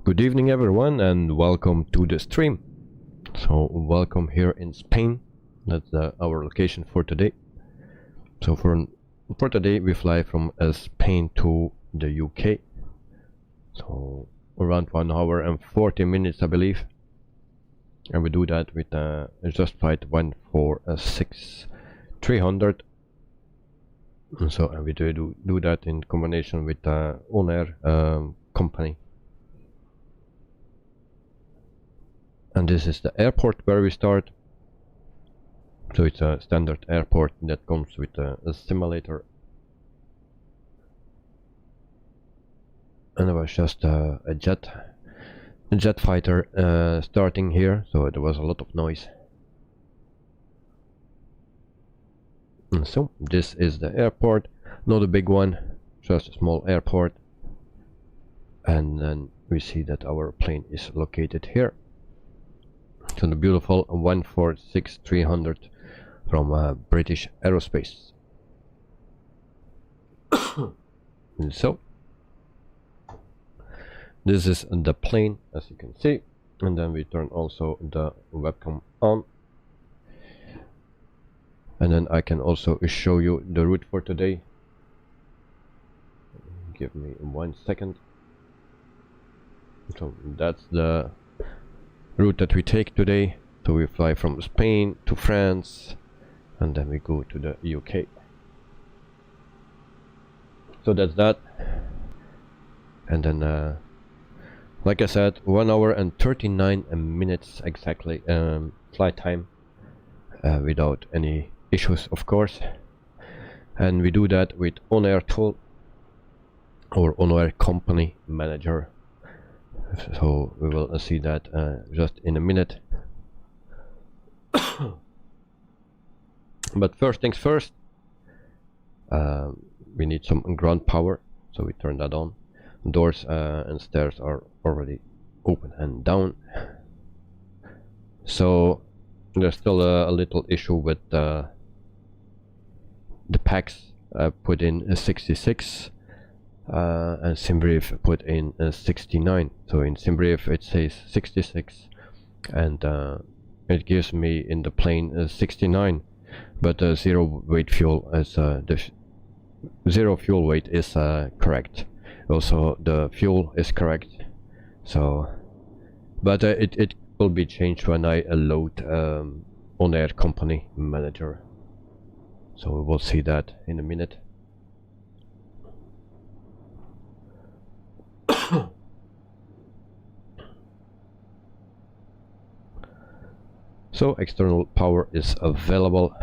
Good evening everyone and welcome to the stream. So welcome here in Spain. That's our location for today. So for today we fly from Spain to the UK. So around 1 hour and 40 minutes I believe. And we do that with just flight 146-300. So and we do that in combination with ONAIR company. And this is the airport where we start. So it's a standard airport that comes with a simulator. And it was just a jet fighter starting here, so there was a lot of noise. And so this is the airport, not a big one, just a small airport. And then we see that our plane is located here. So the beautiful 146-300 from British Aerospace. And so this is the plane, as you can see, and then we turn also the webcam on, and then I can also show you the route for today. Give me 1 second. So that's the route that we take today. So we fly from Spain to France and then we go to the UK. So that's that. And then like I said, 1 hour and 39 minutes exactly flight time, without any issues of course. And we do that with ONAIR tool or ONAIR company manager. So we will see that just in a minute. But first things first, we need some ground power, so we turn that on. Doors and stairs are already open and down. So there's still a little issue with the packs. I put in a 66 and SimBrief put in a 69. So in SimBrief it says 66 and it gives me in the plane a 69, but zero weight fuel is the zero fuel weight is correct. Also the fuel is correct. So but it will be changed when I load ONAIR company manager. So we will see that in a minute. So external power is available.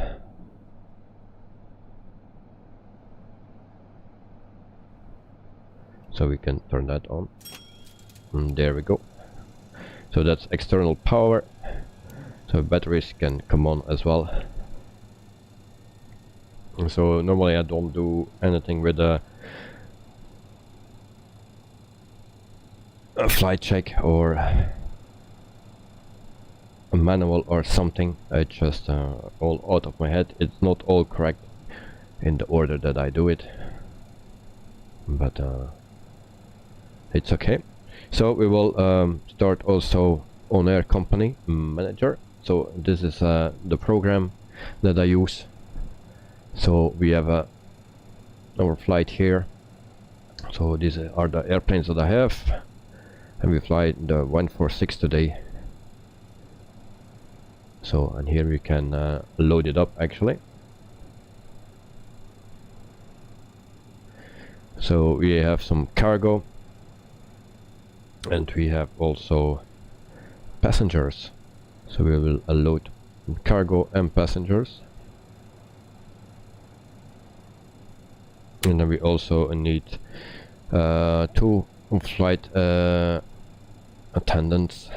So we can turn that on. And there we go. So that's external power. So batteries can come on as well. And so normally I don't do anything with a flight check or a manual or something. I just all out of my head. It's not all correct in the order that I do it, but it's okay. So we will start also ONAIR company manager. So this is the program that I use. So we have our flight here. So these are the airplanes that I have, and we fly the 146 today. So and here we can load it up actually. So we have some cargo and we have also passengers. So we will load cargo and passengers. And then we also need 2 flight attendants.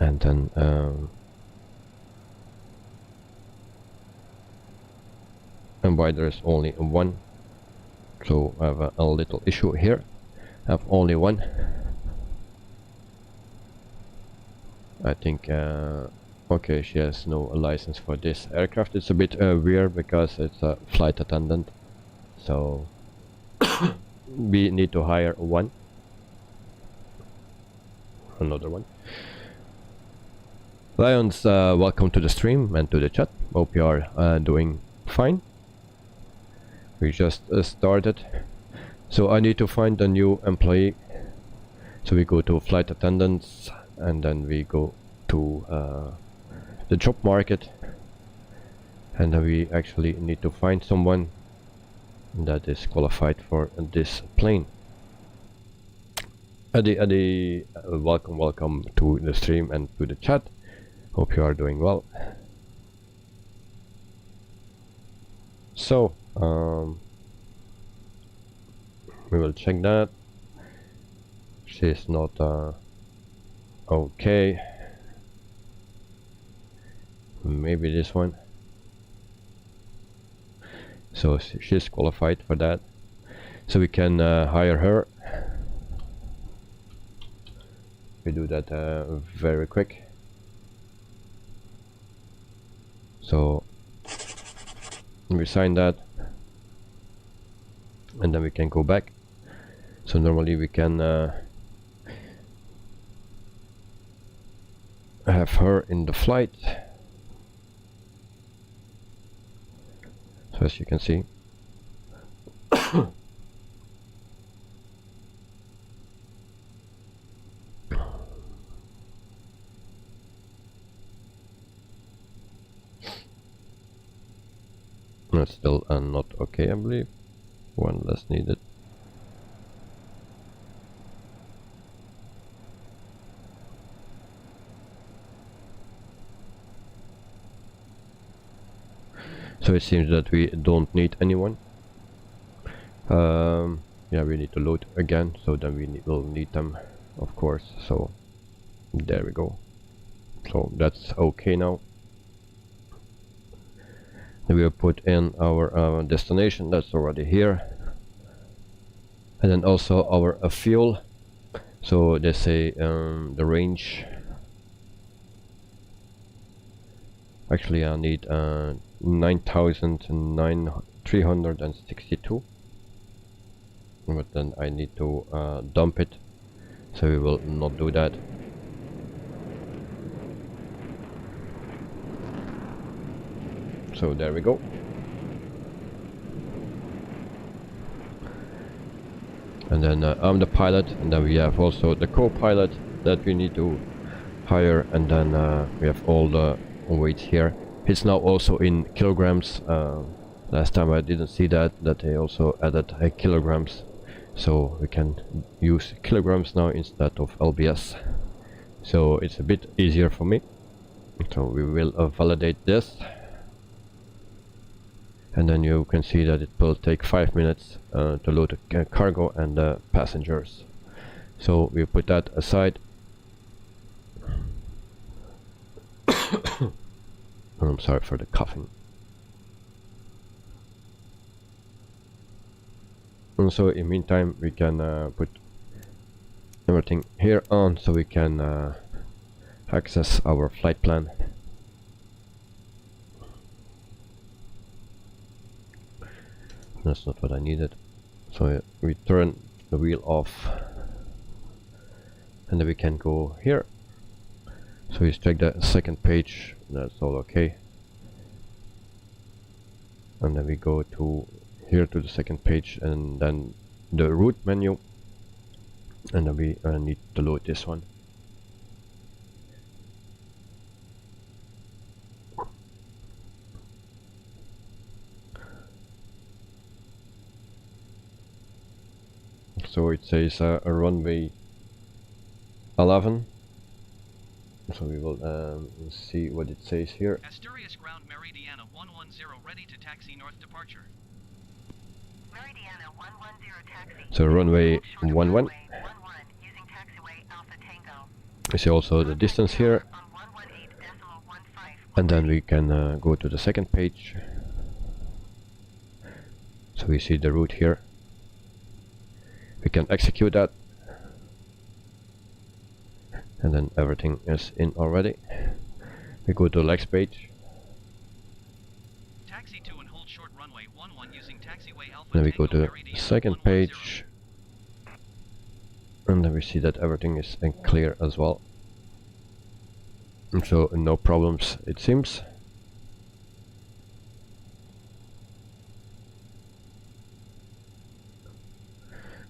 And then and why there is only one, so I have a little issue here. I have only one. I think okay, she has no license for this aircraft. It's a bit weird because it's a flight attendant, so we need to hire another one. Lions, welcome to the stream and to the chat. Hope you are doing fine. We just started, so I need to find a new employee. So we go to flight attendants, and then we go to the job market, and then we actually need to find someone that is qualified for this plane. Adi, welcome to the stream and to the chat. Hope you are doing well. So we will check that. She's not okay. Maybe this one. So she's qualified for that, so we can hire her. We do that very quick. So we sign that, and then we can go back. So normally we can have her in the flight. So as you can see, that's still not okay, I believe. One less needed. So it seems that we don't need anyone. Yeah, we need to load again, so then we will need them, of course. So there we go. So that's okay now. Then we will put in our destination, that's already here, and then also our fuel. So they say the range. Actually, I need 9,362, but then I need to dump it, so we will not do that. So there we go. And then I'm the pilot, and then we have also the co-pilot that we need to hire, and then we have all the weights here. It's now also in kilograms. Last time I didn't see that they also added kilograms, so we can use kilograms now instead of LBS. So it's a bit easier for me. So we will validate this, and then you can see that it will take 5 minutes to load the cargo and the passengers. So we put that aside. I'm sorry for the coughing. And so in meantime we can put everything here on, so we can access our flight plan. That's not what I needed. So we turn the wheel off, and then we can go here. So we check the second page, that's all okay. And then we go to here to the second page, and then the route menu, and then we need to load this one. So it says a runway 11. So we will see what it says here. Asturias ground Meridiana 110 ready to taxi north departure. Meridiana 110 taxi. So runway 11. Using taxiway Alpha Tango. You see also the distance here. And then we can go to the second page. So we see the route here. We can execute that. And then everything is in already. We go to the next page. Taxi to and hold short runway 11 using taxiway Alpha Then we go to Tango the second page. And then we see that everything is clear as well, and so no problems it seems.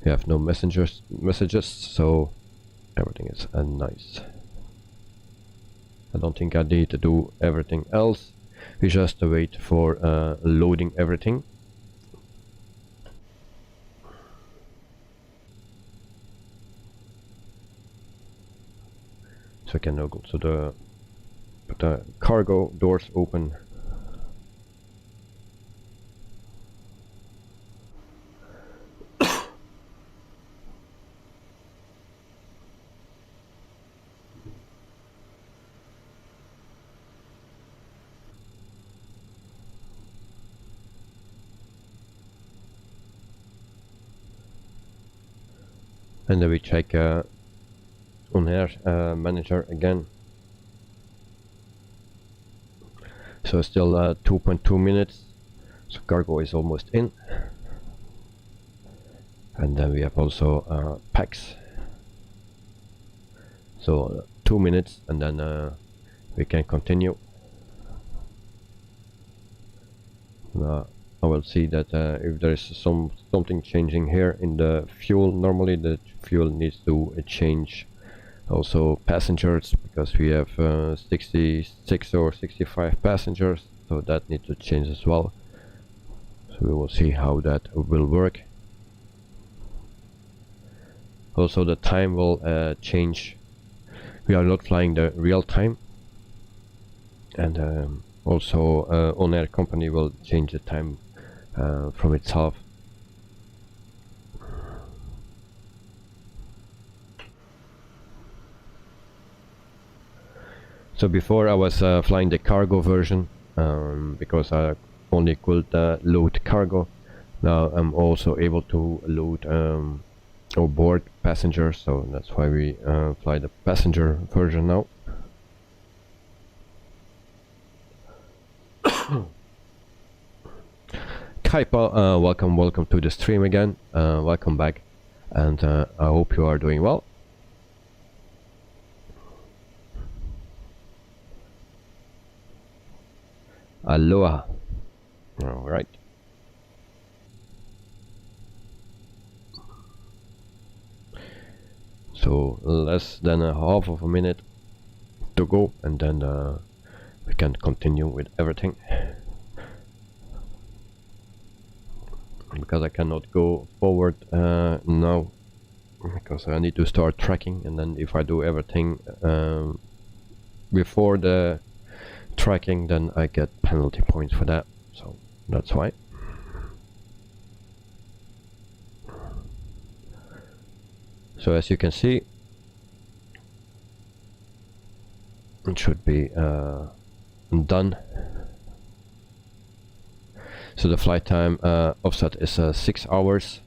We have no messages, so everything is nice. I don't think I need to do everything else. We just wait for loading everything. So I can now go to the cargo doors open. And then we check ONAIR manager again. So still 2.2 minutes, so cargo is almost in. And then we have also packs. So 2 minutes, and then we can continue. I will see that if there is something changing here in the fuel. Normally the fuel needs to change. Also passengers, because we have 66 or 65 passengers, so that needs to change as well. So we will see how that will work. Also the time will change. We are not flying the real time, and also ONAIR company will change the time from itself. So before I was flying the cargo version because I only could load cargo. Now I'm also able to load or board passengers, so that's why we fly the passenger version now. Kaipa, welcome to the stream again. Welcome back, and I hope you are doing well. Aloha. All right. So less than a half of a minute to go, and then we can continue with everything. Because I cannot go forward now, because I need to start tracking, and then if I do everything before the tracking, then I get penalty points for that, so that's why. So as you can see, it should be done. So the flight time offset is 6 hours,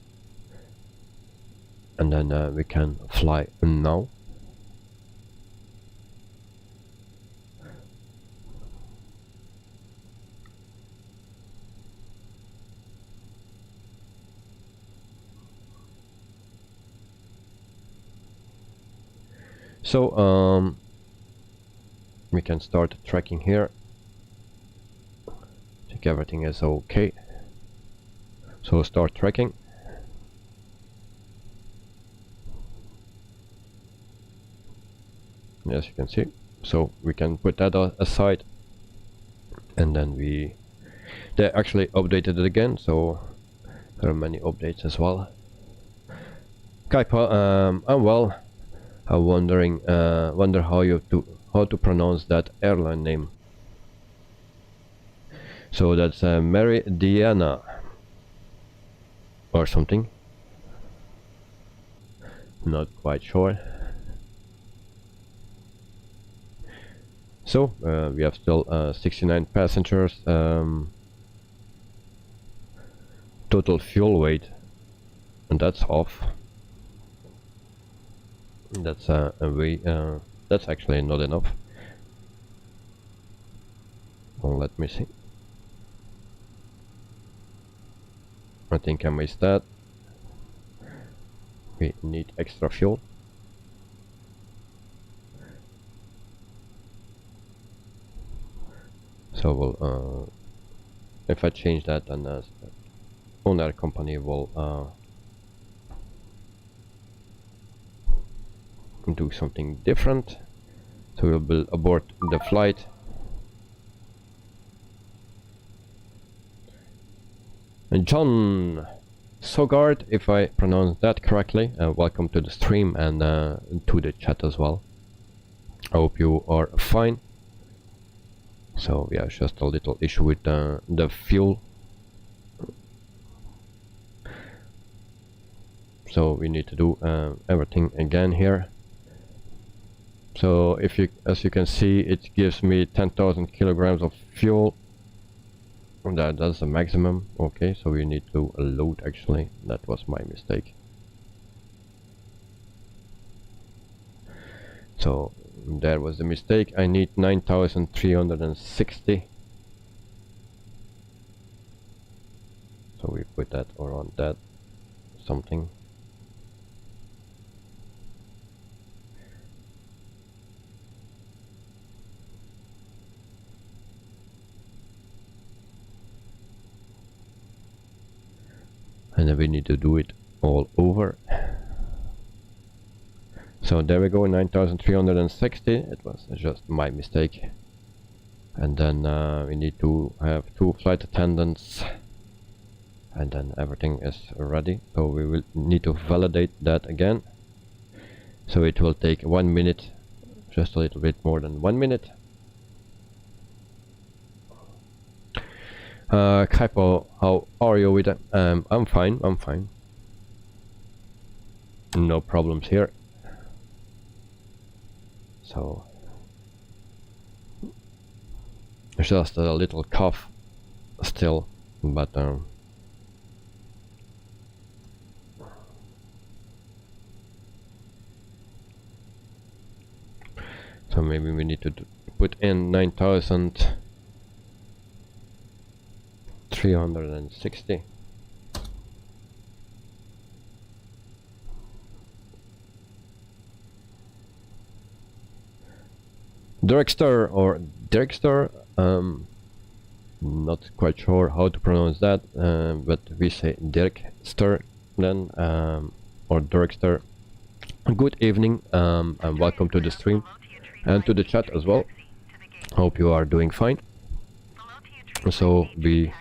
and then we can fly now. So we can start tracking here. Check everything is okay. So start tracking. As you can see, so we can put that aside, and then they actually updated it again, so there are many updates as well. Kaipa, I'm well. I'm wonder how to pronounce that airline name. So that's Meridiana or something. Not quite sure. So we have still 69 passengers. Total fuel weight, and that's off. That's that's actually not enough. Well, let me see. I think I missed that. we need extra fuel. So we'll if I change that, then ONAIR company will do something different. So we'll abort the flight. And John Sogard, if I pronounce that correctly, welcome to the stream and to the chat as well. I hope you are fine. So yeah, it's just a little issue with the fuel. So we need to do everything again here. So if you, as you can see, it gives me 10,000 kilograms of fuel. That's the maximum. Okay, so we need to load actually. That was my mistake. So there was the mistake. I need 9,360. So we put that around that something. And then we need to do it all over. So there we go, 9,360. It was just my mistake. And then we need to have 2 flight attendants, and then everything is ready. So we will need to validate that again. So it will take 1 minute, just a little bit more than 1 minute. Kaipo, how are you with it? I'm fine, I'm fine. No problems here. So it's just a little cough still, but so maybe we need to put in 9,360. Dirkster or Dirkster, not quite sure how to pronounce that, but we say Dirkster then, or Dirkster. Good evening, and welcome to the stream and to the chat as well. Hope you are doing fine. So we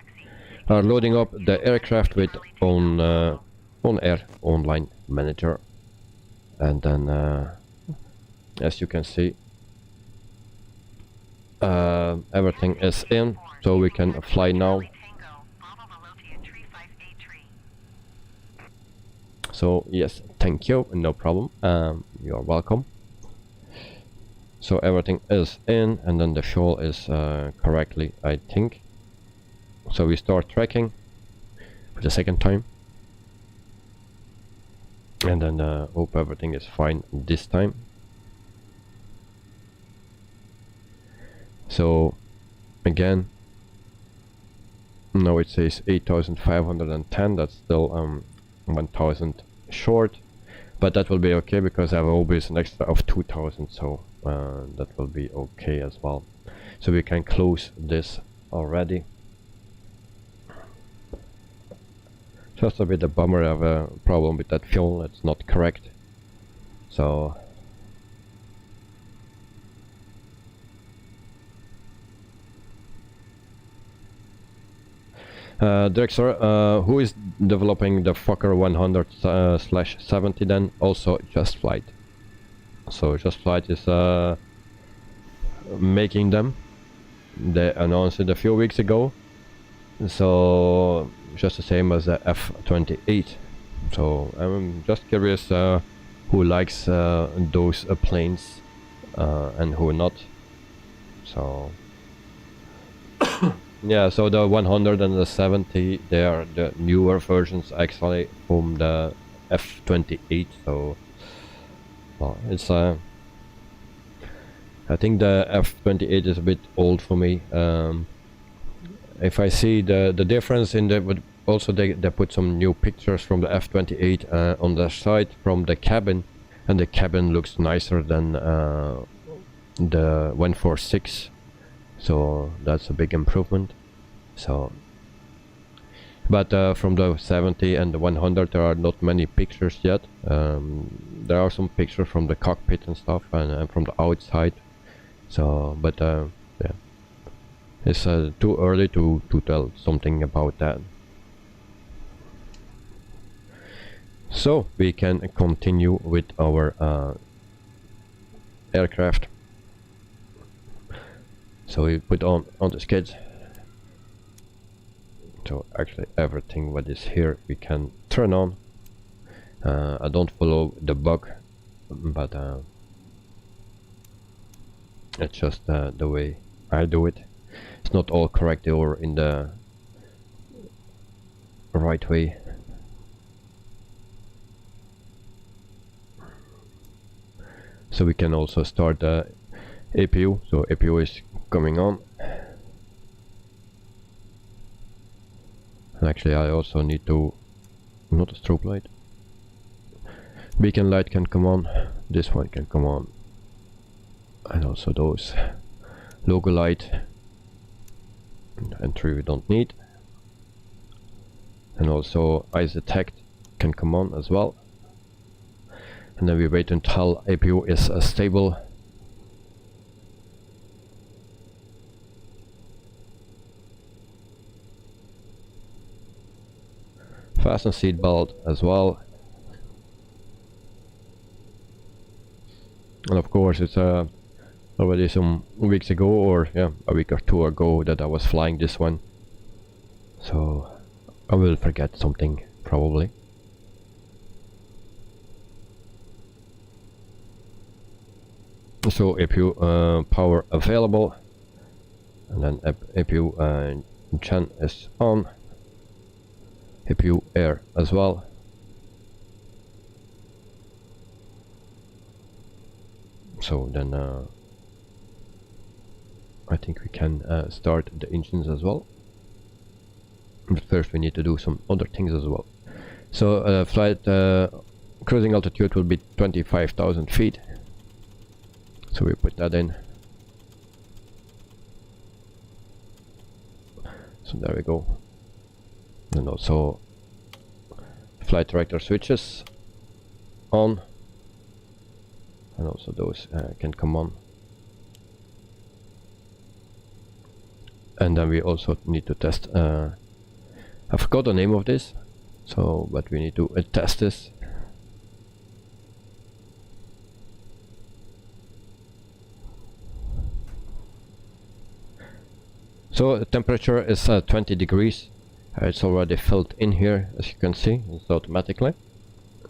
are loading up the aircraft with ONAIR Online Manager, and then as you can see, everything is in, so we can fly now. So yes, thank you, no problem, you are welcome. So everything is in, and then the fuel is correctly, I think. So we start tracking for the second time, and then hope everything is fine this time. So again, now it says 8,510. That's still 1,000 short, but that will be okay because I have always an extra of 2,000, so that will be okay as well. So we can close this already. Just a bit of bummer. I have a problem with that fuel. It's not correct. So Drexler, who is developing the Fokker 100/70 then? Also Just Flight. So Just Flight is making them. They announced it a few weeks ago. So just the same as the F-28. So I'm just curious who likes those planes and who not. So yeah, so the 100 and the 70, they are the newer versions actually from the F-28. So well, it's I think the F-28 is a bit old for me. If I see the difference in the also they put some new pictures from the F-28 on their site from the cabin, and the cabin looks nicer than the 146, so that's a big improvement. So, but from the 70 and the 100 there are not many pictures yet. There are some pictures from the cockpit and stuff, and from the outside. So, but yeah, it's too early to tell something about that. So we can continue with our aircraft. So we put on the skids. So actually everything what is here we can turn on. I don't follow the bug, but it's just the way I do it. It's not all correct or in the right way. So we can also start the APU. So APU is coming on. And actually I also need to, not a strobe light, beacon light can come on, this one can come on, and also those logo light and 3 we don't need, and also eyes detect can come on as well. And then we wait until APU is stable. Fasten seat belt as well. And of course it's already some weeks ago, or yeah, a week or 2 ago that I was flying this one. So I will forget something probably. So APU power available, and then APU gen is on, APU air as well. So then I think we can start the engines as well, but first we need to do some other things as well. So flight cruising altitude will be 25,000 feet. So we put that in. So there we go. And also flight director switches on, and also those can come on. And then we also need to test, I forgot the name of this, so but we need to test this. So the temperature is 20 degrees. It's already filled in here, as you can see, it's automatically.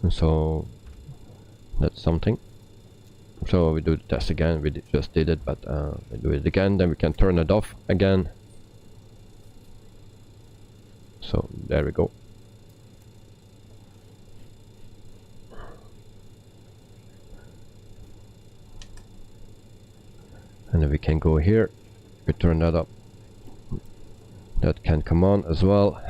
And so that's something. So we do the test again. We just did it, but we do it again. Then we can turn it off again. So there we go. And then we can go here. We turn that up. That can come on as well.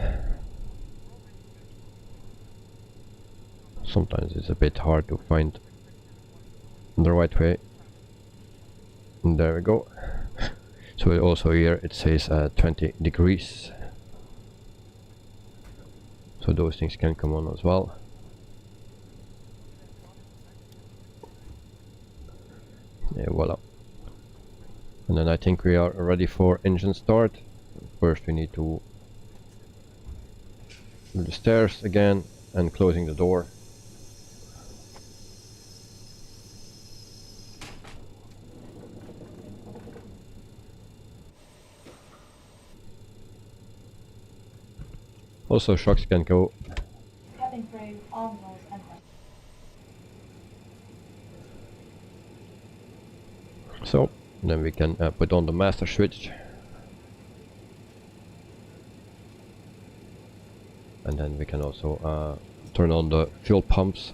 Sometimes it's a bit hard to find the right way. And there we go. So also here it says 20 degrees. So those things can come on as well. Yeah, voila. And then I think we are ready for engine start. First we need to do the stairs again and closing the door. Also shocks can go. Cabin crew, arm rolls and So then we can put on the master switch. And then we can also turn on the fuel pumps.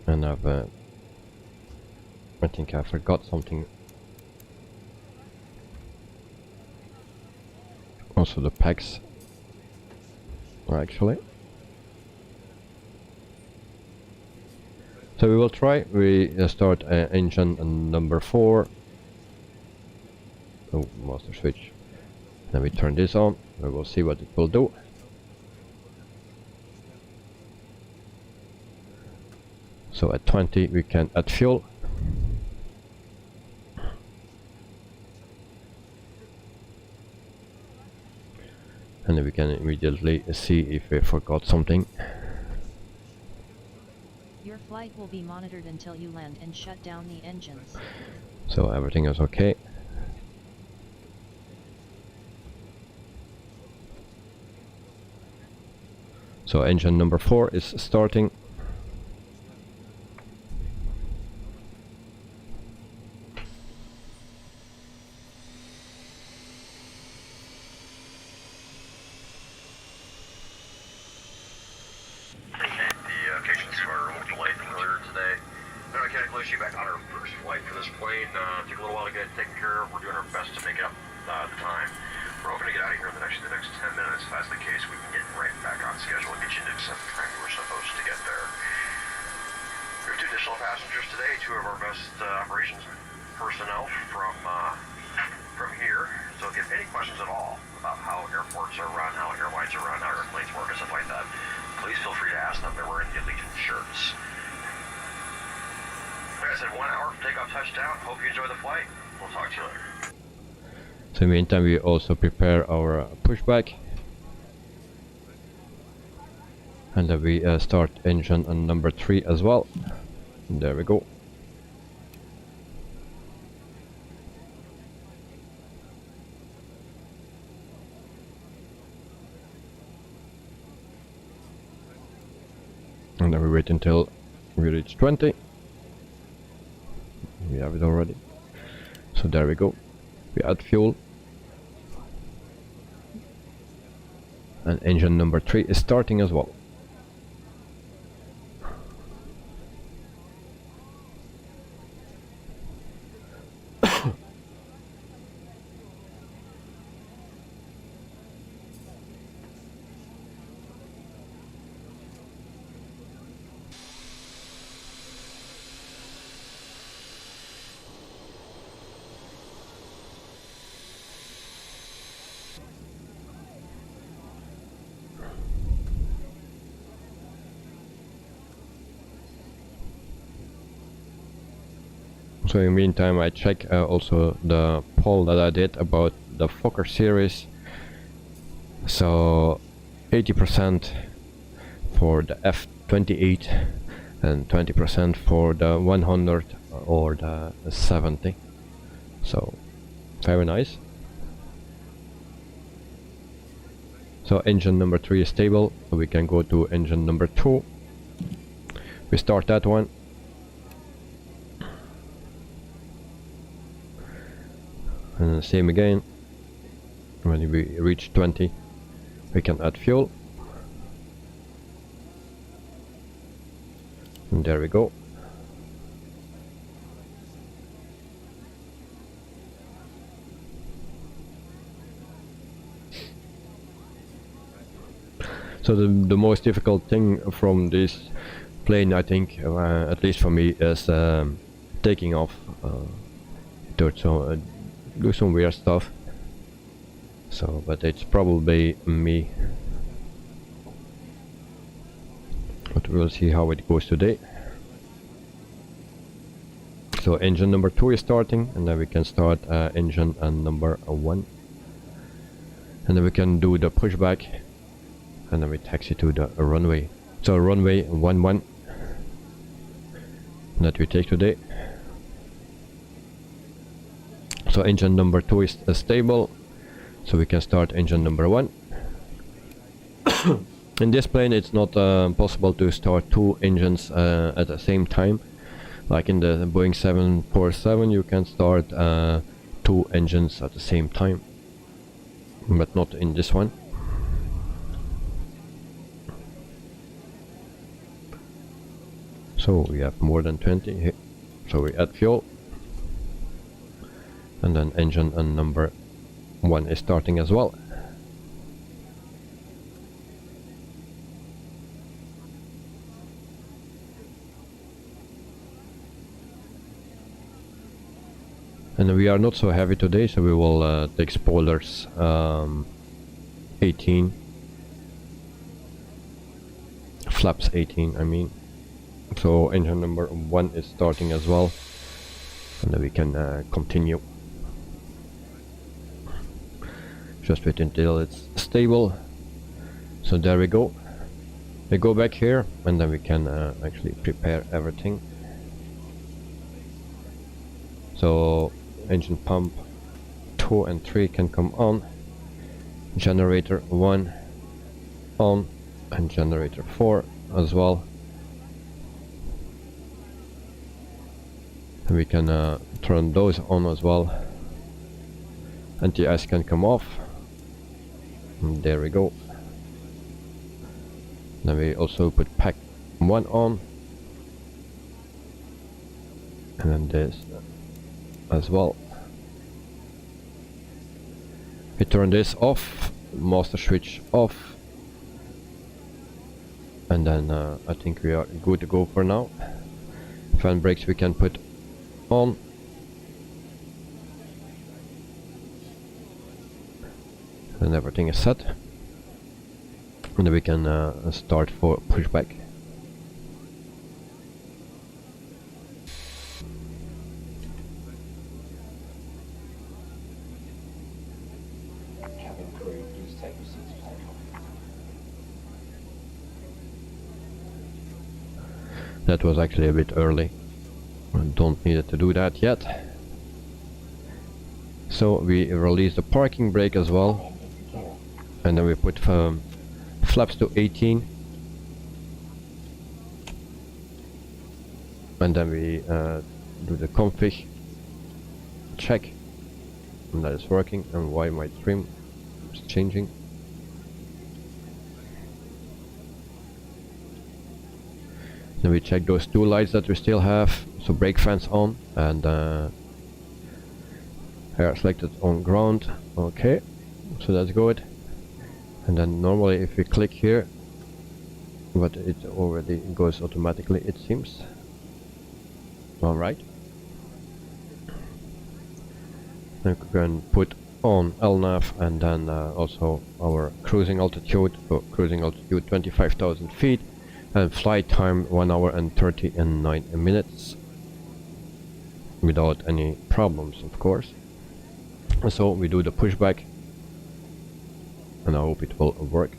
And I think I forgot something. also the packs actually. So we will try, we start engine number 4. Oh, master switch. Then we turn this on, we will see what it will do. So at 20 we can add fuel. And then we can immediately see if we forgot something. Your flight will be monitored until you land and shut down the engines. So everything is okay. So engine number 4 is starting. So in the meantime we also prepare our pushback, and then we start engine on number 3 as well. And there we go. And then we wait until we reach 20. We have it already. So there we go. We add fuel. And engine number 3 is starting as well. So in the meantime I check also the poll that I did about the Fokker series. So 80% for the F28 and 20% for the 100 or the 70. So very nice. So engine number 3 is stable, so we can go to engine number 2. We start that one. And same again, when we reach 20 we can add fuel, and there we go. So the most difficult thing from this plane, I think, at least for me, is taking off. Do some weird stuff. So, but it's probably me. But we'll see how it goes today. So engine number 2 is starting, and then we can start engine number 1. And then we can do the pushback, and then we taxi to the runway. So runway 11 that we take today. So engine number 2 is stable, so we can start engine number 1. In this plane it's not possible to start 2 engines at the same time. Like in the Boeing 747 you can start 2 engines at the same time, but not in this one. So we have more than 20 here. So we add fuel. And then engine number 1 is starting as well. And we are not so heavy today, so we will take spoilers 18, flaps 18 I mean. So engine number 1 is starting as well, and then we can continue. Just wait until it's stable. So there we go. We go back here, and then we can actually prepare everything. So engine pump 2 and 3 can come on, generator 1 on, and generator 4 as well. And we can turn those on as well. Anti-ice can come off, and there we go. Then we also put pack 1 on, and then this as well. We turn this off, master switch off, and then I think we are good to go for now. Fan brakes we can put on, and everything is set, and then we can start for pushback. That was actually a bit early. I don't need to do that yet. So we release the parking brake as well, and then we put flaps to 18, and then we do the config check, and that is working. And why my trim is changing. Then we check those 2 lights that we still have, so brake fans on, and air selected on ground. Okay, so that's good. And then normally if we click here, but it already goes automatically, it seems. Alright. Then we can put on LNAV, and then also our cruising altitude. So cruising altitude 25,000 feet. And flight time 1 hour and 39 minutes without any problems, of course. And so we do the pushback, and I hope it will work.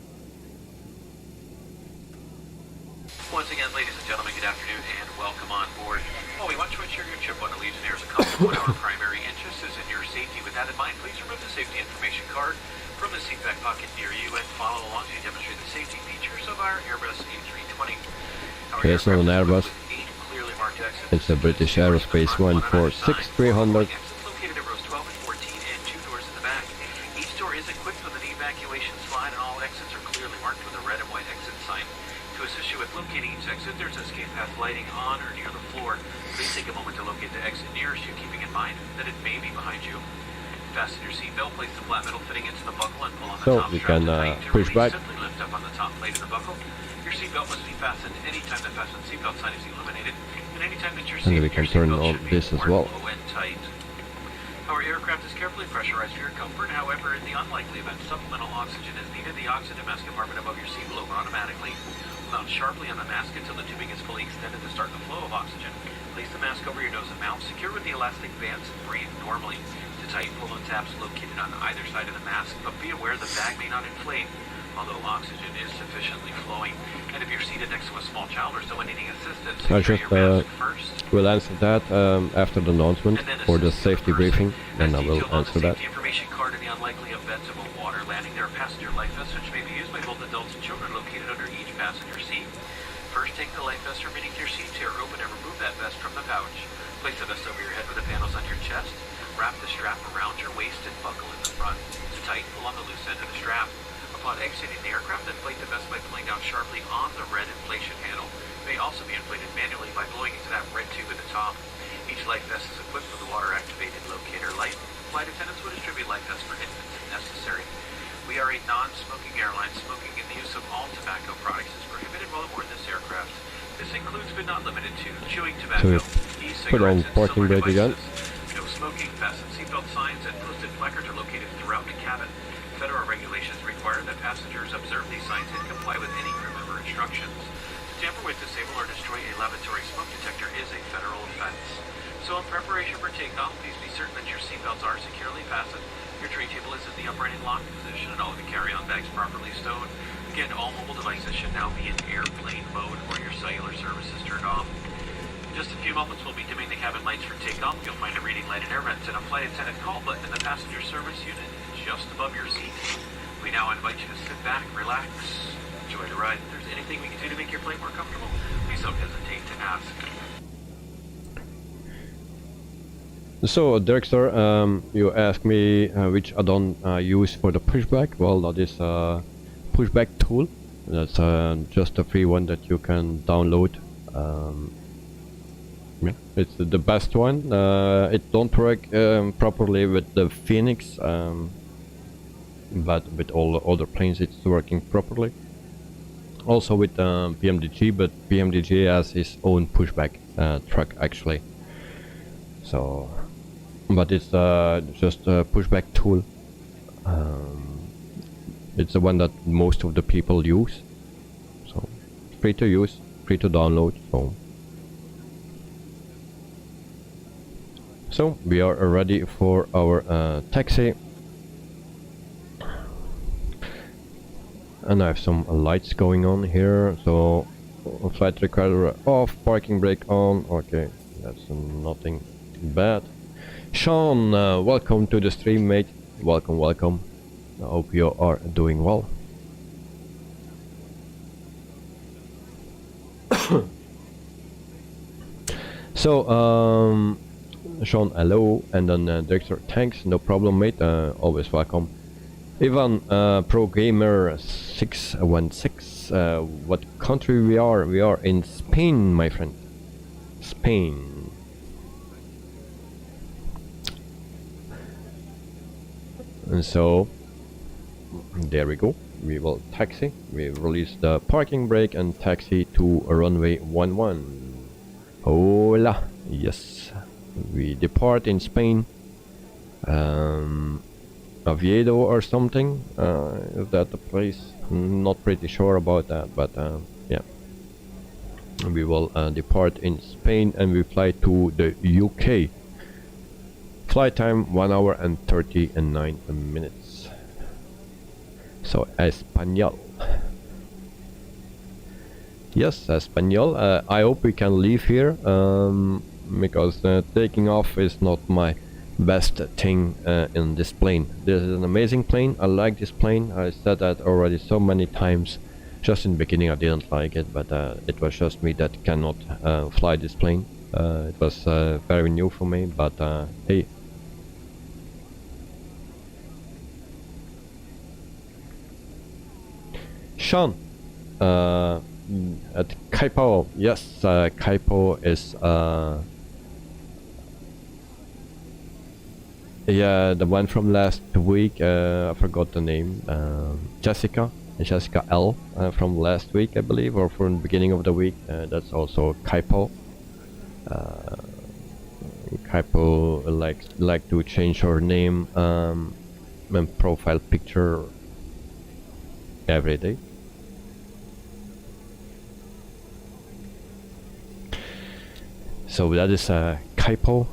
Once again, ladies and gentlemen, good afternoon and welcome on board. Well, we want to ensure your trip on Allegiant Air is accomplished. Our primary interest is in your safety. With that in mind, please remove the safety information card from the seatback pocket near you and follow along to demonstrate the safety features of our Airbus A320. Okay, it's not an Airbus. It's a British Aerospace 146-300. Located at rows 12 and 14 and 2 doors in the back. Each door is equipped with an evacuation slide, and all exits are clearly marked with a red and white exit sign. To assist you with locating each exit, there's escape path lighting on or near the floor. Please take a moment to locate the exit nearest you, keeping in mind that it may be behind you. Fasten your seatbelt, place the flat metal fitting into the buckle, and pull on the top So we strap can to tighten to push release. back. Simply lift up on the top plate of the buckle. Your seatbelt must be fastened anytime the fasten seatbelt sign is illuminated, and anytime that your And then we can turn on this as well. low and tight. Our aircraft is carefully pressurized for your comfort. However, in the unlikely event supplemental oxygen is needed, the oxygen mask compartment above your seat will open automatically. Mount sharply on the mask until the tubing is fully extended to start the flow of oxygen. Place the mask over your nose and mouth, secure with the elastic bands, and breathe normally. To tighten, pull on tabs located on either side of the mask, but be aware the bag may not inflate, although oxygen is sufficiently flowing. And if you're seated next to a small child or someone needing assistance, I secure just your mask first. will answer that after the announcement or the safety briefing, then I will answer that. The information card in the unlikely event of a water landing, there are passenger life vests which may be used by both adults and children located under each passenger seat. First, take the life vest from beneath your seat, tear open and remove that vest from the pouch. Place the vest over your head with the panels on your chest. Wrap the strap around your waist and buckle in the front. To tighten, pull on the loose end of the strap. Upon exiting the aircraft, inflate the vest by pulling down sharply on the red inflation handle. It may also be inflated manually by blowing into that red tube at the top. Each life vest is equipped with a water-activated locator light. Flight attendants will distribute life vests for infants if necessary. We are a non-smoking airline. Smoking and the use of all tobacco products is prohibited while aboard this aircraft. This includes but not limited to chewing tobacco, Put on e-cigarettes, and parking similar brake again. devices. No smoking, fasten fasten seatbelt signs and posted placards are located throughout the cabin. Federal regulations require that passengers observe these signs and comply with any crew member instructions. To tamper with, disable, or destroy a lavatory smoke detector is a federal offense. So in preparation for takeoff, please be certain that your seatbelts are securely fastened, your tray table is in the upright and locked position, and all of the carry-on bags properly stowed. Again, all mobile devices should now be in airplane mode or your cellular service is turned off. In just a few moments, we'll be dimming the cabin lights for takeoff. You'll find a reading light in air vents and a flight attendant call button in the passenger service unit just above your seat. We now invite you to sit back, relax, enjoy the ride. If there's anything we can do to make your flight more comfortable, please don't hesitate to ask. So, Director, you asked me which add-on I use for the pushback. Well, that is a pushback tool. That's just a free one that you can download. Yeah, it's the best one. It don't work properly with the Phoenix, but with all the other planes it's working properly. Also with PMDG, but PMDG has its own pushback truck actually. So, but it's just a pushback tool. It's the one that most of the people use. So, free to use, free to download. So we are ready for our taxi. And I have some lights going on here. So, flight recorder off, parking brake on. Okay, that's nothing bad. Sean, welcome to the stream, mate. Welcome, welcome. I hope you are doing well. So, Sean, hello, and then Director, thanks, no problem, mate. Always welcome. Ivan, Pro Gamer 616. What country we are? We are in Spain, my friend. Spain. And so there we go. We will taxi. We release the parking brake and taxi to runway 11. Hola. Yes. We depart in Spain. Oviedo or something. Is that the place? Not pretty sure about that, but yeah. We will depart in Spain and we fly to the UK. Flight time 1 hour and 39 minutes. So Espanol. Yes, Espanol. I hope we can leave here because taking off is not my best thing in this plane. This is an amazing plane. I like this plane. I said that already so many times. Just in the beginning I didn't like it, but it was just me that cannot fly this plane. It was very new for me, but hey. Sean, at Kaipo, yes, Kaipo is yeah, the one from last week. I forgot the name. Jessica L from last week, I believe, or from the beginning of the week. That's also Kaipo. Kaipo like to change her name and profile picture every day. So that is Kaipo,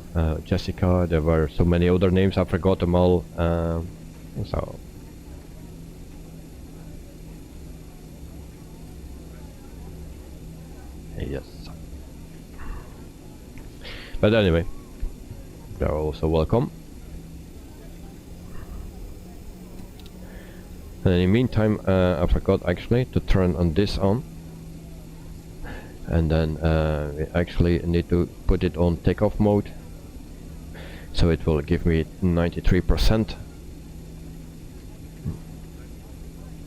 Jessica. There were so many other names, I forgot them all. So yes. But anyway, they're also welcome. And in the meantime, I forgot actually to turn on this on. And then we actually need to put it on takeoff mode, so it will give me 93%.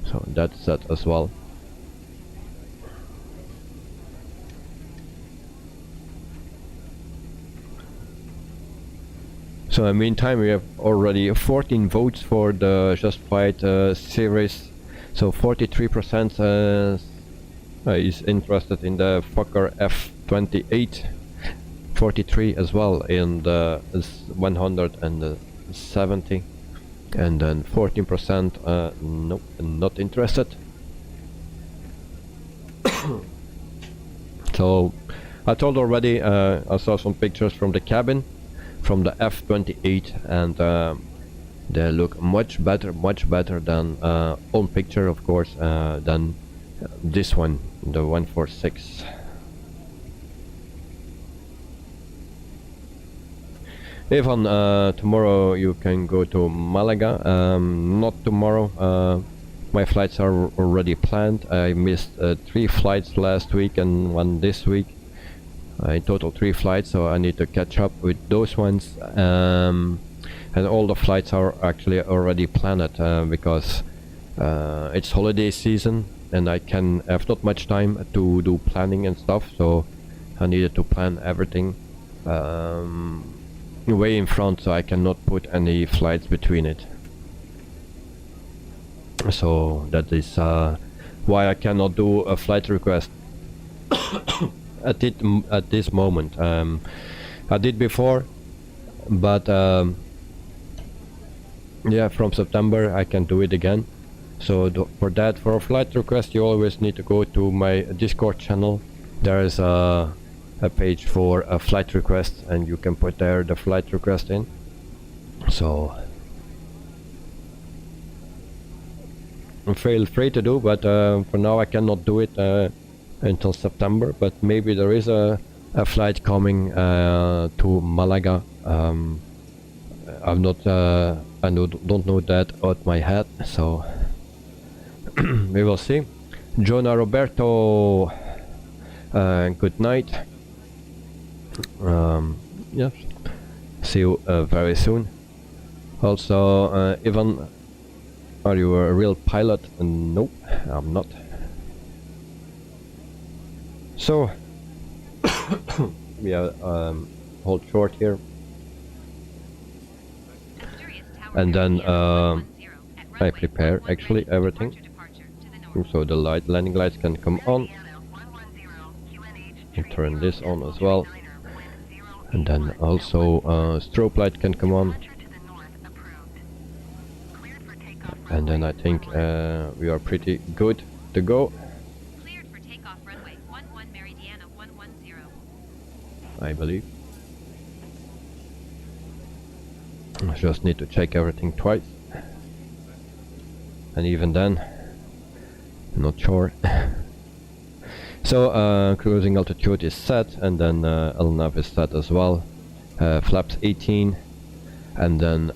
So that's that as well. So in the meantime, we have already 14 votes for the Justified series. So 43% is interested in the Fokker F-28. 43 as well in the 170, and then 14%, nope, not interested. So I told already, I saw some pictures from the cabin from the F28, and they look much better than on picture, of course, than this one, the 146. Ivan, tomorrow you can go to Malaga. Not tomorrow. My flights are already planned. I missed 3 flights last week and 1 this week. In total 3 flights, so I need to catch up with those ones. And all the flights are actually already planned because it's holiday season and I have not much time to do planning and stuff. So I needed to plan everything way in front, so I cannot put any flights between it. So that is why I cannot do a flight request at this moment. I did before, but yeah, from September I can do it again. So for a flight request, you always need to go to my Discord channel. There is a page for a flight request, and you can put there the flight request in. So feel free to do, but for now I cannot do it until September. But maybe there is a flight coming to Malaga. I'm not I don't know that out my head, so we will see. Jonah Roberto, good night. Yes, see you very soon. Also, Ivan, are you a real pilot? Nope, I'm not. So yeah, hold short here, and then I prepare actually everything, so the landing lights can come on. And turn this on as well, and then also strobe light can come on, and then I think we are pretty good to go. Cleared for takeoff runway 11 Meridiana 110. I believe. I just need to check everything twice, and even then, not sure. So cruising altitude is set, and then LNAV is set as well. Flaps 18, and then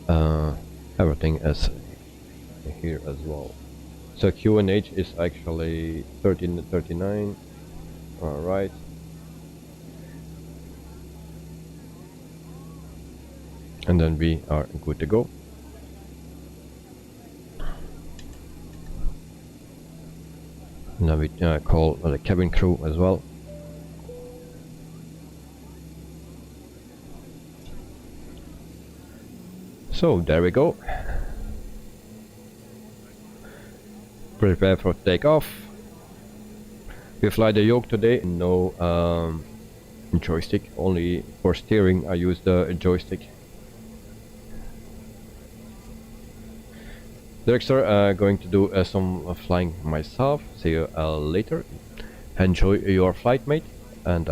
everything is here as well. So QNH is actually 1339. All right. And then we are good to go. Now we call the cabin crew as well. So there we go. Prepare for takeoff. We fly the yoke today. No joystick, only for steering I use the joystick. Director, going to do some flying myself. See you later. Enjoy your flight, mate, and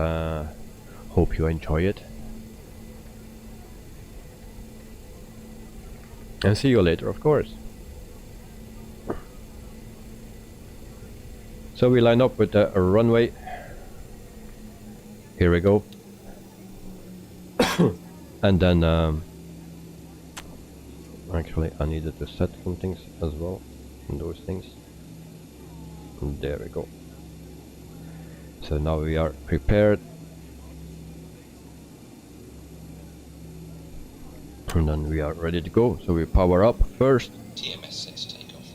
hope you enjoy it. And see you later, of course. So we line up with the runway. Here we go. And then actually I needed to set some things as well, and those things. And there we go. So now we are prepared, and then we are ready to go. So we power up first. TMS says takeoff.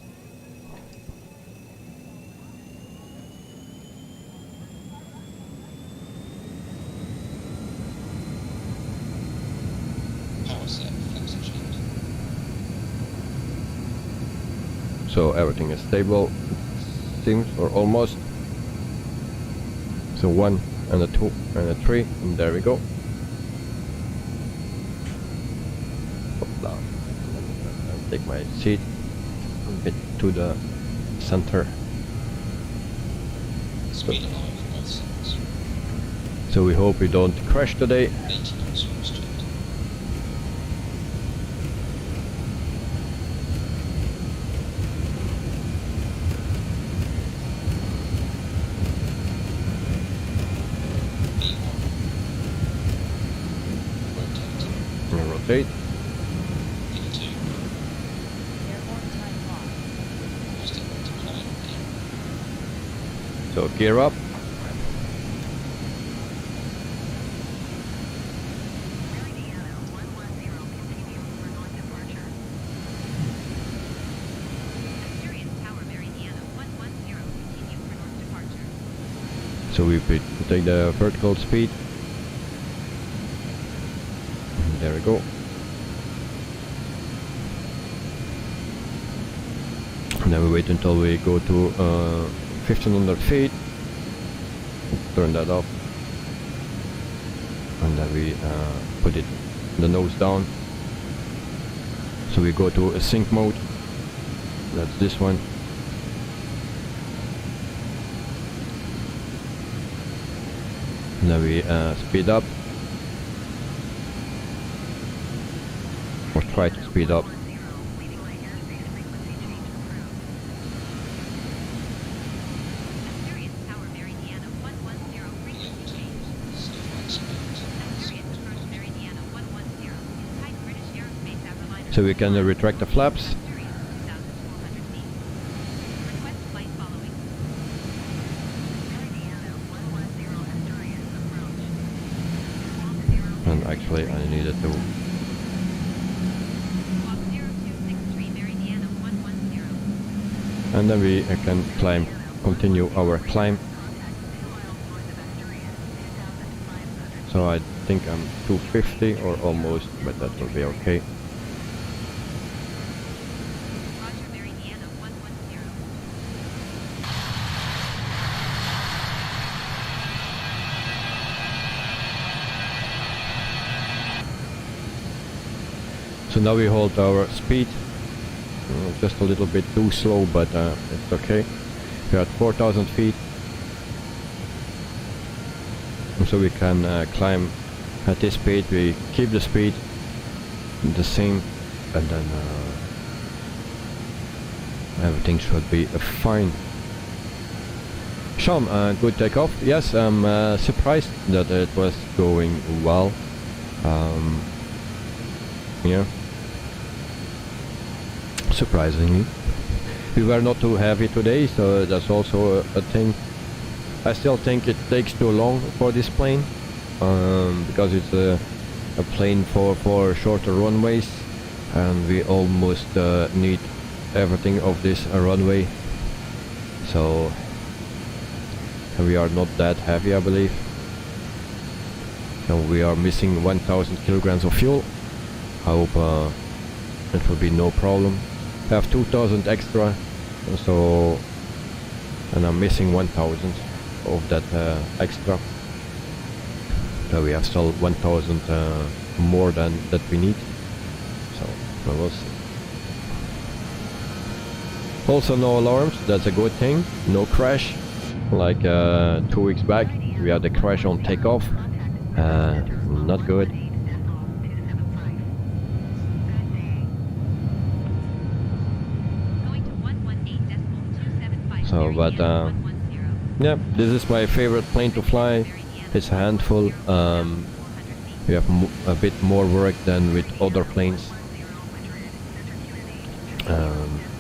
Power set, flaps and shield. So everything is stable, seems, or almost. So 1 and a 2 and a 3, and there we go. take my seat a bit to the center. Speed alive, both sides. So we hope we don't crash today. 80 knots from street. B1. Rotate. We'll rotate. B2. Airborne time lock. Just able to climb in. So gear up. So we take the vertical speed. There we go. And then we wait until we go to 1500 feet. Turn that off. And then we put it the nose down. So we go to a sync mode. That's this one. Now we speed up, or try to speed up. So we can retract the flaps. And actually I needed to. And then we can continue our climb. So I think I'm 250 or almost, but that will be okay. So now we hold our speed, just a little bit too slow, but it's okay. We're at 4,000 feet, and so we can climb at this speed. We keep the speed the same, and then everything should be fine. Sean, good takeoff. Yes, I'm surprised that it was going well. Yeah. Surprisingly, we were not too heavy today, so that's also a thing. I still think it takes too long for this plane, because it's a plane for shorter runways, and we almost need everything of this runway. So we are not that heavy, I believe. So we are missing 1,000 kilograms of fuel. I hope it will be no problem. I have 2,000 extra, so, and I'm missing 1,000 of that extra. So we have still 1,000 more than that we need. So we'll see. Also no alarms, that's a good thing. No crash, like 2 weeks back we had a crash on takeoff. Not good. So, but yeah, this is my favorite plane to fly. It's a handful. We have a bit more work than with other planes,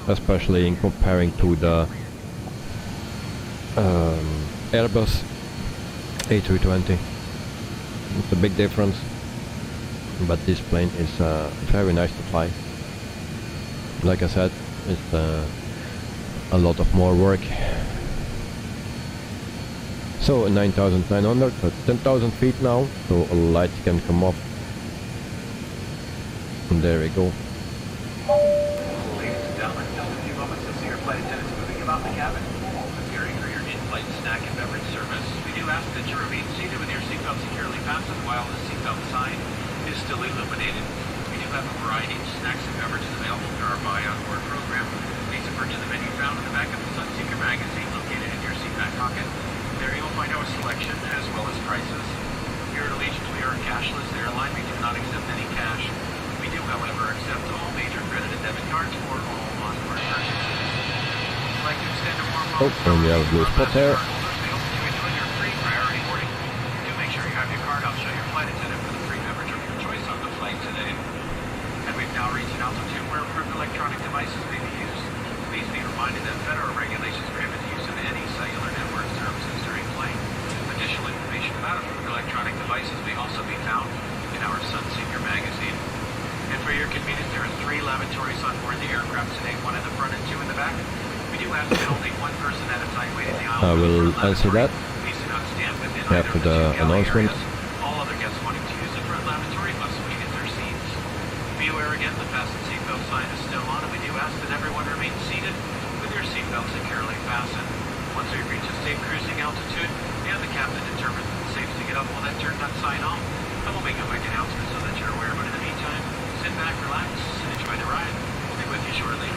especially in comparing to the Airbus A320. It's a big difference, but this plane is very nice to fly. Like I said, it's a lot of more work. So 9,900, so 10,000 feet now, so a light can come up. And there we go. Ladies and gentlemen, just a few moments to see your flight attendants moving about the cabin. Preparing for your in-flight snack and beverage service. We do ask that you remain seated with your seatbelt securely fastened while the seatbelt sign is still illuminated. We do have a variety of snacks and beverages available through our Oh, and we have a blue spot there. Do make sure you have your card. I'll show your flight attendant for the free beverage of your choice on the flight today. And we've now reached an altitude where approved electronic devices may be used. Please be reminded that federal regulations prohibit the use of any cellular network services during flight. Additional information about approved electronic devices may also be found in our Sun Senior magazine. And for your convenience, there are 3 lavatories on board the aircraft today, 1 in the front and 2 in the back. We do ask that only 1 person at a time wait in the aisle. I will answer that Please do not stand within after the announcement. All other guests wanting to use the front lavatory must wait in their seats. Be aware again, the fasten seatbelt sign is still on, and we do ask that everyone remain seated with your seatbelt securely fastened. Once we reach a safe cruising altitude and the captain determines it's safe to get up, we'll then turn that sign off, and we'll make a quick announcement so that you're aware. But in the meantime, sit back, relax, and enjoy the ride. We'll be with you shortly.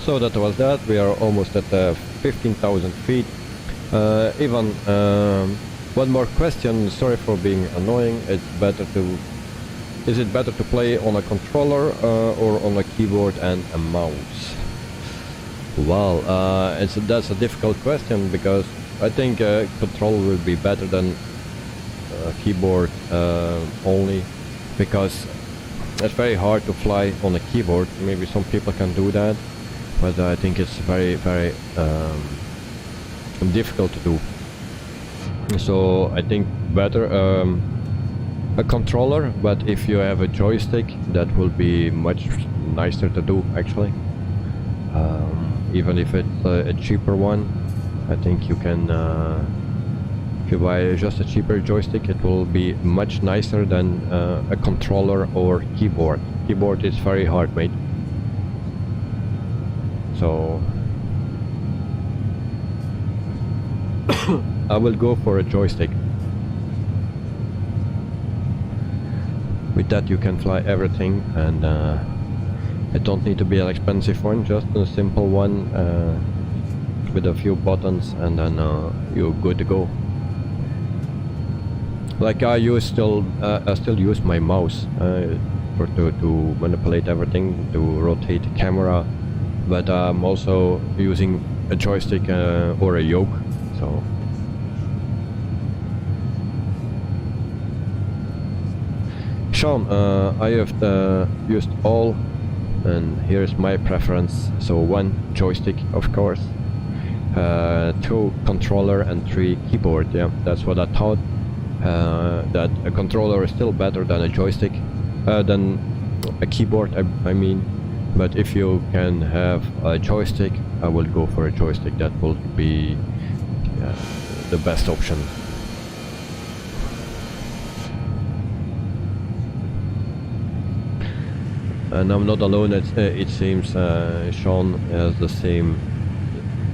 So that was that. We are almost at 15,000 feet. Ivan, one more question. Sorry for being annoying. Is it better to play on a controller or on a keyboard and a mouse? Well, that's a difficult question, because I think controller will be better than keyboard only, because it's very hard to fly on a keyboard. Maybe some people can do that, but I think it's very difficult to do. So I think better a controller, but if you have a joystick, that will be much nicer to do actually. Even if it's a cheaper one, I think you can, if you buy just a cheaper joystick, it will be much nicer than a controller or keyboard. Keyboard is very hard made. So I will go for a joystick. With that you can fly everything, and it don't need to be an expensive one, just a simple one with a few buttons, and then you're good to go. Like I still use my mouse to manipulate everything, to rotate the camera, but I'm also using a joystick or a yoke. So Sean, I have used all, and here's my preference. So 1 joystick, of course, 2 controller, and 3 keyboard. Yeah, that's what I thought. That a controller is still better than a joystick, than a keyboard, I mean. But if you can have a joystick, I will go for a joystick. That will be the best option. And I'm not alone. It seems Sean has the same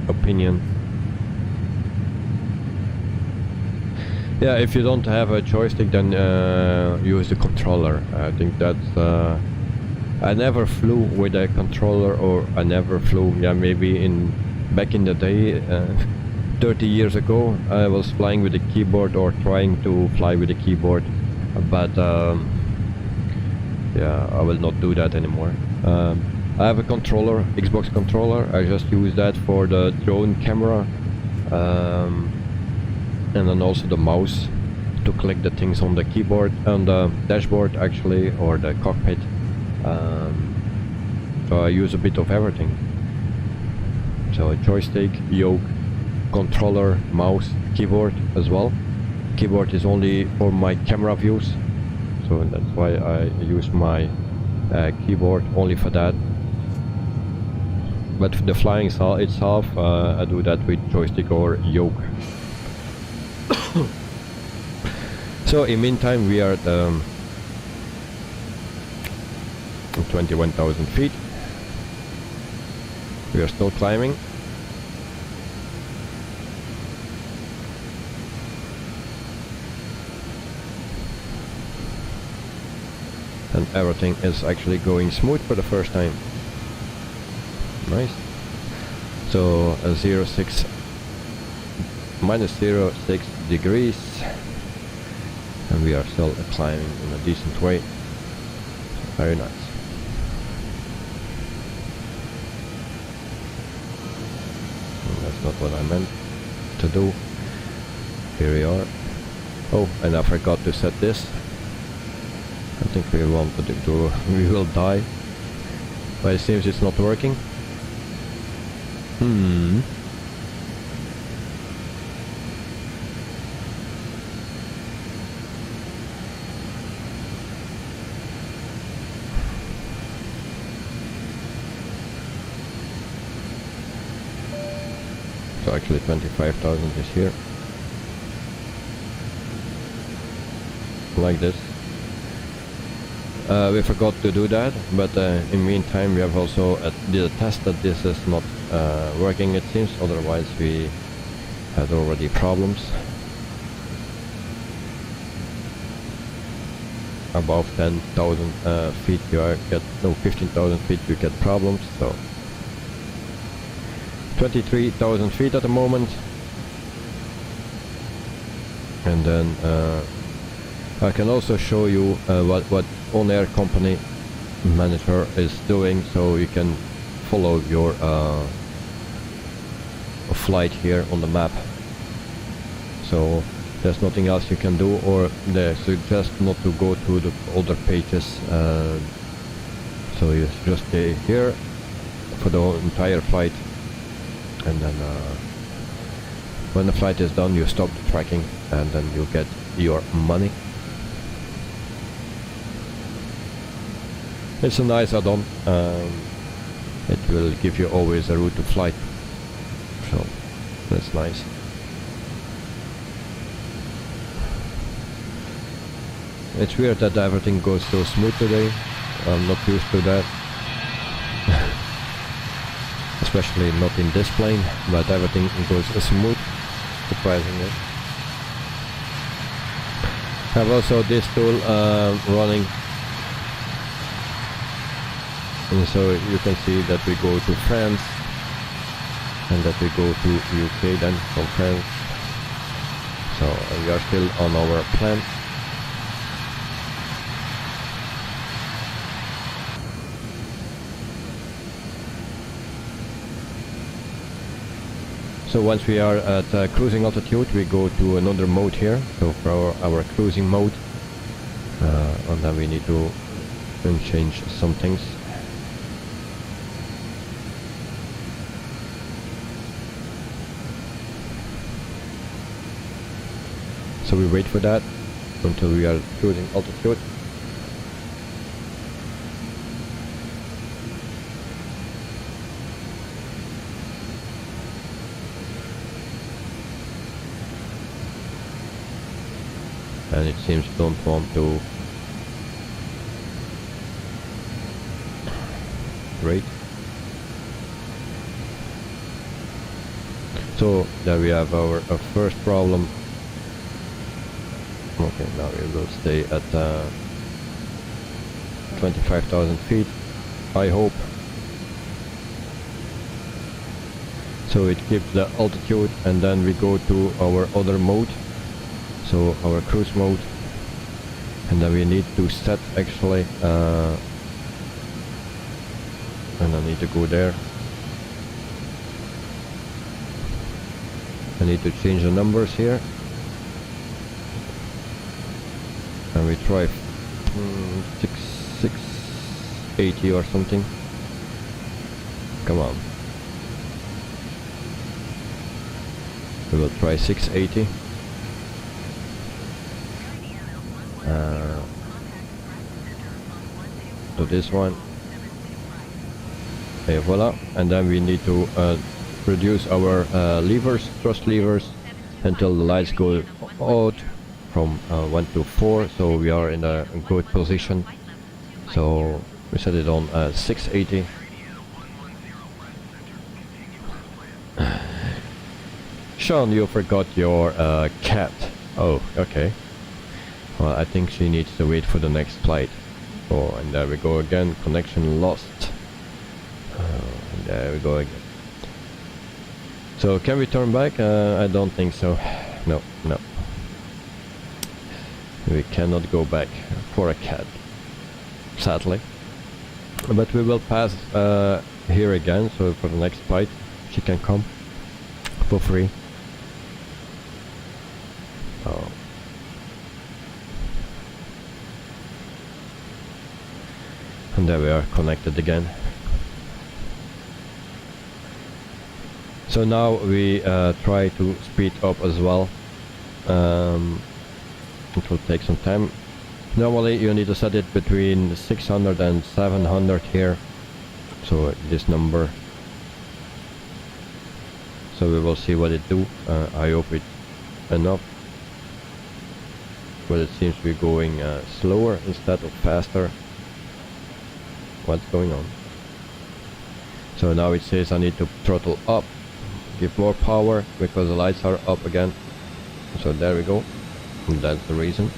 opinion. Yeah, if you don't have a joystick, then use the controller. I think that's. I never flew with a controller, or I never flew. Yeah, maybe back in the day, 30 years ago, I was flying with a keyboard, or trying to fly with a keyboard, but yeah, I will not do that anymore. I have a controller, Xbox controller. I just use that for the drone camera, and then also the mouse to click the things on the keyboard, on the dashboard actually, or the cockpit. So I use a bit of everything. So a joystick, yoke, controller, mouse, keyboard as well. Keyboard is only for my camera views, so that's why I use my keyboard only for that. But for the flying itself, I do that with joystick or yoke. So in meantime, we are at 21,000 feet. We are still climbing. And everything is actually going smooth for the first time. Nice. So minus 0.6 degrees, and we are still climbing in a decent way. Very nice. that's not what I meant to do. Here we are. Oh, and I forgot to set this. I think we wanted to we will die. But it seems it's not working. So actually 25,000 is here. Like this. We forgot to do that, but in the meantime we have also did a test that this is not working, it seems. Otherwise we had already problems. Above 10,000 feet you get, no, 15,000 feet you get problems. So 23,000 feet at the moment, and then I can also show you what ONAIR company manager is doing, so you can follow your flight here on the map. So there's nothing else you can do, or they suggest not to go to the other pages. So you just stay here for the entire flight, and then when the flight is done you stop the tracking, and then you get your money. It's a nice add-on. It will give you always a route to flight, so that's nice. It's weird that everything goes so smooth today. I'm not used to that. Especially not in this plane, but everything goes smooth, surprisingly. I have also this tool running, and so you can see that we go to France, and that we go to UK then from France. So we are still on our plan. So once we are at cruising altitude, we go to another mode here, so for our cruising mode, and then we need to change some things. So we wait for that until we are cruising altitude. And it seems you don't want to wait. So there we have our first problem. Okay, now we will stay at 25,000 feet, I hope. So it gives the altitude, and then we go to our other mode, so our cruise mode, and then we need to set actually, and I need to go there. I need to change the numbers here. And we try 680 or something. Come on. We will try 680. So this one. Okay, voila. And then we need to reduce our levers, thrust levers, until the lights go out from 1 to 4, so we are in a good position. So we set it on 680. Sean, you forgot your cat. Oh, okay. Well, I think she needs to wait for the next flight. Oh, and there we go again, connection lost. And there we go again. So can we turn back? I don't think so. No, no. We cannot go back for a cat, sadly. But we will pass here again, so for the next flight she can come. for free. Oh. And there we are, connected again. So now we try to speed up as well. It will take some time. Normally you need to set it between 600 and 700 here. So this number. So we will see what it do. I hope it's enough. But it seems to be going slower instead of faster. What's going on? So now it says I need to throttle up, give more power because the lights are up again. So there we go. And that's the reason.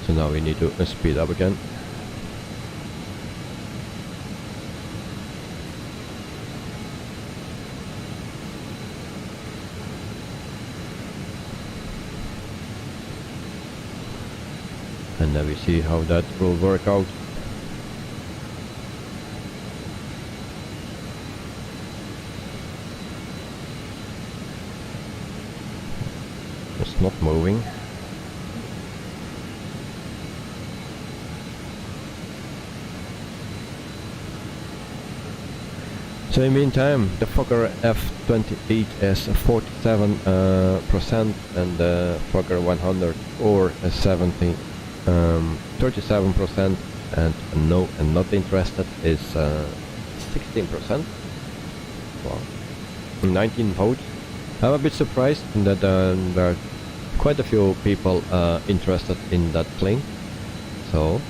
So now we need to speed up again. And then we see how that will work out. It's not moving. So in the meantime, the Fokker F28 is 47% and the Fokker 100 or 70 37%, and no and not interested is 16%. Wow. 19 votes. I'm a bit surprised that there are quite a few people interested in that plane. So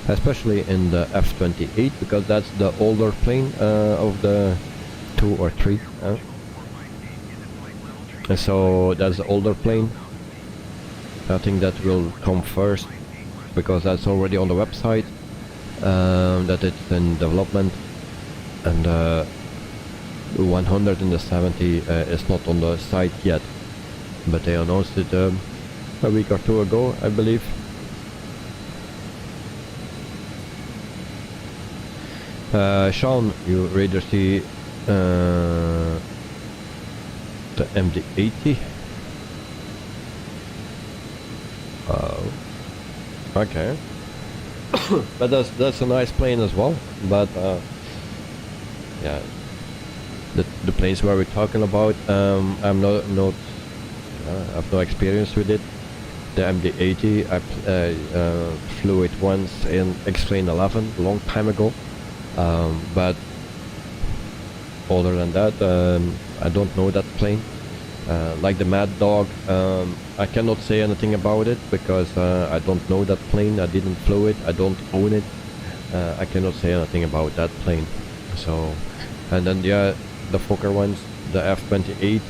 especially in the F28 because that's the older plane of the 2 or 3. So that's the older plane. I think that will come first because that's already on the website, that it's in development, and 100 and the 70 is not on the site yet, but they announced it a week or two ago, I believe. Sean, you rather see the MD-80. Okay. But that's a nice plane as well. But yeah, the planes where we're talking about, I'm not I have no experience with it. The MD-80, I flew it once in X-Plane 11 a long time ago. But other than that, I don't know that plane. Like the Mad Dog, I cannot say anything about it because I don't know that plane. I didn't fly it. I don't own it. I cannot say anything about that plane. So, and then yeah, the Fokker ones, the F28.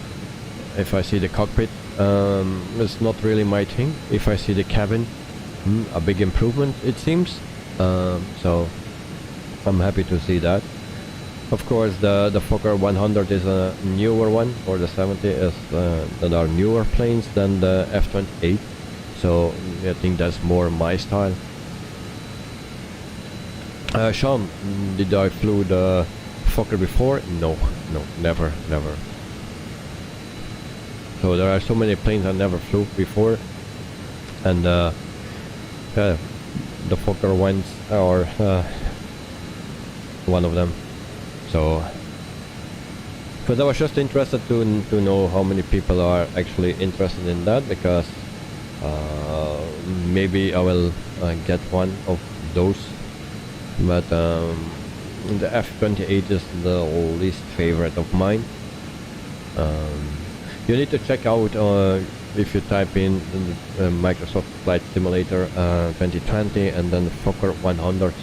If I see the cockpit, it's not really my thing. If I see the cabin, a big improvement it seems. So I'm happy to see that. Of course, the Fokker 100 is a newer one, or the 70 is that are newer planes than the F28. So I think that's more my style. Sean, did I flew the Fokker before? No, never. So there are so many planes I never flew before, and the Fokker ones are one of them. So, but I was just interested to know how many people are actually interested in that, because maybe I will get one of those. But the F28 is the least favorite of mine. You need to check out if you type in Microsoft Flight Simulator 2020 and then Fokker 100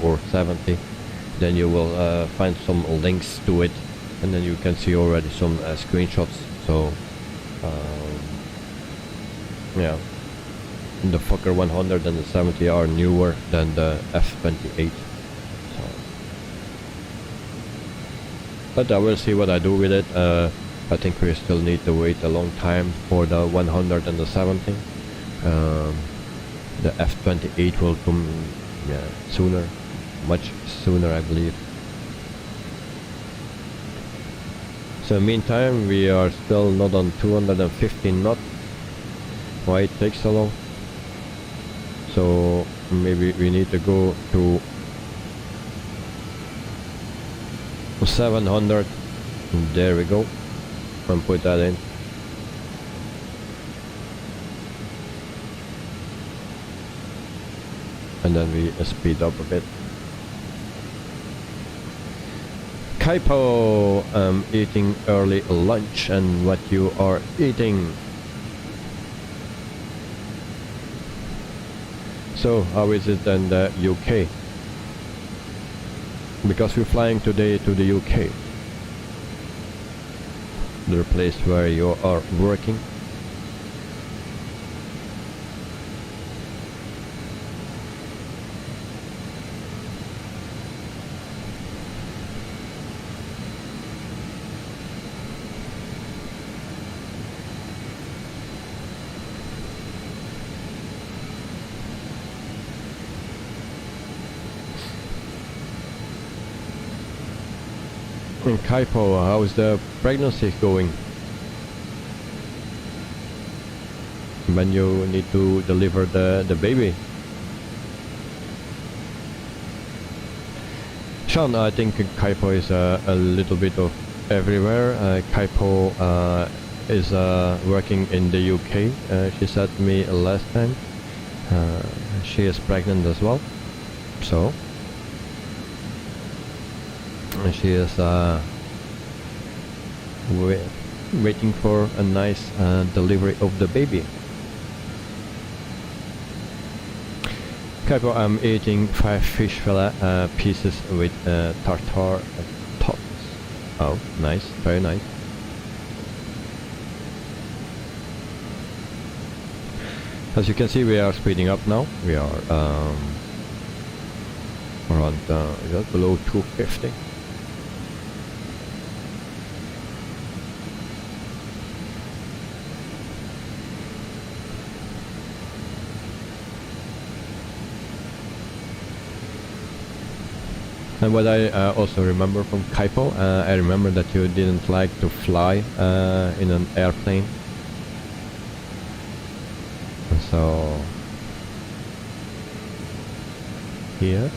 or 70. Then you will find some links to it, and then you can see already some screenshots. So yeah, the Fokker 100 and the 70 are newer than the F28. So, but I will see what I do with it. I think we still need to wait a long time for the 100 and the 70. The F28 will come yeah, sooner, much sooner, I believe. So meantime, we are still not on 215 knots. Why it takes so long? So maybe we need to go to 700. There we go, and put that in. And then we speed up a bit. Kaipo, eating early lunch, and what you are eating. So how is it in the UK? Because we're flying today to the UK, the place where you are working. In Kaipo, how's the pregnancy going? When you need to deliver the baby? Sean, I think Kaipo is a little bit of everywhere. Kaipo is working in the UK. She said to me last time. She is pregnant as well. So she is waiting for a nice delivery of the baby. Kaipo, I'm eating 5 fish fillet pieces with tartar tops. Oh, nice, very nice. As you can see, we are speeding up now. We are around just below 250. And what I also remember from Kaipo, I remember that you didn't like to fly in an airplane. So here,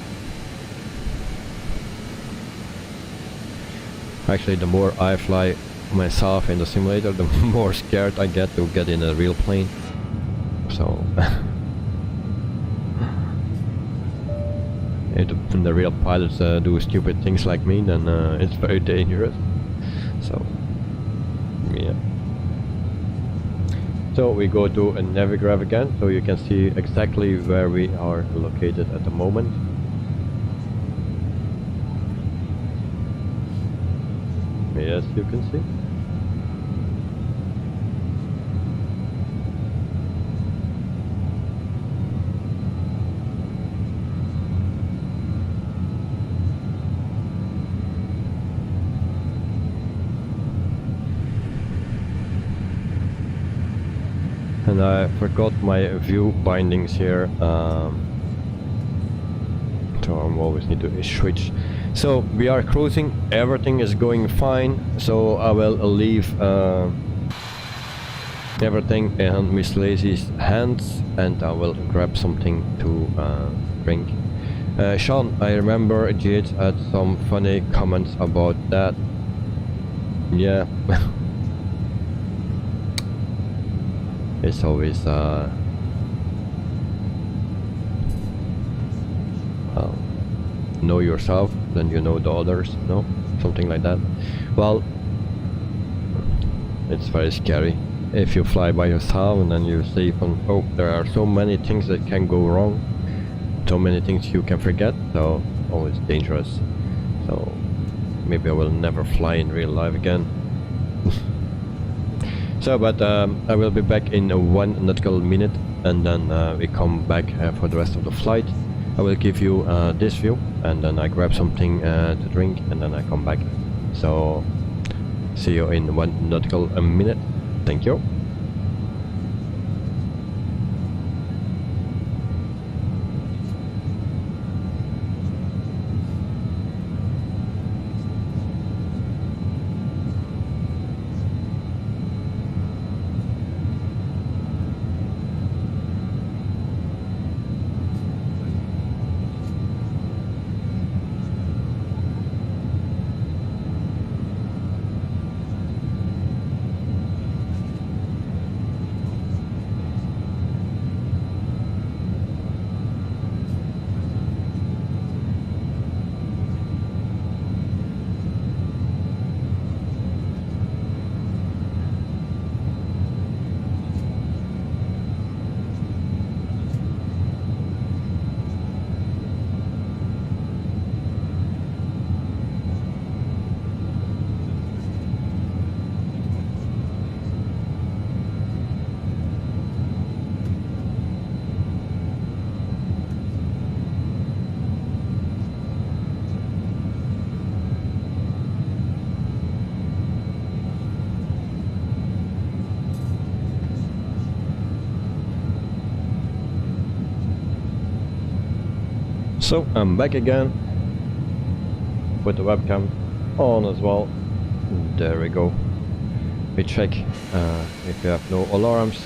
actually, the more I fly myself in the simulator, the more scared I get to get in a real plane. So if the real pilots do stupid things like me, then it's very dangerous. So yeah. So we go to a Navigraph again, so you can see exactly where we are located at the moment. Yes, you can see. And I forgot my view bindings here, so I always need to switch. So we are cruising, everything is going fine, so I will leave everything in Miss Lazy's hands and I will grab something to drink. Sean, I remember Jade had some funny comments about that. Yeah. It's always well, know yourself, then you know the others, no? Something like that. Well, it's very scary if you fly by yourself and then you see oh, there are so many things that can go wrong, so many things you can forget, so always dangerous. So maybe I will never fly in real life again. So, but I will be back in 1 nautical minute, and then we come back for the rest of the flight. I will give you this view, and then I grab something to drink, and then I come back. So, see you in 1 nautical minute. Thank you. So I'm back again with the webcam on as well. There we go. We check if you have no alarms,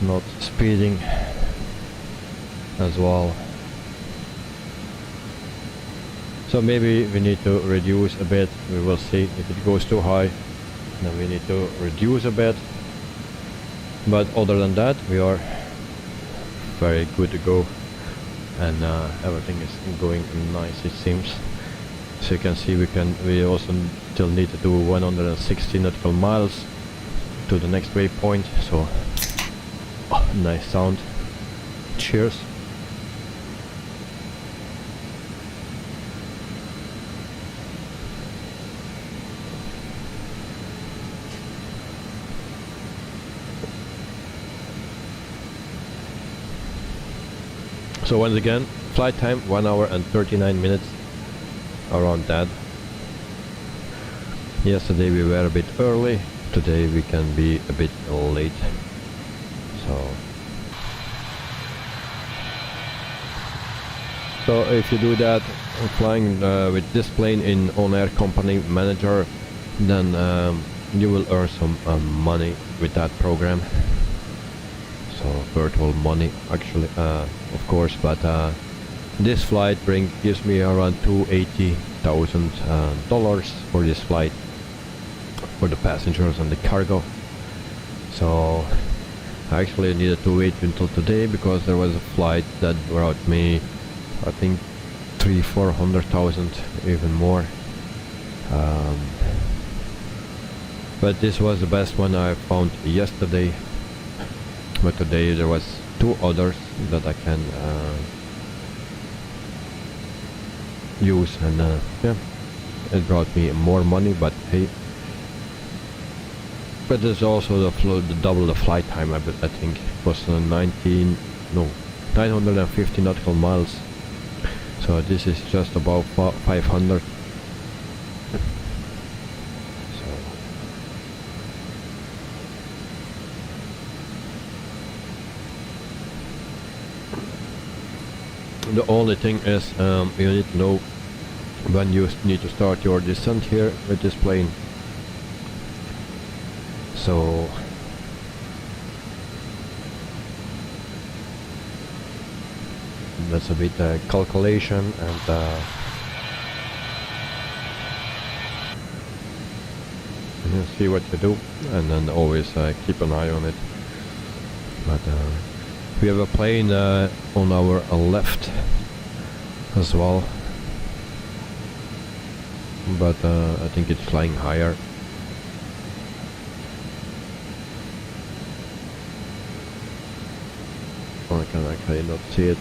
not speeding as well. So maybe we need to reduce a bit. We will see if it goes too high, then we need to reduce a bit. But other than that, we are very good to go, and everything is going nice, it seems. So you can see we also still need to do 160 nautical miles to the next waypoint. So nice sound. Cheers. So once again, flight time 1 hour and 39 minutes, around that. Yesterday we were a bit early, today we can be a bit late. So if you do that, flying with this plane in ONAIR company manager, then you will earn some money with that program. So virtual money actually, of course, but this flight gives me around $280,000 for this flight, for the passengers and the cargo. So I actually needed to wait until today because there was a flight that brought me, I think, 300,000-400,000, even more. But this was the best one I found yesterday. But today there was 2 others that I can use, and yeah, it brought me more money. But hey, but there's also the double the flight time. I think it was 950 nautical miles. So this is just about 500. The only thing is you need to know when you need to start your descent here with this plane. So that's a bit calculation, and you see what you do, and then always keep an eye on it. But we have a plane on our left as well, but I think it's flying higher. Oh, I can actually not see it.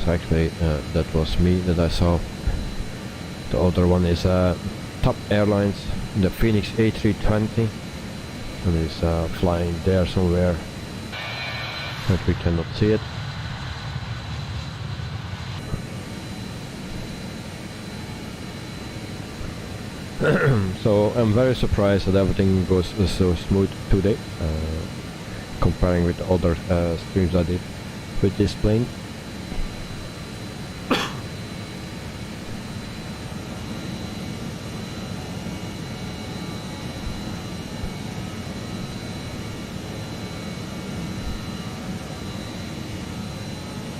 So actually that was me that I saw. The other one is Top Airlines, the Phoenix A320, and it's flying there somewhere, but we cannot see it. So I'm very surprised that everything goes so smooth today, comparing with the other streams I did with this plane.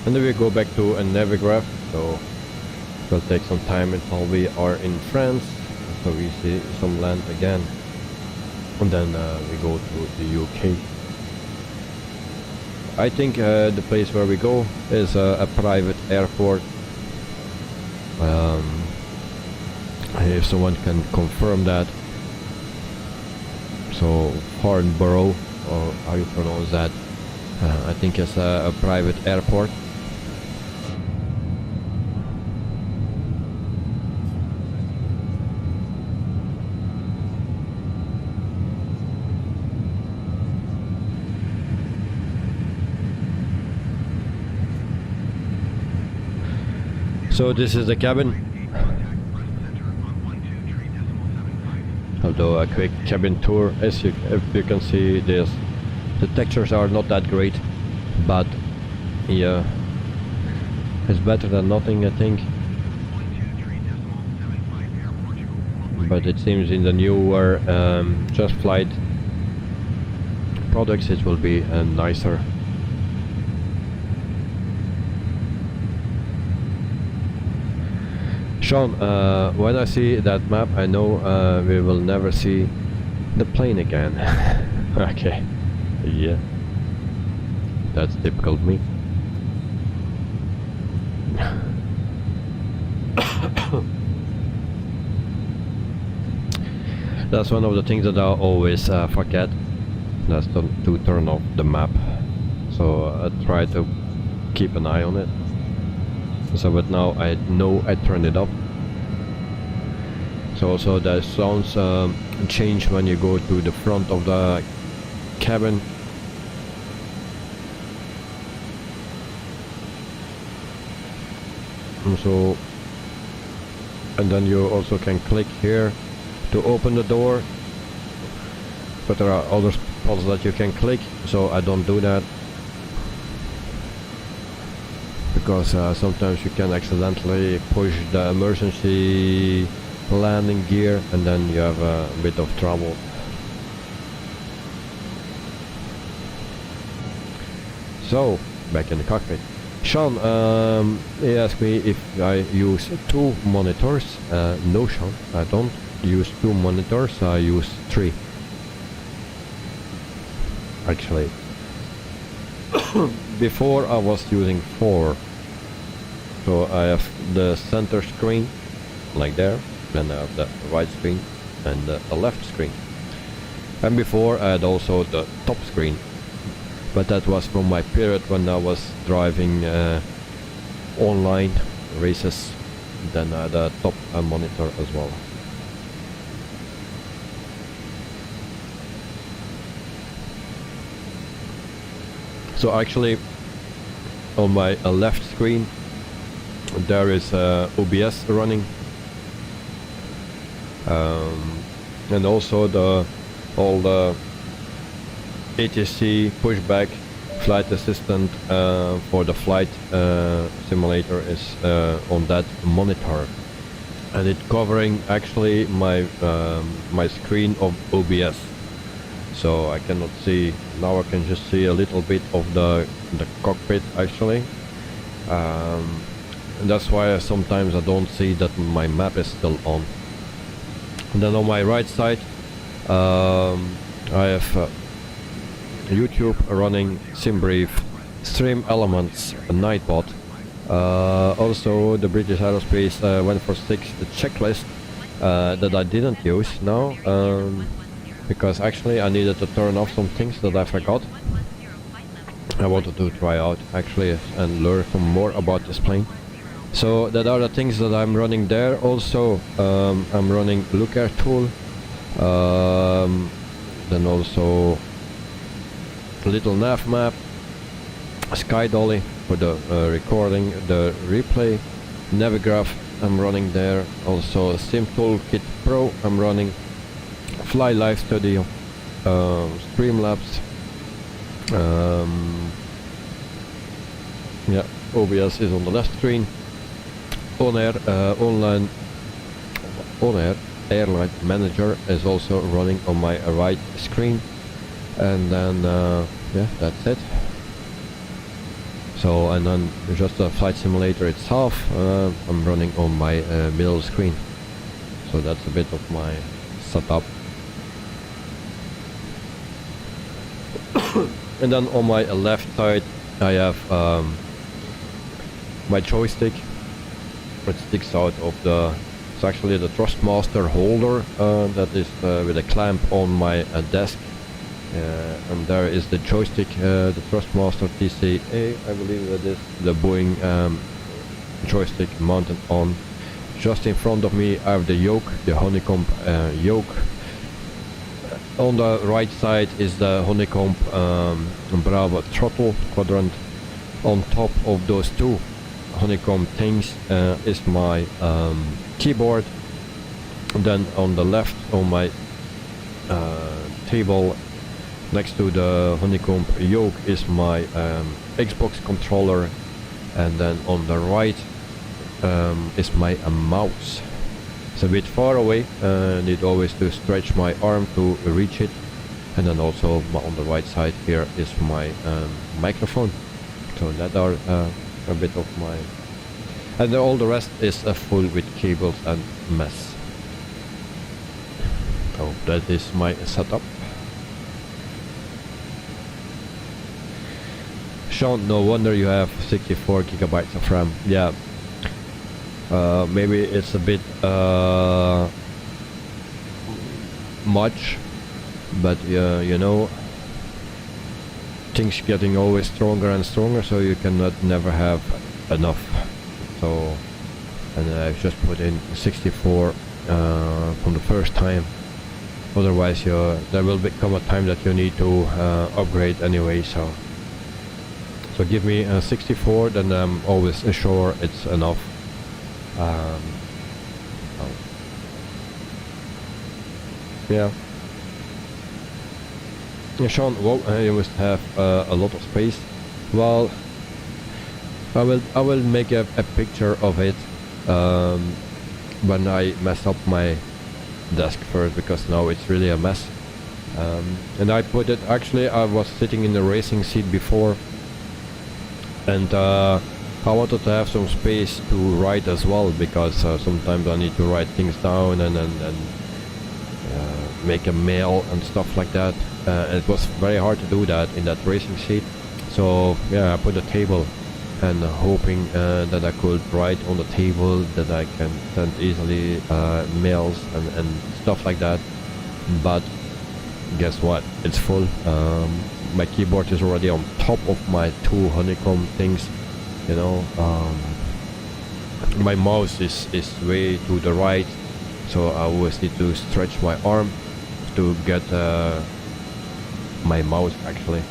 And then we go back to a Navigraph, so it will take some time until we are in France, so we see some land again, and then we go to the UK. I think the place where we go is a private airport. If someone can confirm that. So Farnborough, or how you pronounce that, I think it's a private airport. So this is the cabin. I'll do a quick cabin tour. As if you can see, the textures are not that great, but yeah, it's better than nothing, I think. But it seems in the newer Just Flight products it will be nicer. Sean, when I see that map, I know we will never see the plane again. Okay, yeah, that's typical me. That's one of the things that I always forget. That's to turn off the map. So I try to keep an eye on it. So but now I know I turned it off. So also the sounds change when you go to the front of the cabin. And then you also can click here to open the door, but there are other spots that you can click, so I don't do that because sometimes you can accidentally push the emergency landing gear and then you have a bit of trouble. So back in the cockpit, Sean, he asked me if I use 2 monitors. No, Sean, I don't use 2 monitors, I use 3 actually. Before I was using 4, so I have the center screen like there, then I have the right screen and the left screen, and before I had also the top screen, but that was from my period when I was driving online races. Then I had a top monitor as well. So actually on my left screen there is OBS running, and also all the ATC pushback flight assistant for the flight simulator is on that monitor, and it covering actually my my screen of OBS. So I cannot see, now I can just see a little bit of the cockpit actually. And that's why sometimes I don't see that my map is still on. And then on my right side I have YouTube running, SimBrief, Stream Elements, Nightbot. Also the British Aerospace 146, the checklist that I didn't use now. Because actually I needed to turn off some things that I forgot. I wanted to try out actually and learn some more about this plane. So that are the things that I'm running there. Also I'm running Looker tool, then also little nav map, Sky Dolly for the recording, the replay, Navigraph I'm running there, also Sim Toolkit Pro I'm running, Fly Live Studio, Streamlabs, yeah, OBS is on the left screen, ONAIR, ONAIR Airline Manager is also running on my right screen, and then yeah, that's it. So, and then just the flight simulator itself I'm running on my middle screen. So that's a bit of my setup. And then on my left side I have my joystick, which sticks out of the, it's actually the Trustmaster holder that is with a clamp on my desk, and there is the joystick, the Trustmaster TCA, I believe that is the Boeing joystick mounted on. Just in front of me I have the yoke, the Honeycomb yoke. On the right side is the Honeycomb Bravo throttle quadrant. On top of those two Honeycomb things is my keyboard. And then on the left, on my table next to the Honeycomb yoke is my Xbox controller, and then on the right is my mouse. It's a bit far away, need always to stretch my arm to reach it. And then also on the right side here is my microphone. So that are a bit of my... And all the rest is full with cables and mess. So that is my setup. Sean, no wonder you have 64 gigabytes of RAM. Yeah. Maybe it's a bit much, but you know, things getting always stronger and stronger, so you cannot never have enough. So, and I've just put in 64 from the first time. Otherwise, there will become a time that you need to upgrade anyway. So give me 64, then I'm always sure it's enough. Yeah. Sean, well, you must have a lot of space. Well, I will make a picture of it when I mess up my desk first, because now it's really a mess. And I put it, actually I was sitting in the racing seat before, and I wanted to have some space to write as well, because sometimes I need to write things down and make a mail and stuff like that. And it was very hard to do that in that racing seat. So yeah, I put a table, and hoping that I could write on the table, that I can send easily mails and stuff like that. But guess what? It's full. My keyboard is already on top of my two Honeycomb things. You know, my mouse is way to the right, so I always need to stretch my arm to get my mouse actually.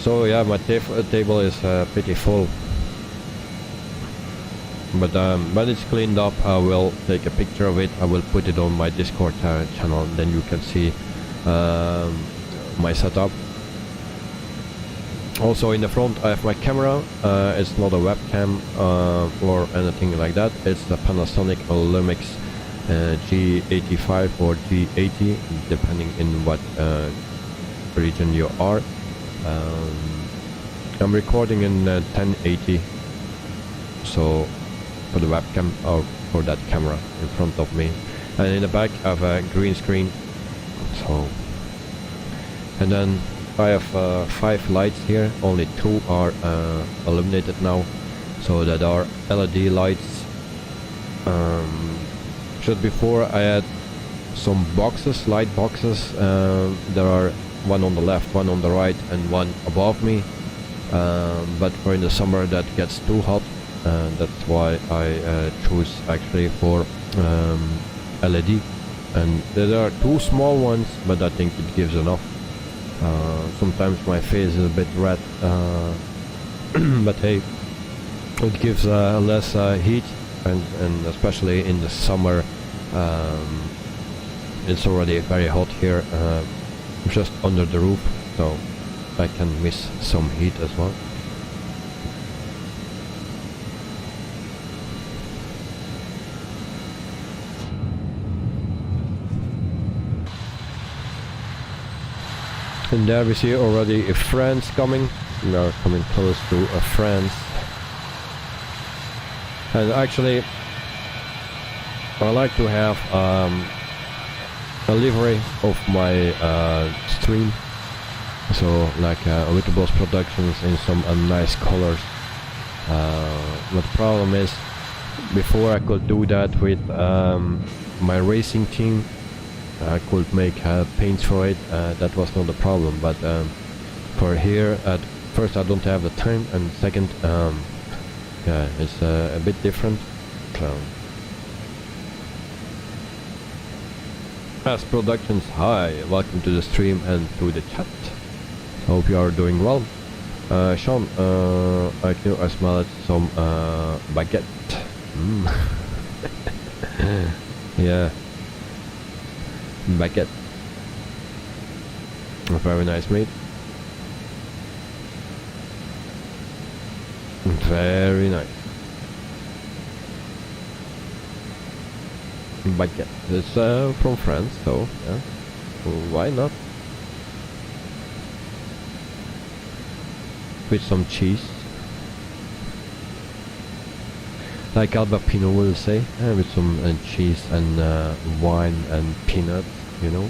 So yeah, my table is pretty full. But when it's cleaned up, I will take a picture of it. I will put it on my Discord channel, then you can see my setup. Also in the front I have my camera. It's not a webcam or anything like that. It's the Panasonic Lumix G85 or G80, depending in what region you are. I'm recording in 1080, so for the webcam or for that camera in front of me, and in the back I have a green screen. So, and then I have 5 lights here. Only 2 are illuminated now, so that are LED lights. Just before I had some boxes, light boxes. There are one on the left, one on the right, and one above me. But for in the summer that gets too hot, that's why I choose actually for LED. And there are 2 small ones, but I think it gives enough. Sometimes my face is a bit red, but hey, it gives less heat, and especially in the summer, it's already very hot here, just under the roof, so I can miss some heat as well. And there we see already France coming. We are coming close to France. And actually, I like to have a livery of my stream. So like Lifegoods Productions in some nice colors. But the problem is, before I could do that with my racing team, I could make paints for it. That was not a problem, but for here, at first I don't have the time, and second, yeah, it's a bit different. So, as Productions, hi, welcome to the stream and to the chat. Hope you are doing well. Sean, I smell some baguette. Yeah. Baguette. Very nice, mate. Very nice. But yeah, it's from France, so yeah, why not? With some cheese, like Alba Pino will say, with some cheese and wine and peanuts, you know.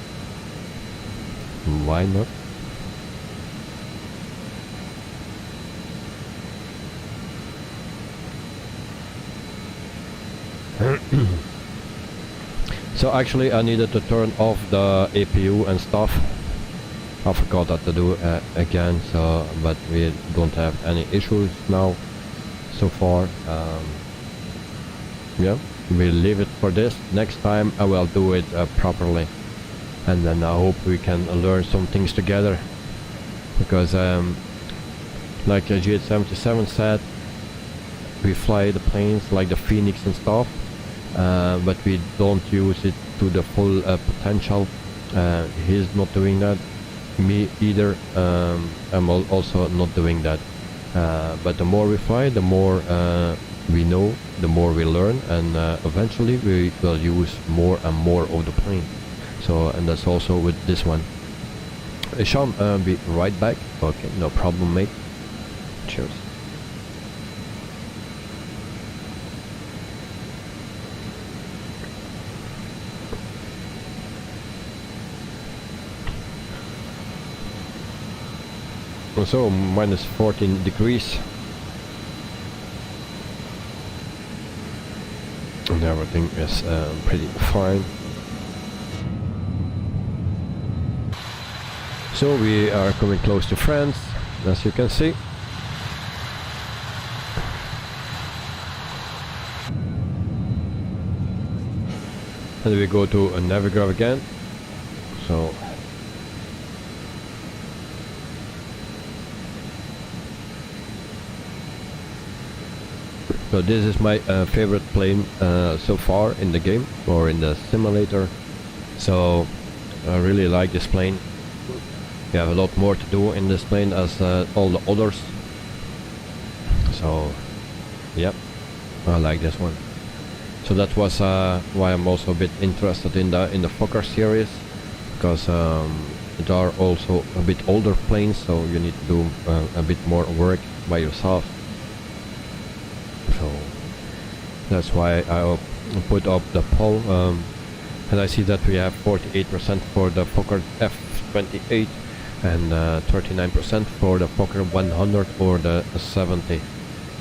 Why not? So actually I needed to turn off the APU and stuff. I forgot that to do again, so but we don't have any issues now so far. Yeah, we'll leave it for this. Next time I will do it properly, and then I hope we can learn some things together, because like GH77 said, we fly the planes like the Phoenix and stuff, but we don't use it to the full potential. He's not doing that, me either. I'm also not doing that, but the more we fly, the more we know, the more we learn, and eventually we will use more and more of the plane. So, and that's also with this one. Sean, be right back. Okay, no problem, mate. Cheers. So minus 14 degrees, and everything is pretty fine. So we are coming close to France, as you can see. And we go to a Navigraph again. So this is my favorite plane so far in the game, or in the simulator. So I really like this plane. We have a lot more to do in this plane as all the others. So yep, I like this one. So that was why I'm also a bit interested in the Fokker series, because there are also a bit older planes, so you need to do a bit more work by yourself. So that's why I put up the poll, and I see that we have 48% for the Fokker F28 and 39% for the Fokker 100 or the 70.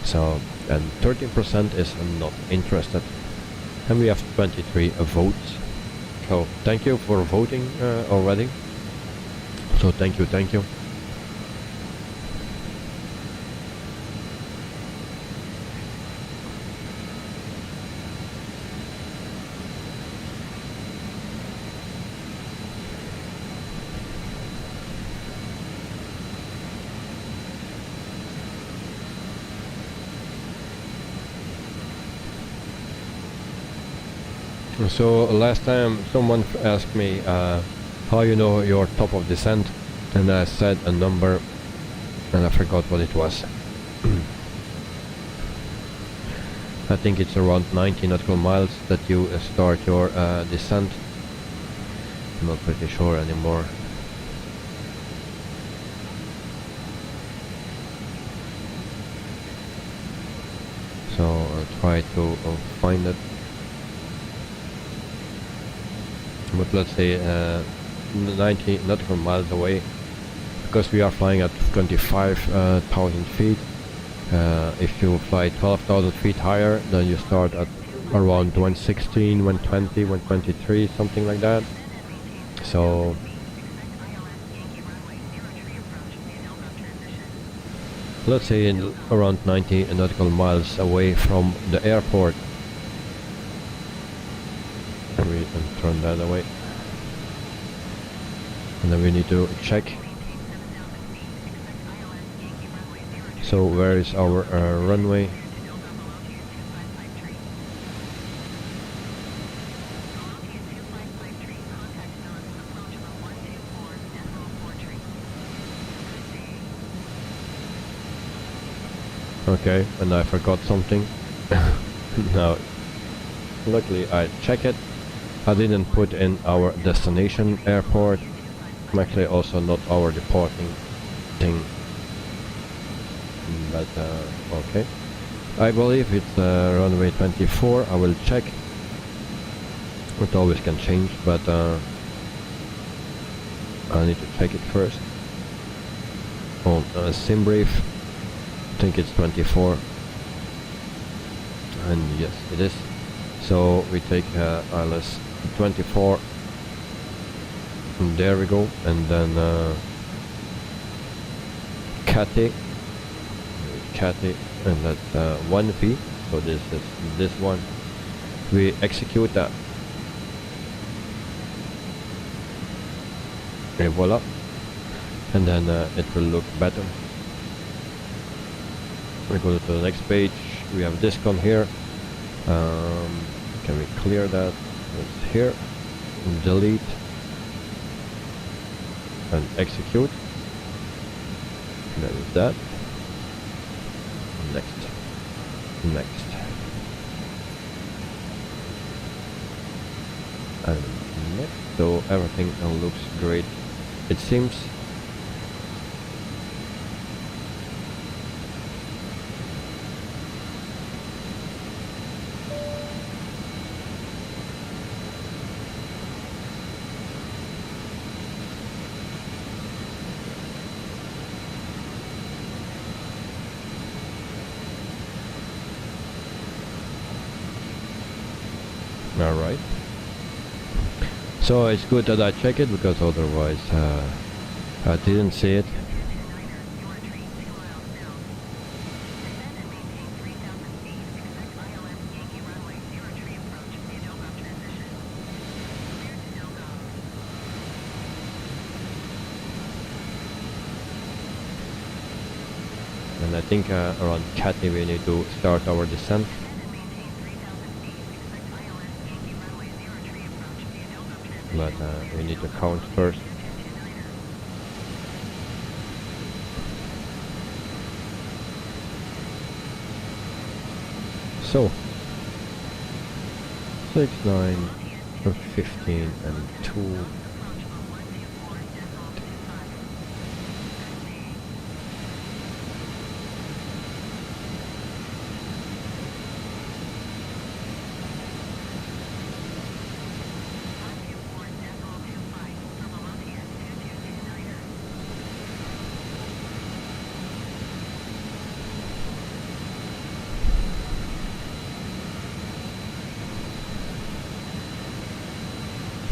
So, and 13% is not interested, and we have 23 votes. So thank you for voting already. So thank you. So last time someone asked me how you know your top of descent, and I said a number and I forgot what it was. I think it's around 90 nautical miles that you start your descent. I'm not pretty sure anymore. So I'll try to find it. But let's say 90 nautical miles away, because we are flying at 25,000 feet. If you fly 12,000 feet higher, then you start at around 116, 120, 123, something like that. So let's say around 90 nautical miles away from the airport. We can turn that away, and then we need to check. So where is our runway? Okay, and I forgot something. Now, luckily I checked it. I didn't put in our destination airport. Actually also not our departing thing. But okay. I believe it's runway 24. I will check. It always can change, but I need to check it first. On sim brief, I think it's 24. And yes, it is. So we take ILS 24. And there we go. And then Cathy, and that's 1V. So this is this one. We execute that. And voila. And then it will look better. We go to the next page. We have this one here. Can we clear that? It's here. Delete. And execute. That is that. Next. And next. So everything looks great. It seems. Alright. So it's good that I check it, because otherwise I didn't see it. And I think around Cathy we need to start our descent. But we need to count first. So 6, 9, 15 and 2.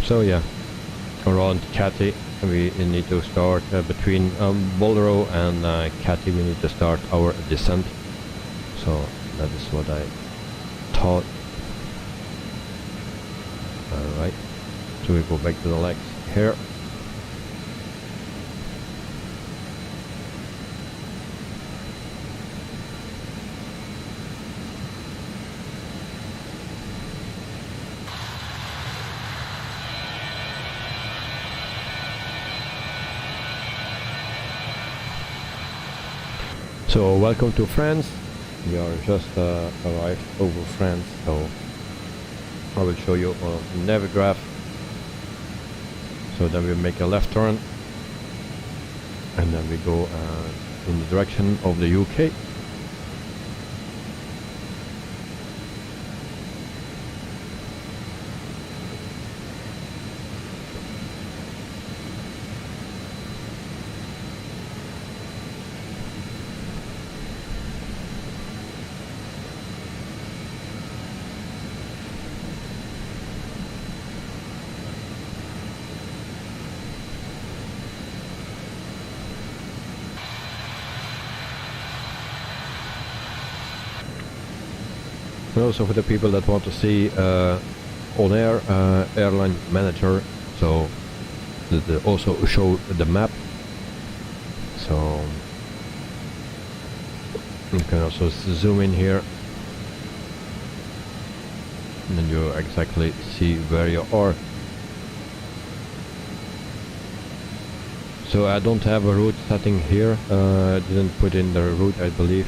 So yeah, around Cathy we need to start between Bolero and Cathy we need to start our descent. So that is what I thought. Alright, so we go back to the legs here. So welcome to France. We are just arrived over France, so I will show you a Navigraph. So then we make a left turn and then we go in the direction of the UK. And also for the people that want to see ONAIR airline manager, so they also show the map. So you can also zoom in here and then you exactly see where you are. So I don't have a route setting here, I didn't put in the route, I believe.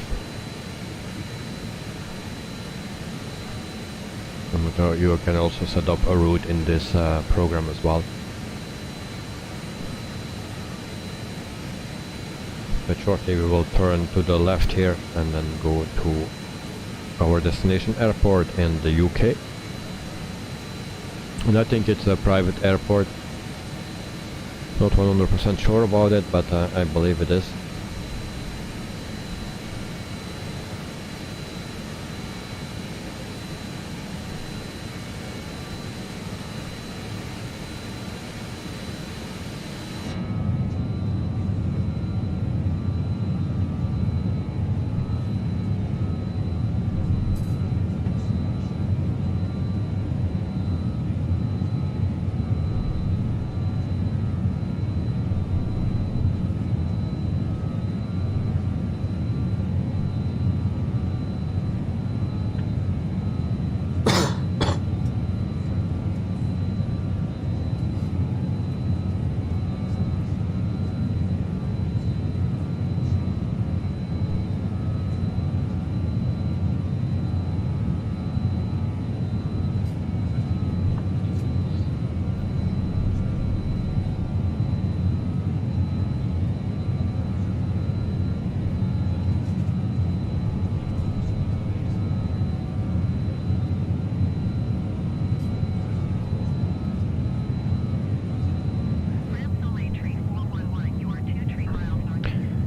So you can also set up a route in this program as well. But shortly we will turn to the left here and then go to our destination airport in the UK. And I think it's a private airport. Not 100% sure about it, but I believe it is.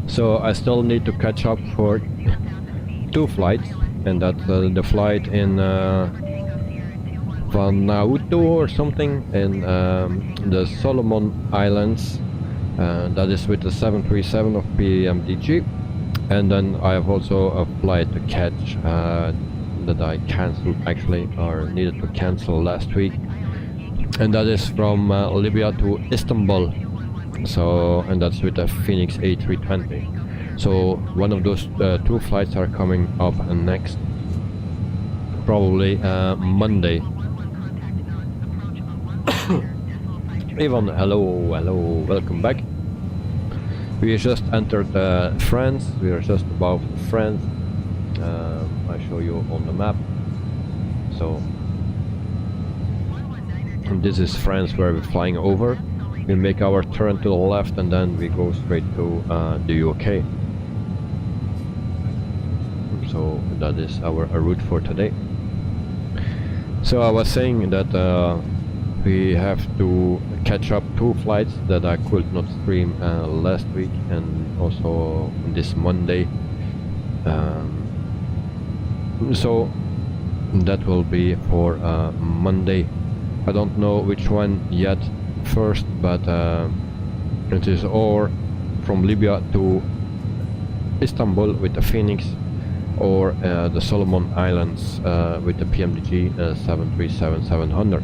So I still need to catch up for 2 flights, and that's the flight in Vanuatu or something in the Solomon Islands. That is with the 737 of PMDG, and then I have also a flight to catch that I cancelled actually, or needed to cancel last week, and that is from Libya to Istanbul. So, and that's with the Phoenix A320. So one of those 2 flights are coming up next, probably Monday. Ivan, hello, welcome back. We just entered France. We are just above France. I show you on the map. So this is France where we're flying over. We make our turn to the left and then we go straight to the UK. So that is our route for today. So I was saying that we have to catch up 2 flights that I could not stream last week and also this Monday. So that will be for Monday. I don't know which one yet first, but it is or from Libya to Istanbul with the Phoenix, or the Solomon Islands with the PMDG 737-700.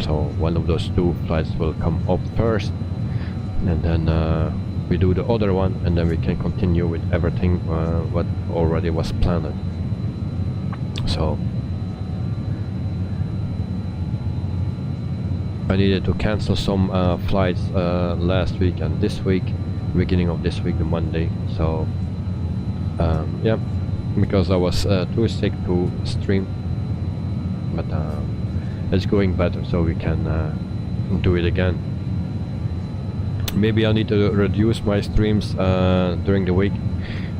So one of those 2 flights will come up first, and then we do the other one, and then we can continue with everything what already was planned. So I needed to cancel some flights last week and this week, beginning of this week, the Monday. So yeah, because I was too sick to stream, but it's going better, so we can do it again. Maybe I need to reduce my streams during the week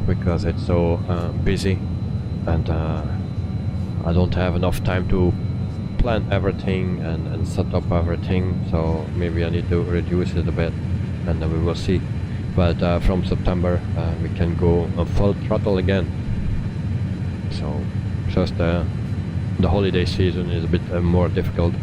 because it's so busy, and I don't have enough time to plan everything and set up everything. So maybe I need to reduce it a bit, and then we will see. But from September we can go full throttle again. So just the holiday season is a bit more difficult.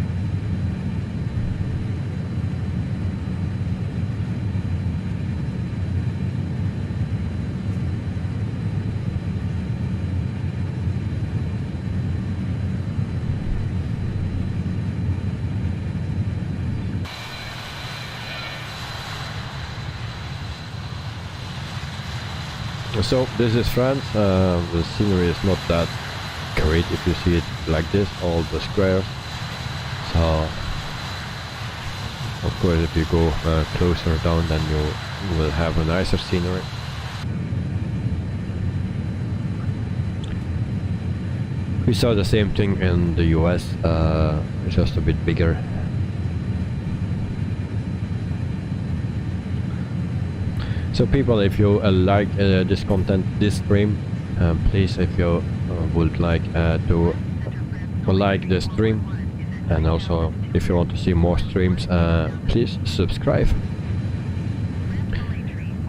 So this is France. The scenery is not that great if you see it like this, all the squares. So of course if you go closer down, then you will have a nicer scenery. We saw the same thing in the US, just a bit bigger. So people, if you like this content, this stream, please, if you would like to like the stream, and also if you want to see more streams, please subscribe.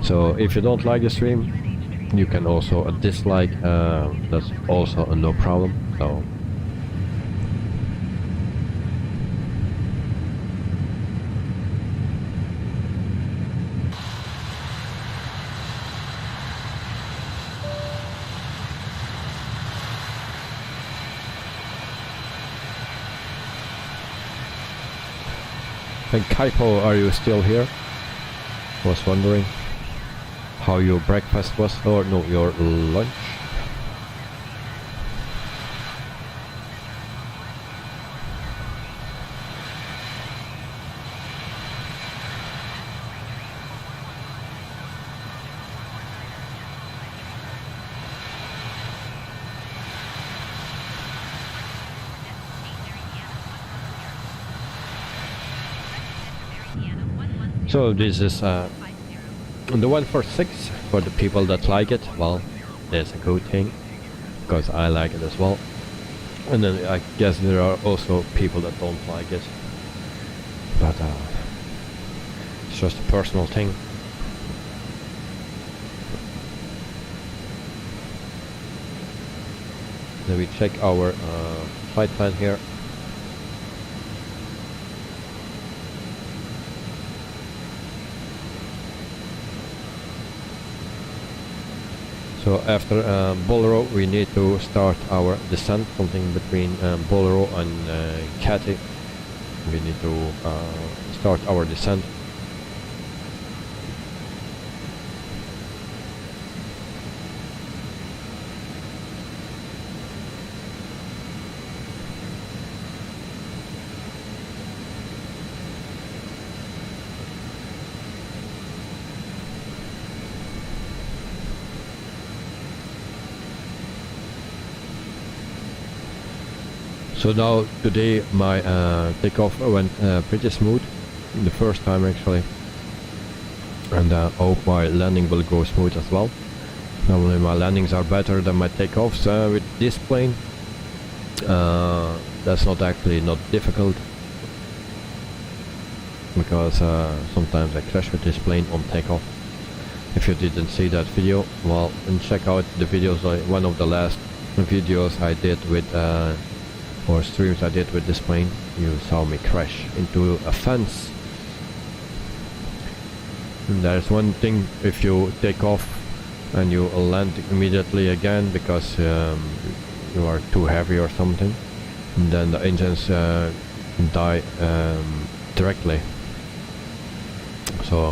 So if you don't like the stream, you can also dislike, that's also no problem. So and Kaipo, are you still here? Was wondering how your breakfast was, or no, your lunch. So this is the 146 for the people that like it. Well, that's a good thing, because I like it as well. And then I guess there are also people that don't like it, but it's just a personal thing. Then we check our flight plan here. So after Bolero, we need to start our descent, something between Bolero and Cathy. We need to start our descent. So now today my takeoff went pretty smooth, the first time actually, and I hope my landing will go smooth as well. Normally my landings are better than my takeoffs with this plane. That's not difficult, because sometimes I crash with this plane on takeoff. If you didn't see that video, well, then check out the videos, like one of the last videos I did with or streams I did with this plane. You saw me crash into a fence. And there's one thing, if you take off and you land immediately again because you are too heavy or something, and then the engines die directly. So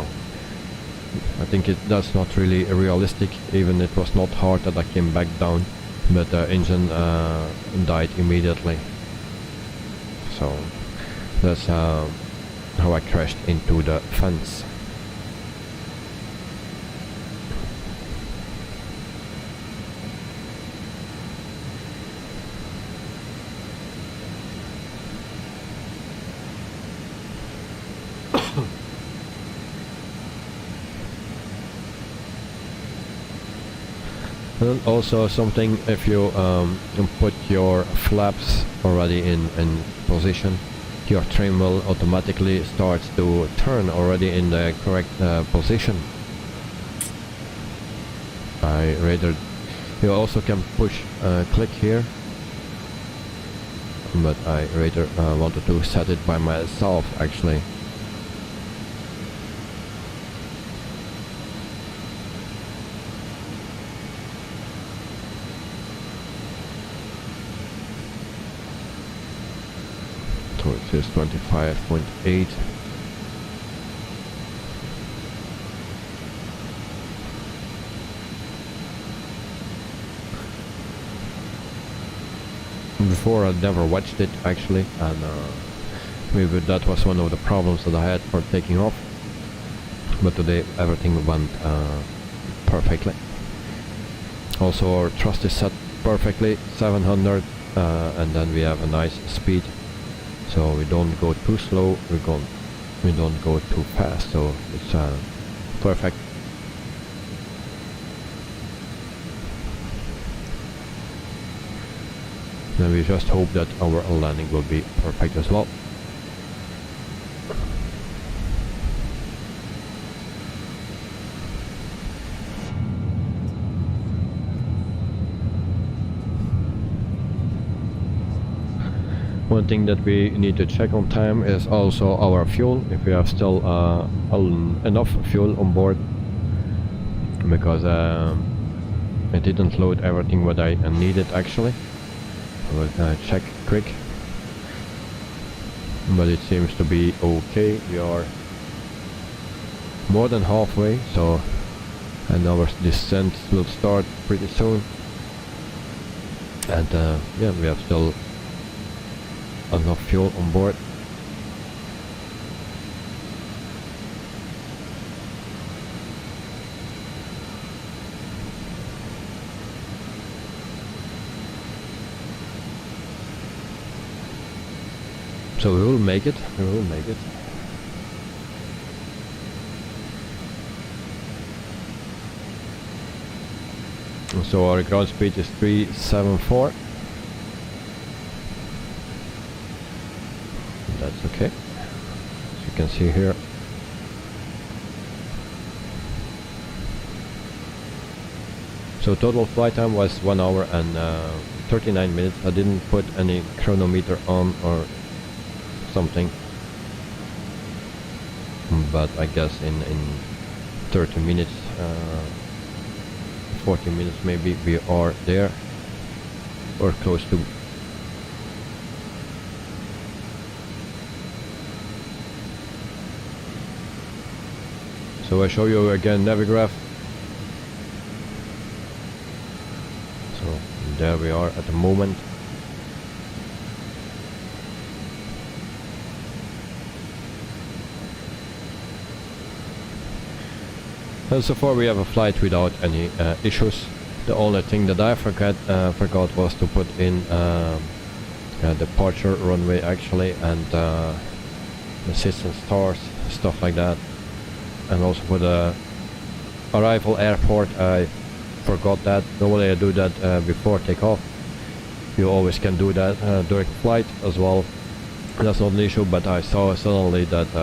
I think that's not really realistic. Even it was not hard that I came back down, but the engine died immediately. So that's how I crashed into the fence. And also something, if you put your flaps already in position, your trim will automatically start to turn already in the correct position. You also can push click here, but I rather wanted to set it by myself actually. So it says 25.8. Before I never watched it actually, and maybe that was one of the problems that I had for taking off. But today everything went perfectly. Also our thrust is set perfectly, 700 and then we have a nice speed, so we don't go too slow, we don't go too fast, so it's perfect. And we just hope that our landing will be perfect as well. One thing that we need to check on time is also our fuel, if we have still enough fuel on board, because I didn't load everything what I needed actually. We'll check quick, but it seems to be okay. We are more than halfway, so, and our descent will start pretty soon, and yeah, we have still enough fuel on board. So we will make it, we will make it. So our ground speed is 374. That's okay, as you can see here. So total flight time was 1 hour and 39 minutes. I didn't put any chronometer on or something, but I guess in 30 minutes, 40 minutes maybe, we are there or close to. So I show you again Navigraph. So there we are at the moment. And so far we have a flight without any issues. The only thing that I forgot was to put in departure runway actually, and assistance stars, stuff like that. And also for the arrival airport, I forgot that. Normally I do that before takeoff. You always can do that during flight as well. That's not an issue, but I saw suddenly that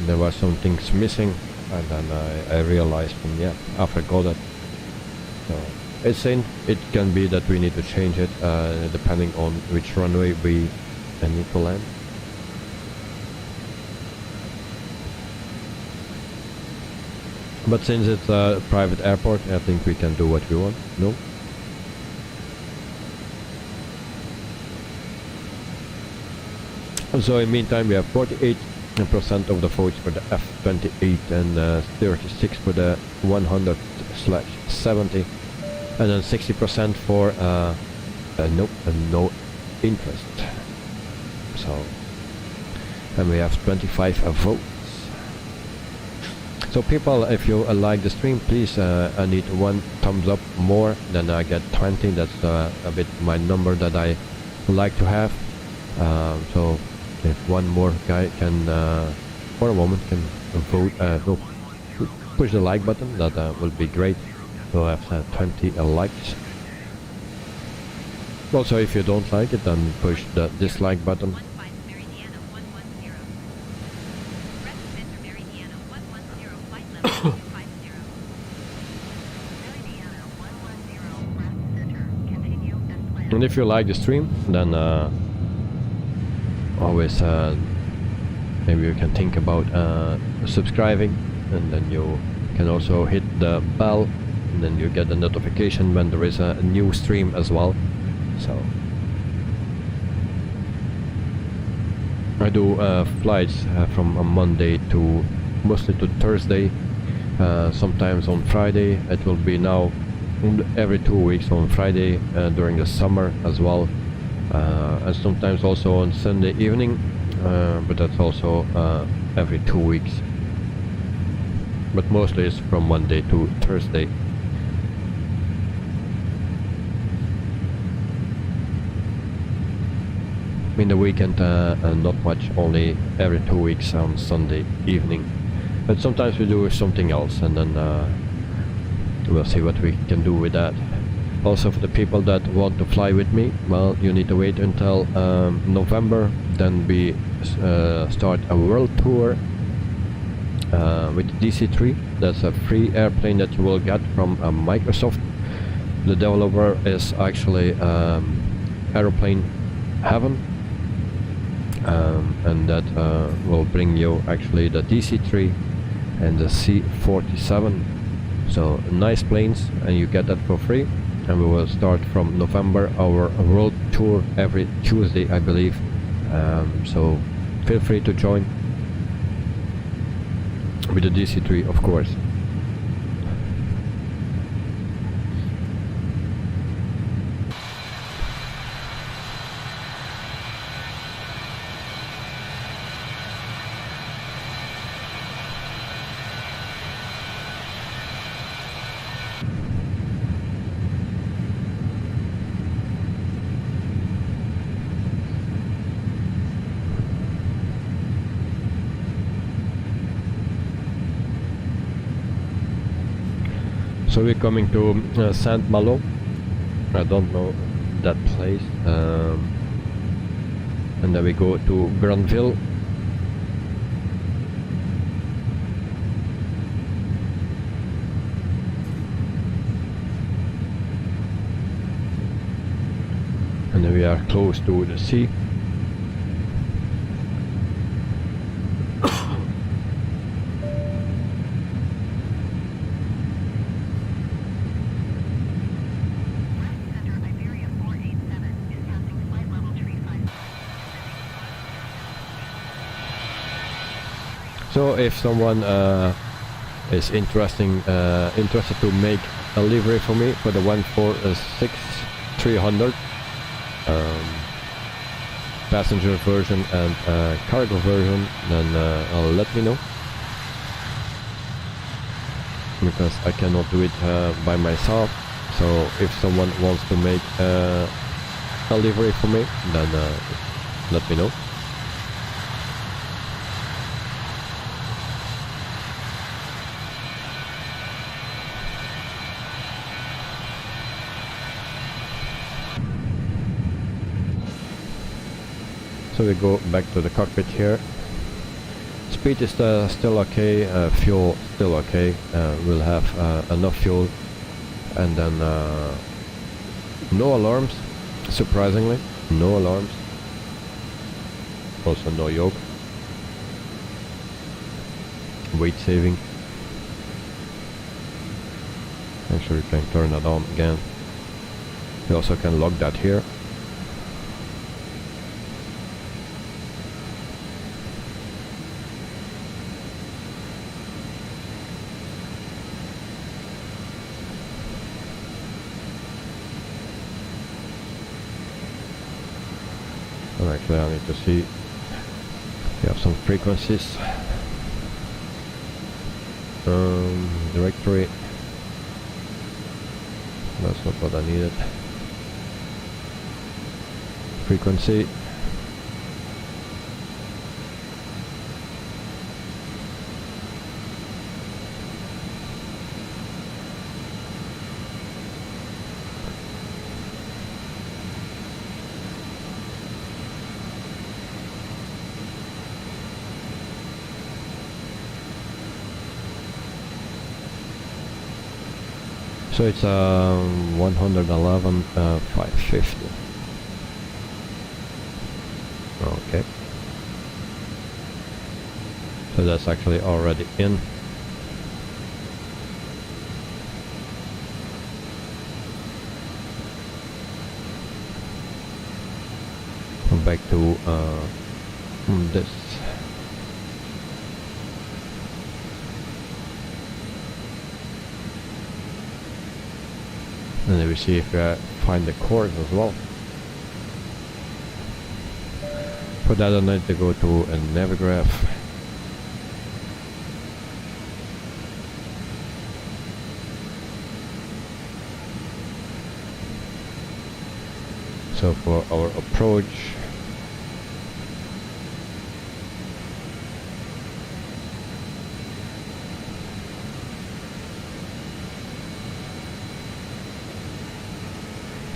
there were some things missing, and then I realized, yeah, I forgot it. So it's in. It can be that we need to change it depending on which runway we need to land. But since it's a private airport, I think we can do what we want. No? So in the meantime, we have 48% of the votes for the F28 and 36 for the 100/70, and then 60% for no interest. So, and we have 25 votes. So people, if you like the stream, please I need 1 thumbs up more, then I get 20. That's a bit my number that I like to have. So if one more guy can, or a woman can vote, push the like button, that will be great. So I have 20 likes. Also, if you don't like it, then push the dislike button. And if you like the stream, then always maybe you can think about subscribing, and then you can also hit the bell, and then you get a notification when there is a new stream as well. So I do flights from a Monday to mostly to Thursday, sometimes on Friday. It will be now every 2 weeks on Friday during the summer as well, and sometimes also on Sunday evening, but that's also every 2 weeks, but mostly it's from Monday to Thursday. in the weekend, and not much, only every 2 weeks on Sunday evening. But sometimes we do something else, and then we'll see what we can do with that. Also, for the people that want to fly with me, well, you need to wait until November. Then we start a world tour with DC-3. That's a free airplane that you will get from Microsoft. The developer is actually Aeroplane Heaven, and that will bring you actually the DC-3 and the C-47. So nice planes, and you get that for free. And we will start from November our world tour every Tuesday, I believe. So feel free to join with the DC-3, of course. So we're coming to Saint-Malo. I don't know that place. And then we go to Granville. And then we are close to the sea. So if someone is interested to make a livery for me for the 146-300 passenger version and cargo version, then let me know, because I cannot do it by myself. So if someone wants to make a livery for me, then let me know. So we go back to the cockpit here. Speed is still okay, fuel still okay. We'll have enough fuel, and then no alarms, surprisingly, no alarms. Also no yoke. Weight saving. Actually, you can turn that on again. You also can lock that here. Actually, I need to see. We have some frequencies. Directory. That's not what I needed. Frequency. So it's 111,550. Okay. So that's actually already in. Come back to this. And then we see if we find the course as well. For that I need to go to a Navigraph. So for our approach,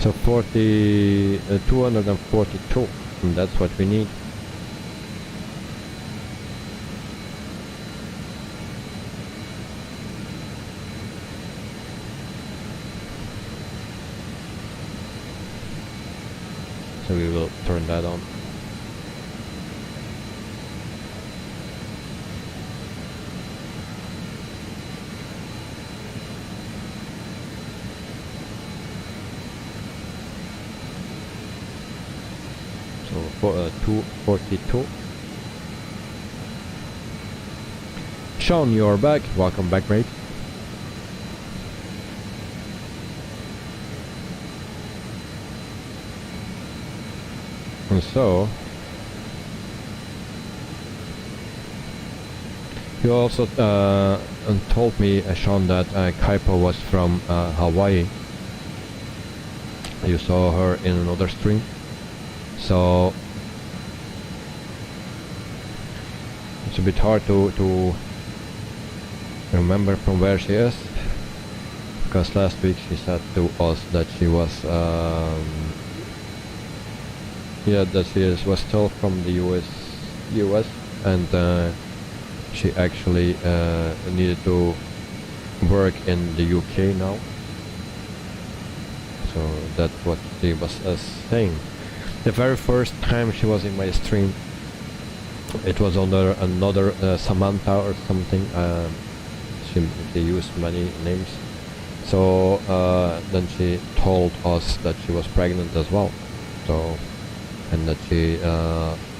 So 242, and that's what we need. So we will turn that on. So for 242. Sean, you're back. Welcome back, mate. And so you also told me, Sean, that Kaipo was from Hawaii. You saw her in another stream. So it's a bit hard to remember from where she is, because last week she said to us that she was was still from the US, and she actually needed to work in the UK now. So that's what she was saying. The very first time she was in my stream, it was under another Samantha or something. She used many names. So then she told us that she was pregnant as well. So, and that she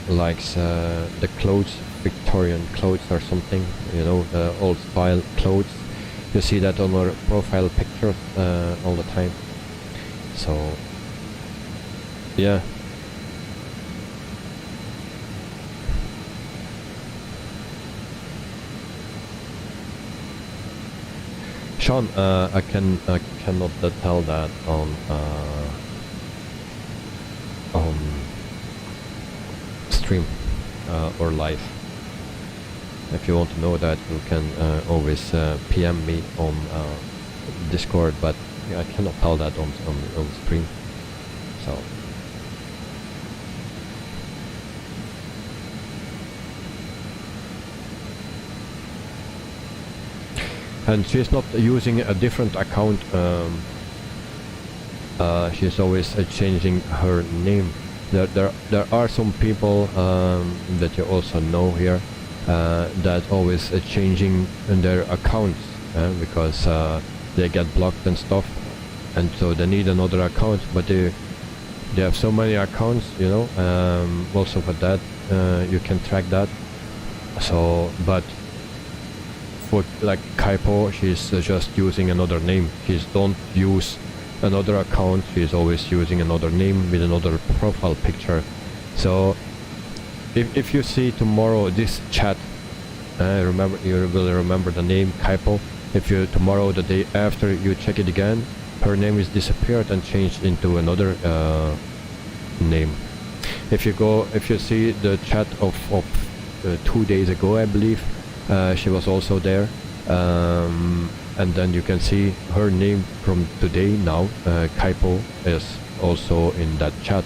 likes the clothes, Victorian clothes or something, you know, old style clothes. You see that on her profile pictures all the time. So yeah. Sean, I cannot tell that on stream or live. If you want to know that, you can always PM me on Discord, but I cannot tell that on stream. So. And she's not using a different account. She's always changing her name. There are some people that you also know here that always changing their accounts because they get blocked and stuff, and so they need another account. But they have so many accounts, you know. Also for that, you can track that. So, but for like Kaipo, she's just using another name. She don't use another account. She's always using another name with another profile picture. So if you see tomorrow this chat, remember, you will remember the name Kaipo. If you tomorrow, the day after, you check it again, her name is disappeared and changed into another name. If you see the chat of 2 days ago, I believe, she was also there, and then you can see her name from today now. Kaipo is also in that chat,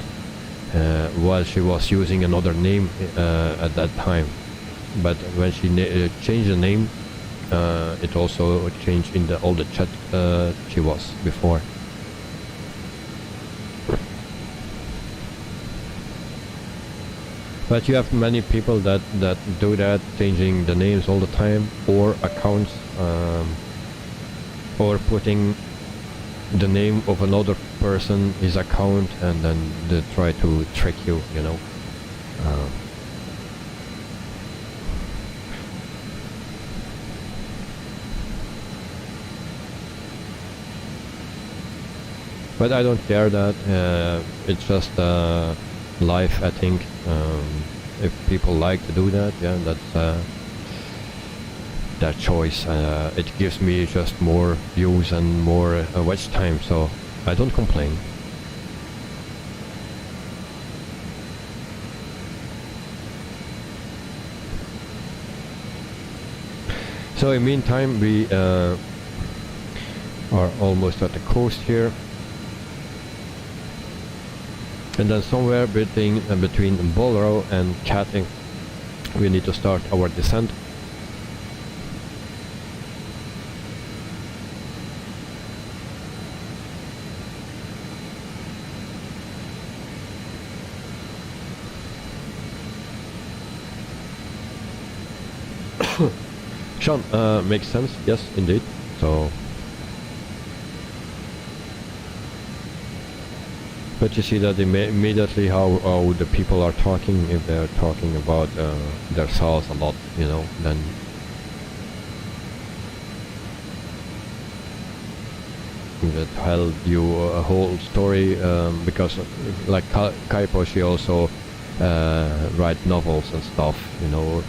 while she was using another name at that time. But when she changed the name, it also changed in all the chat she was before. But you have many people that do that, changing the names all the time, or accounts, or putting the name of another person, his account, and then they try to trick you, you know. But I don't care that. It's just life, I think. If people like to do that, yeah, that's their choice. It gives me just more views and more watch time, so I don't complain. So in the meantime, we are almost at the coast here. And then somewhere between Bolero and Catting, we need to start our descent. Sean, makes sense, yes, indeed. So, but you see that immediately how the people are talking, if they're talking about themselves a lot, you know, then that tell you a whole story, because like Kaipo, she also write novels and stuff, you know.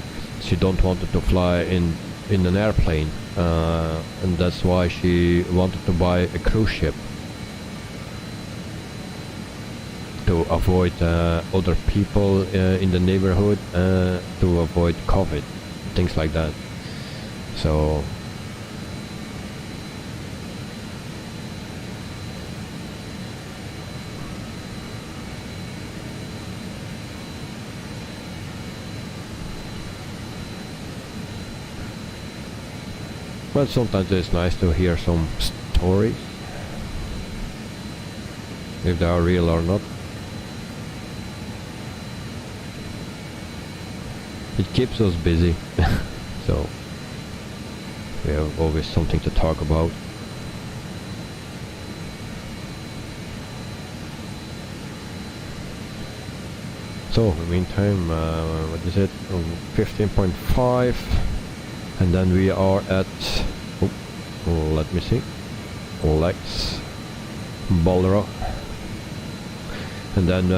She don't want to fly in an airplane, and that's why she wanted to buy a cruise ship to avoid other people in the neighborhood, to avoid COVID, things like that. So but sometimes it's nice to hear some stories, if they are real or not. It keeps us busy, so we have always something to talk about. So in the meantime, what is it? 15.5. And then we are at, let me see, Lex, Bolero, and then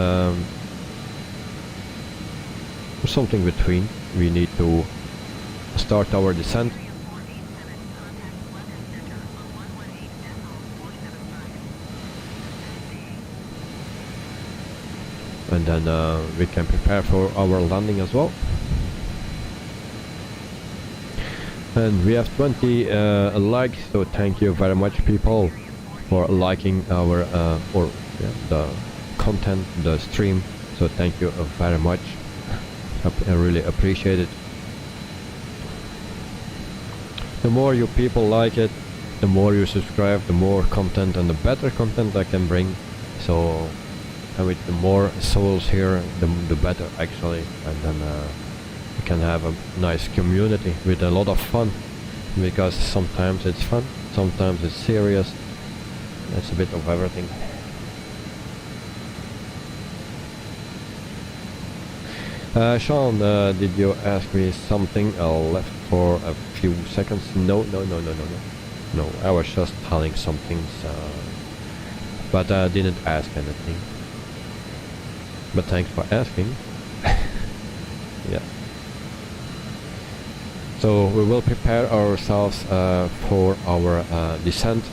something between. We need to start our descent. And then we can prepare for our landing as well. And we have 20 likes, so thank you very much, people, for liking our the content, the stream. So thank you very much. I really appreciate it. The more you people like it, the more you subscribe, the more content and the better content I can bring. So, and with the more souls here, the better actually. And then we can have a nice community with a lot of fun, because sometimes it's fun, sometimes it's serious. It's a bit of everything. Sean, did you ask me something? I left for a few seconds. No, I was just telling some things, but I didn't ask anything. But thanks for asking. Yeah. So we will prepare ourselves for our descent,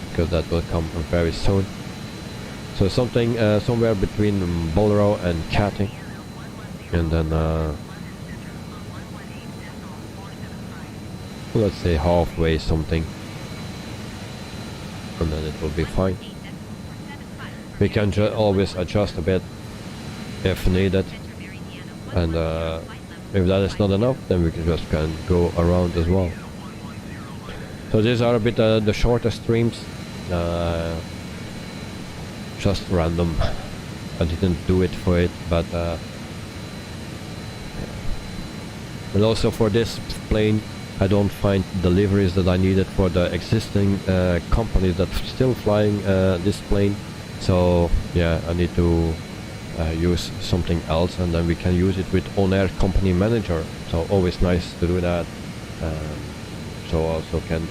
because that will come very soon. So something somewhere between Bolero and Catting, and then let's say halfway something, and then it will be fine. We can always adjust a bit if needed, and if that is not enough, then we can just go around as well. So these are a bit the shorter streams, just random. I didn't do it for it, but and also for this plane I don't find deliveries that I needed for the existing companies that's still flying this plane. So yeah, I need to use something else, and then we can use it with ONAIR company manager. So always nice to do that. So also can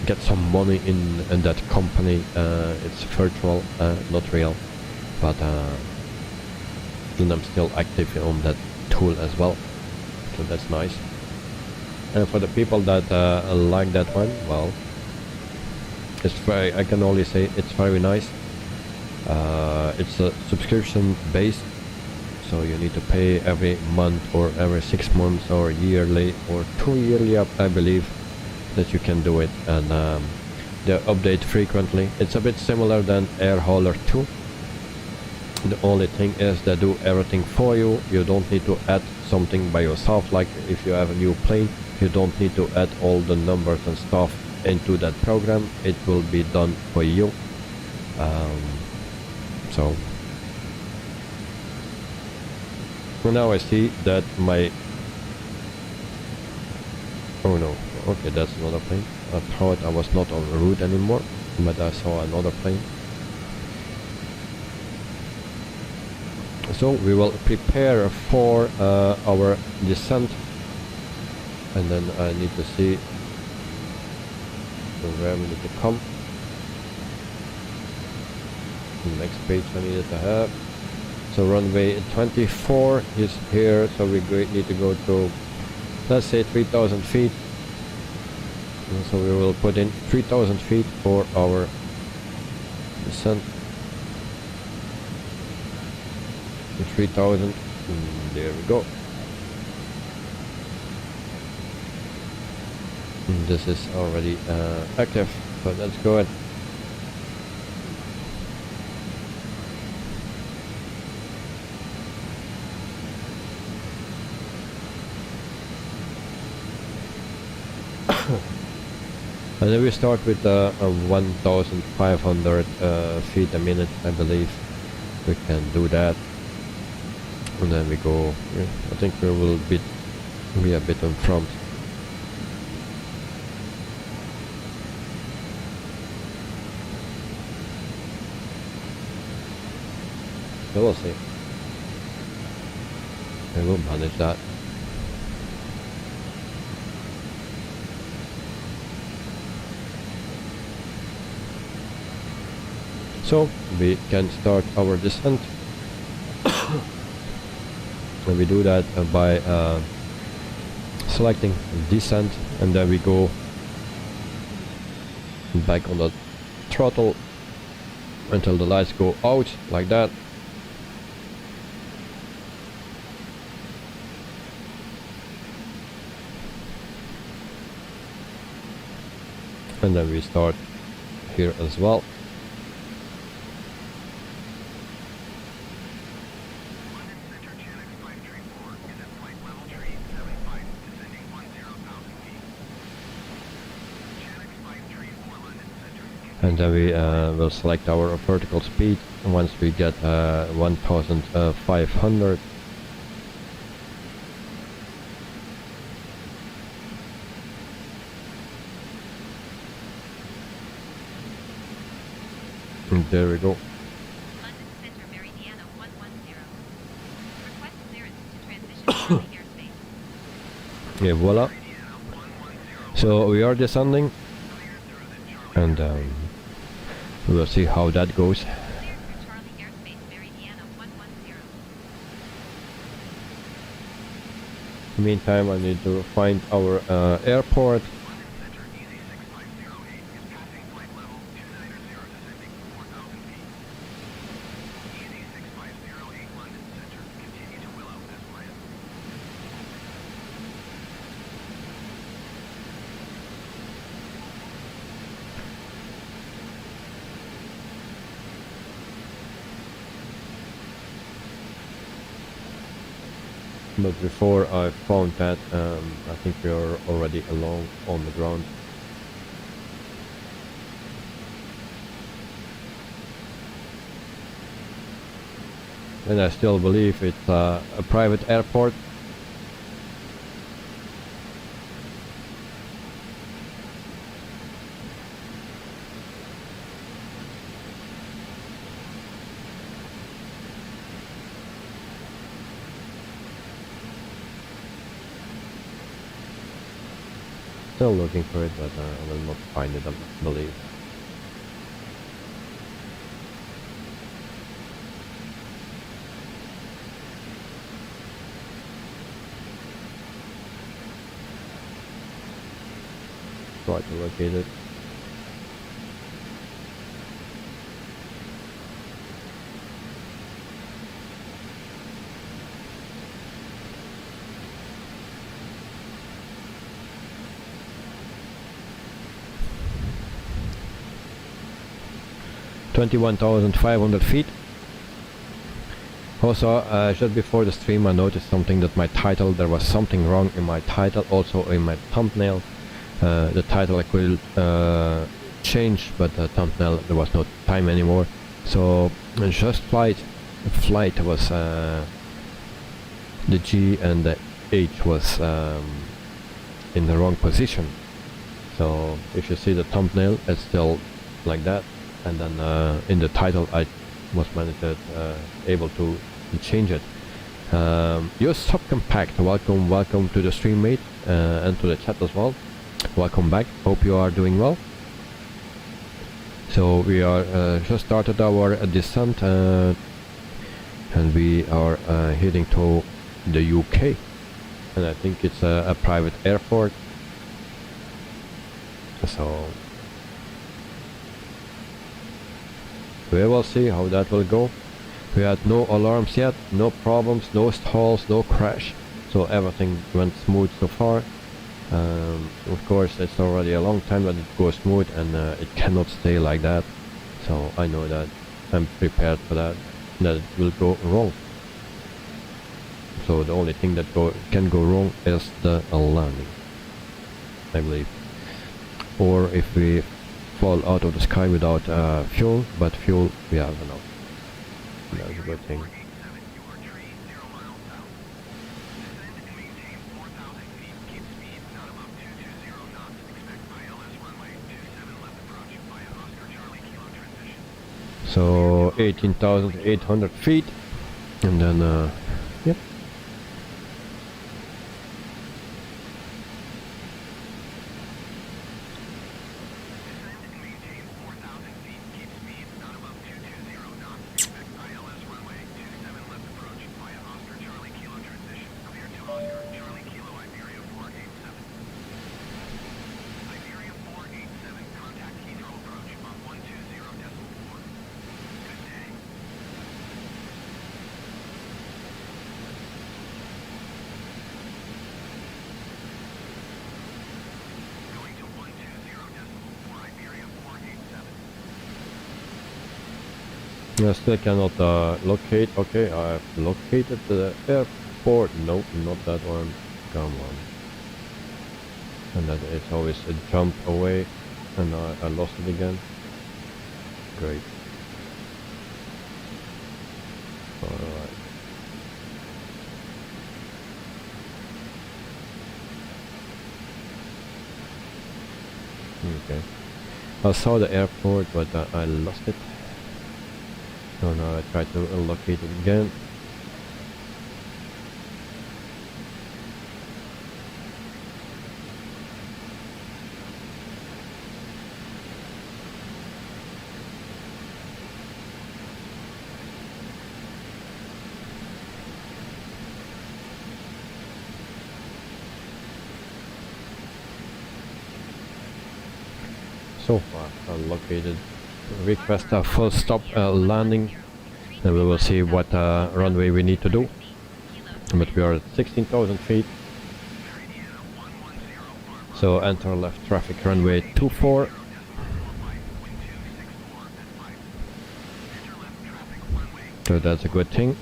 get some money in that company. It's virtual, not real, but then I'm still active on that tool as well. So that's nice. And for the people that like that one, well, it's very, I can only say it's very nice. It's a subscription based, so you need to pay every month or every 6 months or yearly or 2 yearly, I believe, that you can do it. And they update frequently. It's a bit similar than Air Hauler 2. The only thing is they do everything for you. You don't need to add something by yourself. Like if you have a new plane, you don't need to add all the numbers and stuff into that program. It will be done for you. So now I see that my, oh no, okay, that's another plane. I thought I was not on route anymore, but I saw another plane. So we will prepare for our descent, and then I need to see where we need to come. The next page I needed to have. So runway 24 is here, so we need to go to, let's say, 3,000 feet. And so we will put in 3,000 feet for our descent. 3,000. There we go. And this is already active, so that's good. And then we start with 1,500 feet a minute, I believe. We can do that. And then we go, I think we will be a bit in front. So we'll see. We will manage that. So we can start our descent. And we do that by selecting descent, and then we go back on the throttle until the lights go out, like that. And then we start here as well. And then we will select our vertical speed once we get 1,500. And there we go. London Center, Meridiana 110. Request clearance to transition to the airspace. Yeah, voila. So we are descending, and we will see how that goes. Cleared for Charlie airspace, Meridiana 110. In the meantime, I need to find our airport. But before I found that, I think we are already alone on the ground. And I still believe it's a private airport. Still looking for it, but I will not find it, I believe. Try to locate it. 21,500 feet. Also, just before the stream I noticed something, that my title, there was something wrong in my title, also in my thumbnail. The title I could change, but the thumbnail there was no time anymore. So just flight was the G and the H was in the wrong position. So if you see the thumbnail, it's still like that, and then in the title I was able to change it. Your subcompact, welcome to the stream, mate, and to the chat as well. Welcome back, hope you are doing well. So we are just started our descent, and we are heading to the UK, and I think it's a private airport. So we will see how that will go. We had no alarms yet, no problems, no stalls, no crash, so everything went smooth so far. Of course, it's already a long time that it goes smooth, and it cannot stay like that, so I know that I'm prepared for that it will go wrong. So the only thing that can go wrong is the landing, I believe, or if we fall out of the sky without fuel, but fuel we have enough. That's a good thing. So 18,800 feet, and then yep. I still cannot locate. Okay, I've located the airport. Nope, not that one. Come on. And that it's always a jump away, and I lost it again. Great. Alright. Okay. I saw the airport, but I lost it. So now I try to locate it again. So far, located. Request a full stop landing, and we will see what runway we need to do. But we are at 16,000 feet. So enter left traffic runway 24. So that's a good thing.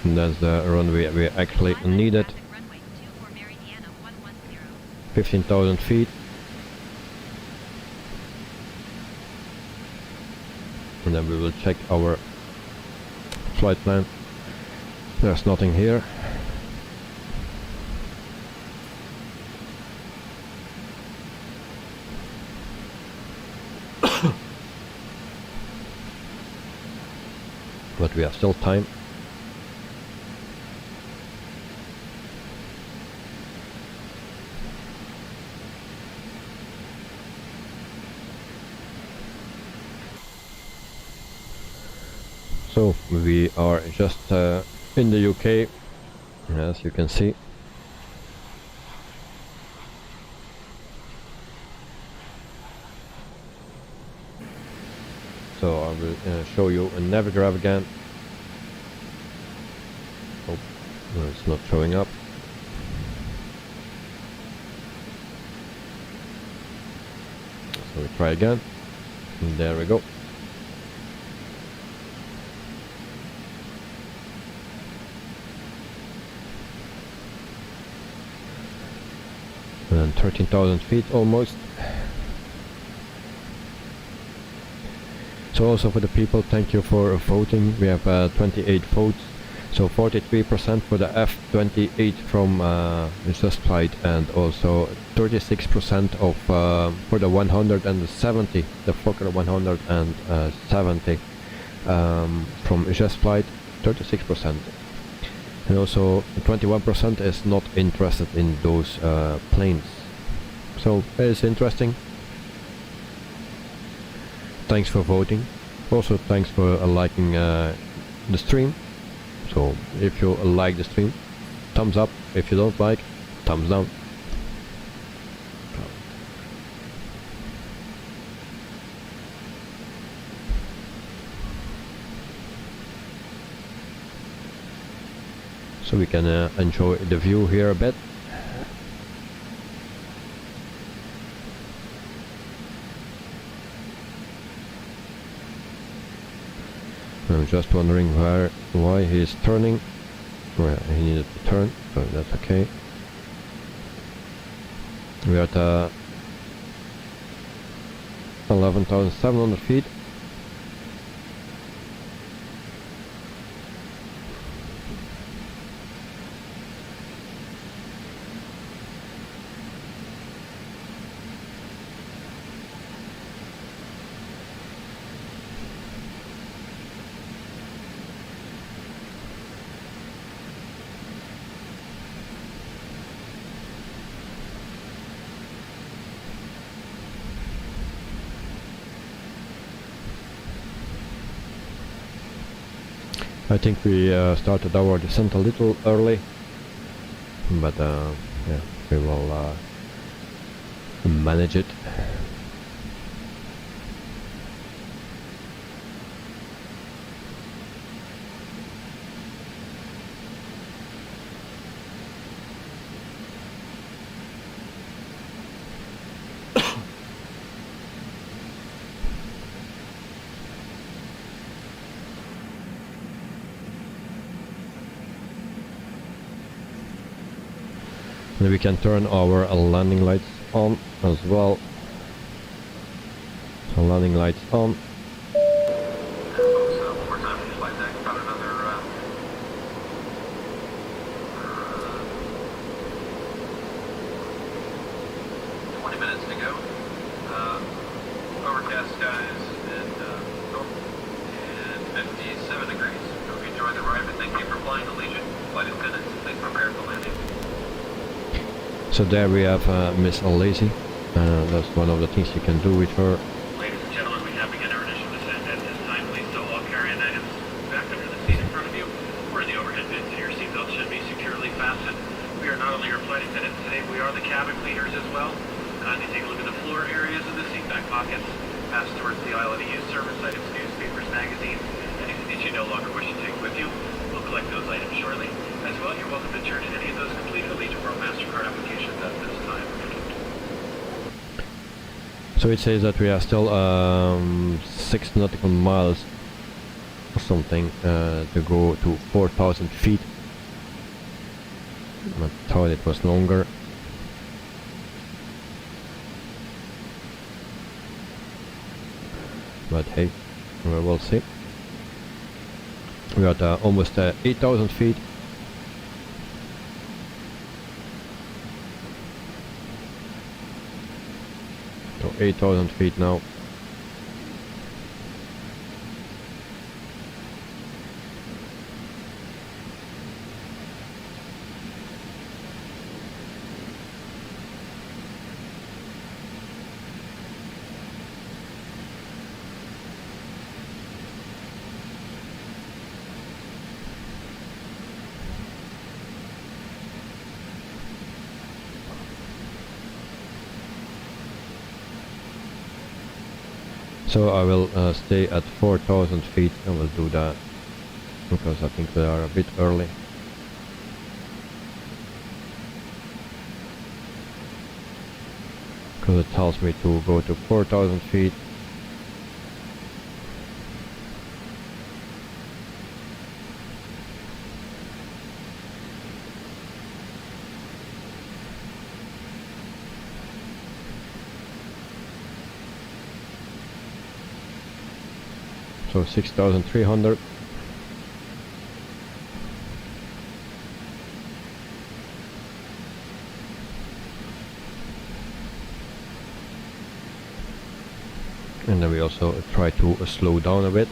And that's the runway we actually needed. 15,000 feet. And then we will check our flight plan. There's nothing here. But we have still time. So we are just in the UK, as you can see. So I will show you a Navigraph again. Oh, no, it's not showing up. So we try again. And there we go. and 13,000 feet almost. So also for the people, thank you for voting. We have 28 votes, so 43% for the F28 from Just Flight, and also 36% of for the 170, the Fokker 170 from Just Flight, 36%. And also 21% is not interested in those planes. So it's interesting. Thanks for voting. Also thanks for liking the stream. So if you like the stream, thumbs up. If you don't like, thumbs down. So we can enjoy the view here a bit. I'm just wondering why he is turning. Well, he needed to turn, but that's okay. We are at 11,700 feet. I think we started our descent a little early, but yeah, we will manage it. And we can turn our landing lights on as well. So landing lights on. Folks, one more time, flight deck, about another 20 minutes to go. Overcast skies and 57 degrees. Hope you enjoyed the ride, but thank you for flying the Legion. Flight attendants, please prepare for landing. So there we have Miss Lazy. That's one of the things you can do with her. Ladies and gentlemen, we have begun our initial descent. At this time, please stow all carry-on items back under the seat in front of you, or in the overhead bins, and your seatbelt should be securely fastened. We are not only your flight attendants today, we are the cabin cleaners as well. Kindly take a look at the floor areas of the seat back pockets. Pass towards the aisle of the used service items, newspapers, magazines, anything that you no longer wish to take with you. We'll collect those items shortly. As well, you're welcome to turn in any of those completed Legion World MasterCard applications at this time. So it says that we are still 6 nautical miles or something to go to 4,000 feet. I thought it was longer. But hey, we will see. We are at almost 8,000 feet. So 8,000 feet now. So I will stay at 4,000 feet and we'll do that because I think we are a bit early. Because it tells me to go to 4,000 feet. So 6,300. And then we also try to slow down a bit.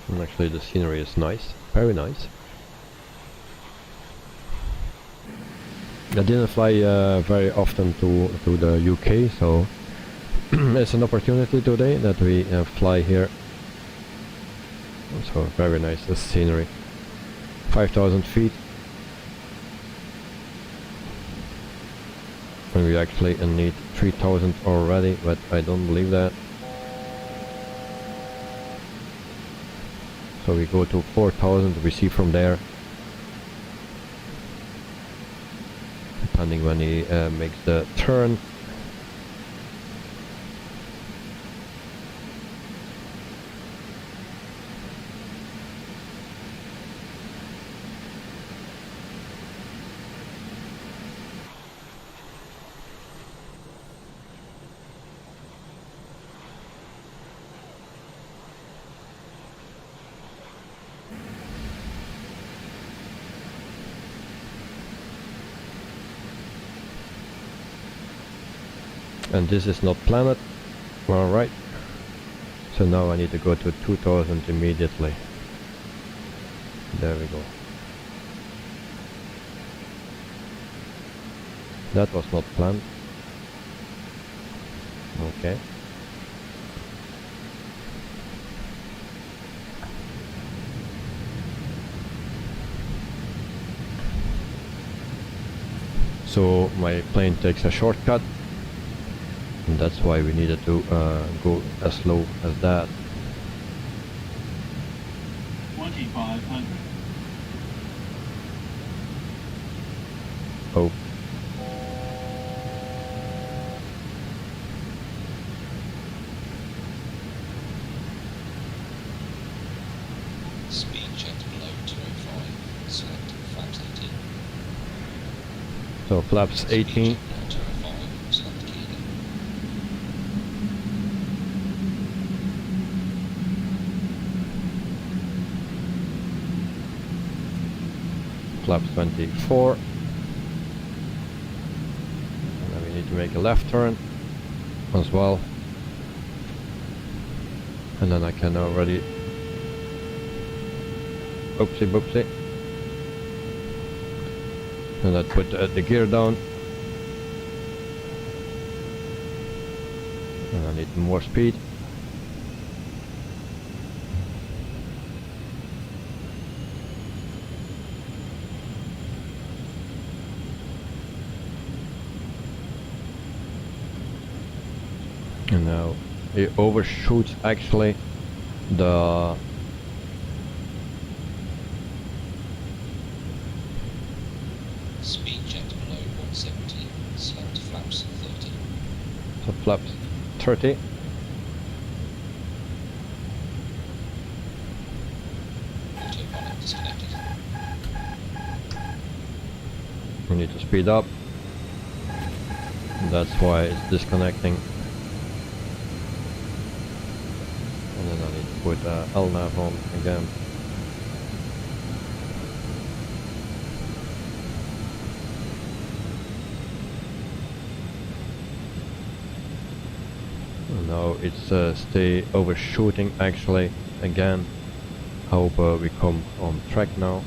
And actually the scenery is nice, very nice. I didn't fly very often to the UK, so it's an opportunity today that we fly here. So very nice scenery. 5,000 feet. And we actually need 3,000 already, but I don't believe that. So we go to 4,000, we see from there. Depending when he makes the turn. And this is not planet. Alright. So now I need to go to 2000 immediately. There we go. That was not planned. Okay. So my plane takes a shortcut. And that's why we needed to go as slow as that. 2,500. Oh. Speed checked below 205. Select flaps 18. So flaps 18. Below 205. Select key again. Flaps 24. And then we need to make a left turn as well. And then I can already oopsie boopsie. And I put the gear down. And I need more speed. And now it overshoots actually the Speed checked below 170. Select flaps 30. so flaps 30. Autopilot disconnected. We need to speed up. That's why it's disconnecting. And then I need to put LNAV on again. And now it's stay overshooting actually again. Hope we come on track now.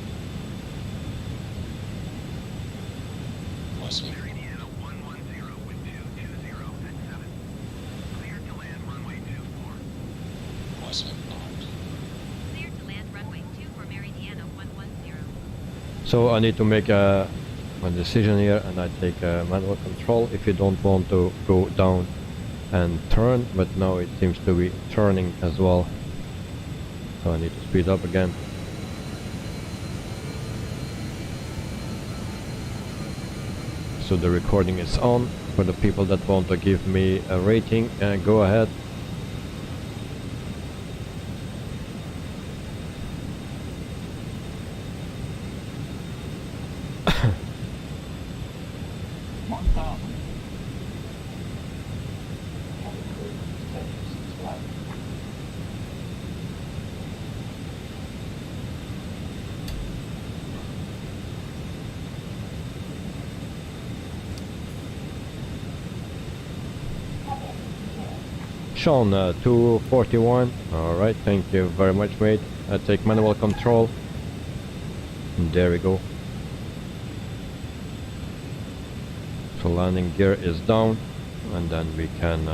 Nice one. Indiana 110 with 220 at 7. Clear to land runway 24. Nice one. Armed. Clear to land runway 24 Meridiana 110. So I need to make a decision here, and I take manual control if you don't want to go down and turn, but now it seems to be turning as well. So I need to speed up again. So the recording is on. For the people that want to give me a rating, go ahead. 1000. Sean, 241. Alright, thank you very much, mate. I take manual control. And there we go. So landing gear is down, and then we can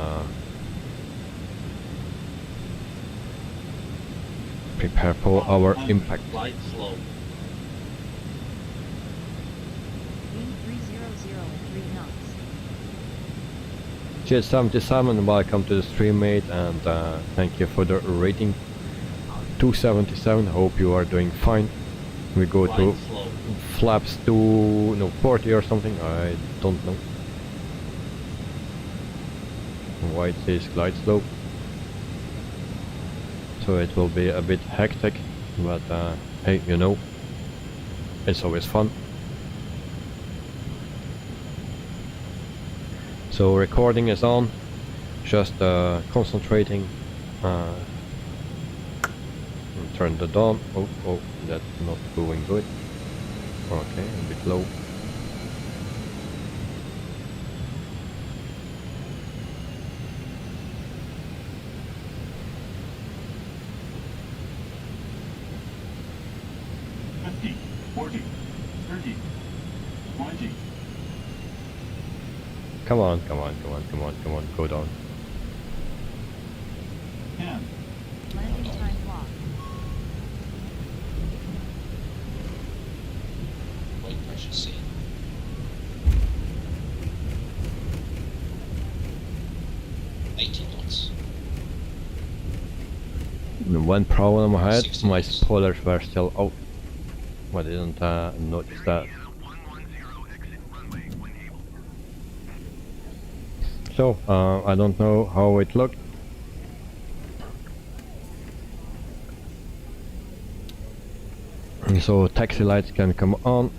prepare for our impact. Light slow. Wind 300 at 3 knots. Cheers 77, welcome to the stream, mate, and thank you for the rating. 277, hope you are doing fine. We go to Light slow. flaps 40 or something, I don't know. Why it says glide slope. So it will be a bit hectic, but hey, you know, it's always fun. So recording is on, just concentrating. Turn the dawn. Oh, that's not going good. Okay, a bit low. Fifty, 40, 30, 20. Come on, go down. 10. Landing time lock. Weight pressure C. One problem I had, 60 my knots. spoilers were still out. I didn't notice that. So, I don't know how it looked. So taxi lights can come on.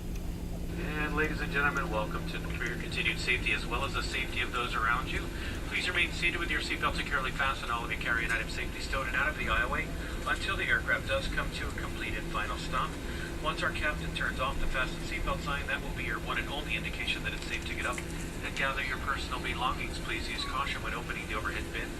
And ladies and gentlemen, welcome to for your continued safety as well as the safety of those around you. Please remain seated with your seatbelt securely fastened. All of you carry-on items safely stowed and out of the aisleway until the aircraft does come to a complete and final stop. Once our captain turns off the fasten seatbelt sign, that will be your one and only indication that it's safe to get up and gather your personal belongings. Please use caution when opening the overhead bins,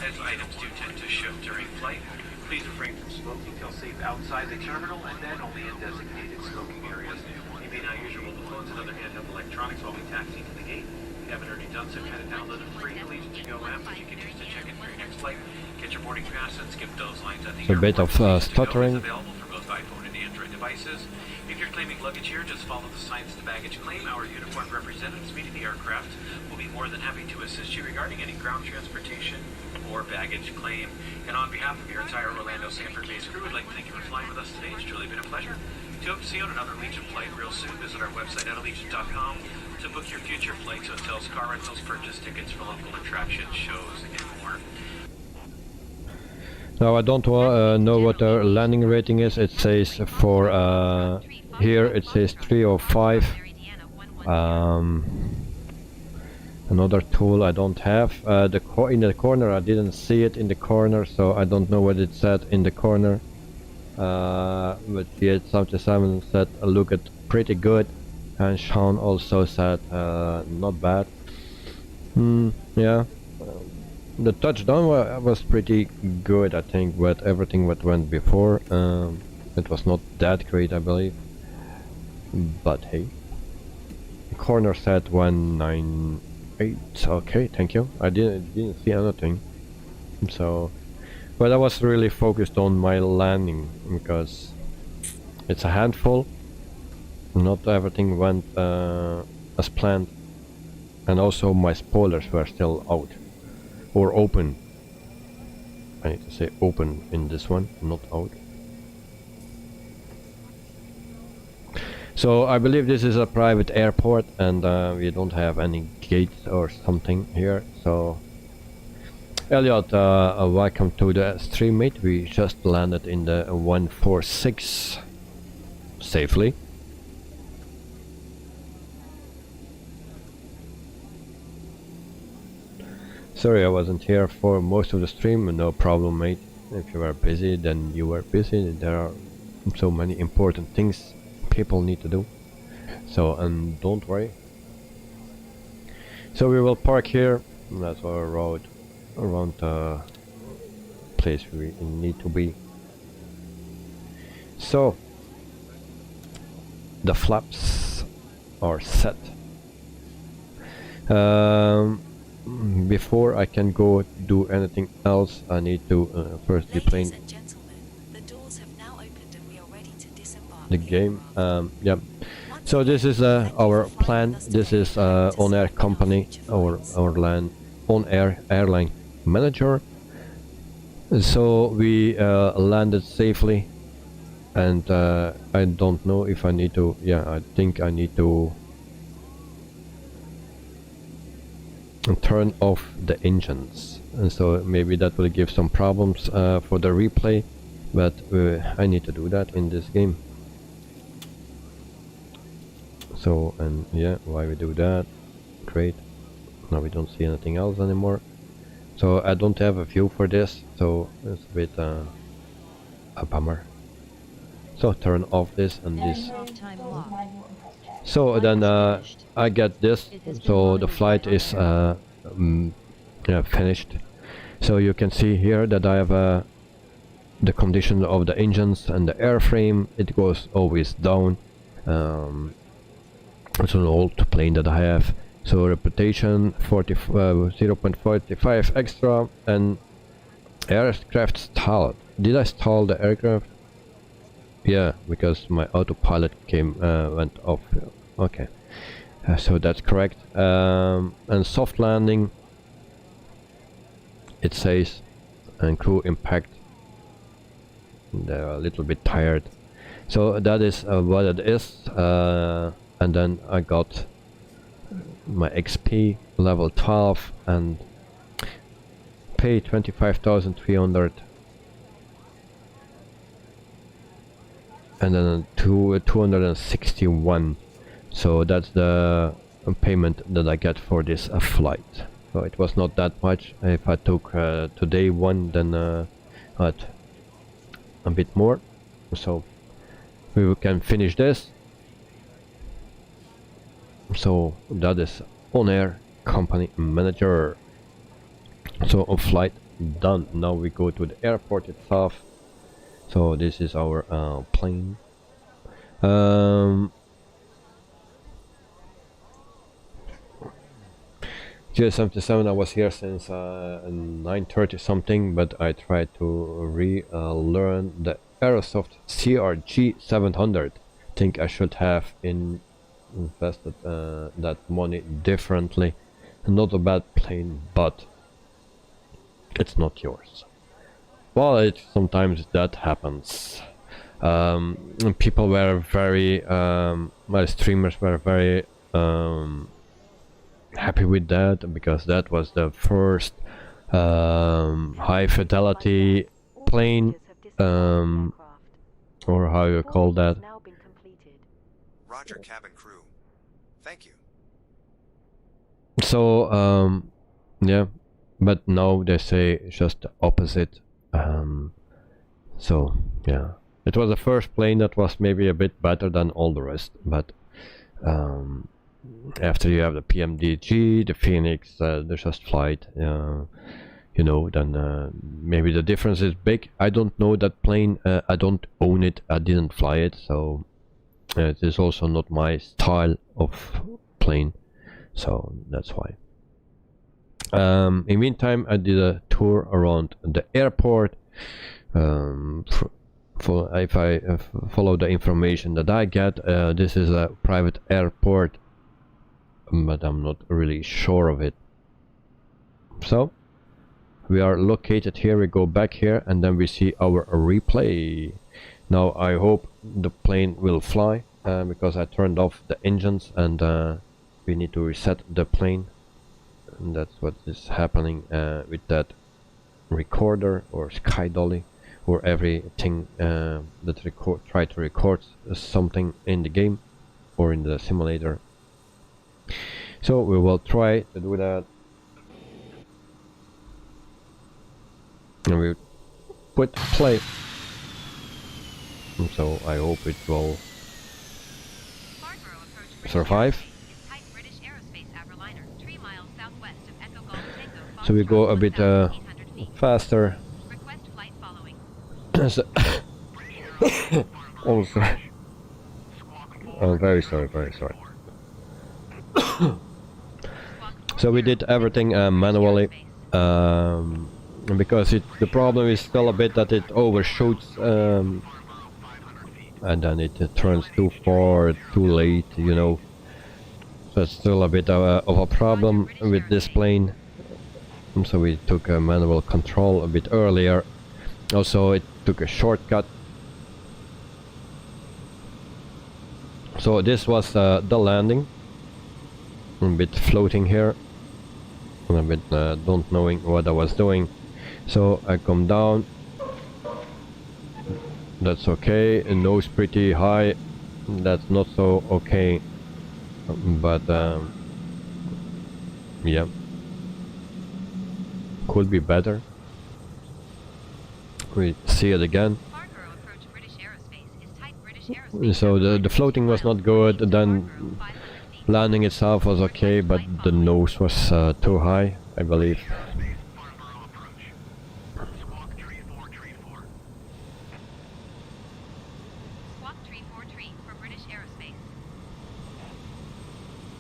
as items do tend to shift during flight. Please refrain from smoking till safe outside the terminal and then only in designated smoking areas. You may not use your mobile phones and other handheld electronics while we taxi to the gate. If you haven't already done so, kind of download a free Allegiant to Go app that you can use to check in for your next flight. Get your boarding pass and skip those lines at the A bit of airport. stuttering. Is available for both iPhone and Android devices. If you're claiming luggage here, just follow the signs to baggage claim. Our uniformed representatives meeting the aircraft will be more than happy to assist you regarding any ground transportation or baggage claim. And on behalf of your entire Orlando Sanford-based crew, I'd like to thank you for flying with us today. It's truly been a pleasure. To hope to see you on another Allegiant flight real soon, visit our website at allegiant.com to book your future flights, hotels, car rentals, purchase tickets for local attractions, shows, and more. Now I don't know what the landing rating is. It says for here it says 305. Another tool I don't have. In the corner I didn't see it in the corner, so I don't know what it said in the corner. But yeah, Sam said looked pretty good, and Sean also said not bad. Yeah. The touchdown was pretty good, I think, with everything that went before. It was not that great, I believe. But hey. The corner said 198. Okay, thank you. I didn't see anything. So, but I was really focused on my landing because it's a handful. Not everything went as planned, and also my spoilers were still out. Or open. I need to say open in this one, not out. So I believe this is a private airport, and we don't have any gates or something here. So Elliot, welcome to the stream, mate. We just landed in the 146 safely. Sorry I wasn't here for most of the stream. No problem, mate. If you were busy, then you were busy. There are so many important things people need to do. So, and don't worry. So we will park here. That's our road around the place we need to be. So the flaps are set. Before I can go do anything else, I need to first deplane the game. Yeah. So this is our plan. This is ONAIR company, our ONAIR airline manager. So we landed safely, and I don't know if I need to. Yeah, I think I need to turn off the engines, and so maybe that will give some problems for the replay, but I need to do that in this game. So, and yeah, why we do that? Great. Now we don't see anything else anymore. So I don't have a view for this, so it's a bit a bummer. So turn off this and this. So then I get this, so the flight is yeah, finished. So you can see here that I have the condition of the engines and the airframe. It goes always down. It's an old plane that I have. So reputation 0.45 extra, and aircraft stalled. Did I stall the aircraft? Yeah, because my autopilot went off. Okay, so that's correct. And soft landing, it says, and crew impact. They're a little bit tired. So that is what it is. And then I got my XP level 12 and pay 25,300. And then 261. So that's the payment that I get for this flight. So it was not that much. If I took today one, then I'd a bit more. So we can finish this. So that is ONAIR company manager. So a flight done. Now we go to the airport itself. So this is our plane. GS77, I was here since 9:30 something, but I tried to relearn the Aerosoft CRG700. Think I should have invested that money differently. Not a bad plane, but it's not yours. Well, sometimes that happens. People were very, my streamers were very happy with that, because that was the first high fidelity plane, or how you call that. Roger, cabin crew. Thank you. So yeah, but now they say just the opposite. So yeah, it was the first plane that was maybe a bit better than all the rest, but after you have the PMDG, the Phoenix, the Just Flight, you know, then maybe the difference is big. I don't know that plane. I don't own it. I didn't fly it, so it is also not my style of plane. So that's why. In the meantime, I did a tour around the airport. If I follow the information that I get, this is a private airport, but I'm not really sure of it. So we are located here. We go back here, and then we see our replay. Now I hope the plane will fly, because I turned off the engines, and we need to reset the plane. And that's what is happening with that recorder or sky dolly, or everything that try to record something in the game or in the simulator. So we will try to do that. And we put play. So I hope it will Farnborough approach British survive. Aerospace is type British Aerospace Avroliner, 3 miles southwest of Echo Golf Tango. So we go a bit 1,800 feet. faster. Request flight following. So also, I'm very sorry, very sorry. So we did everything manually, because the problem is still a bit that it overshoots, and then it turns too far, too late, you know. So it's still a bit of a problem with this plane. And so we took a manual control a bit earlier. Also, it took a shortcut. So this was the landing. I'm a bit floating here. I'm a bit don't knowing what I was doing. So I come down. That's okay. Nose pretty high. That's not so okay. But yeah, could be better. We see it again. Farnborough approach British Aerospace is type British Aerospace. So the floating was not good. Then landing itself was okay, but the nose was too high, I believe. Squawk 343 for British Aerospace.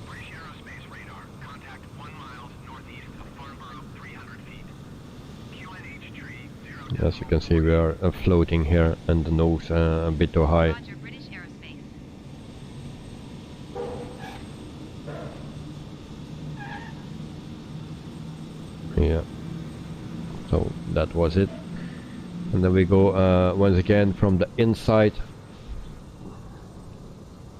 British Aerospace radar. Contact 1 mile northeast of Farnborough, 300 feet. QNH tree 0. As you can see, we are floating here, and the nose a bit too high. Roger, British Aerospace. Yeah. So that was it. And then we go once again from the inside.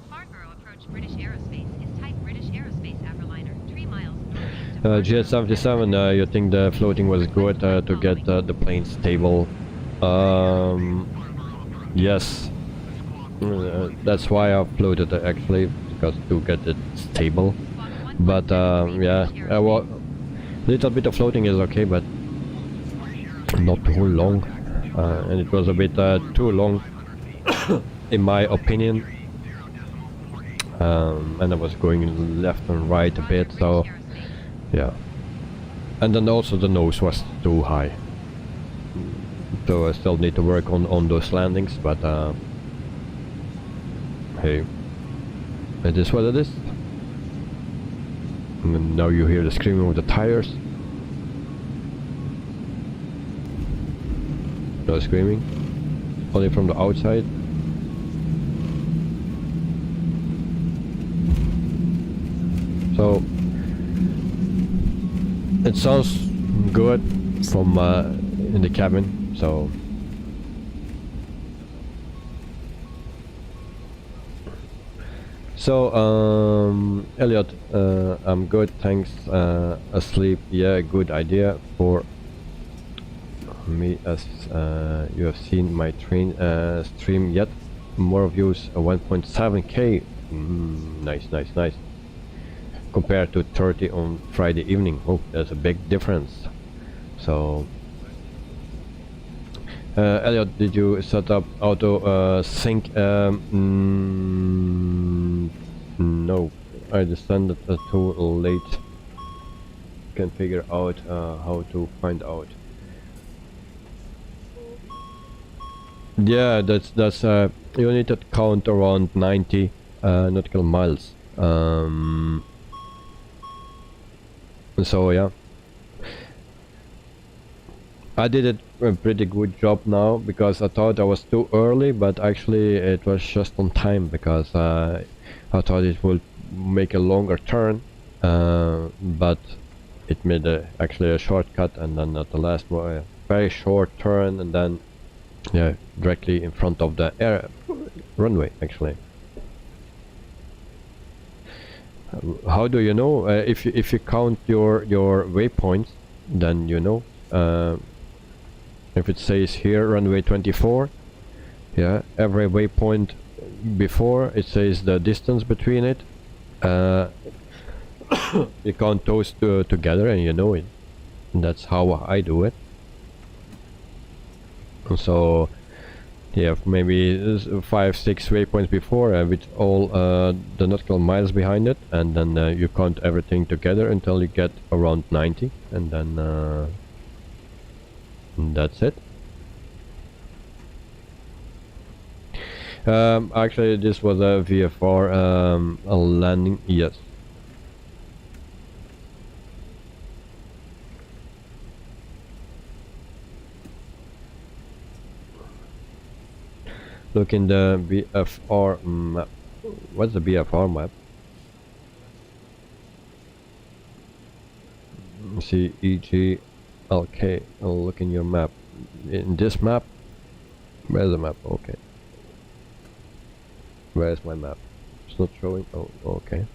Farnborough approach British Aerospace is type British Aerospace Avroliner, 3 miles northeast of GS77, you think the floating was good to get the plane stable? Yes. That's why I floated actually, because to get it stable. But yeah, little bit of floating is okay, but not too long. And it was a bit too long, in my opinion. And I was going left and right a bit, so yeah. And then also the nose was too high. So I still need to work on those landings, but hey, it is what it is. And now you hear the screaming of the tires. No screaming, only from the outside. So it sounds good from in the cabin. So Elliot, I'm good, thanks. Asleep, yeah, good idea for me, as you have seen my stream yet. More views, 1.7k. Nice, nice, nice. Compared to 30 on Friday evening. Oh, there's a big difference. So Elliot, did you set up auto sync? No, I descended too late. Can figure out how to find out. Yeah, that's you need to count around 90 nautical miles. So yeah, I did it a pretty good job now, because I thought I was too early, but actually it was just on time, because I thought it would make a longer turn, but it made actually a shortcut, and then at the last a very short turn, and then yeah, directly in front of the runway actually. How do you know? If you count your waypoints, then you know. If it says here runway 24, yeah, every waypoint before it says the distance between it. You count those two together and you know it. And that's how I do it. So you have maybe 5-6 waypoints before with all the nautical miles behind it, and then you count everything together until you get around 90, and then that's it. Actually, this was a VFR a landing, yes. Look in the BFR map. What's the BFR map? See EGLK. I'll look in your map. In this map? Where's the map? Okay. Where's my map? It's not showing. Oh, okay.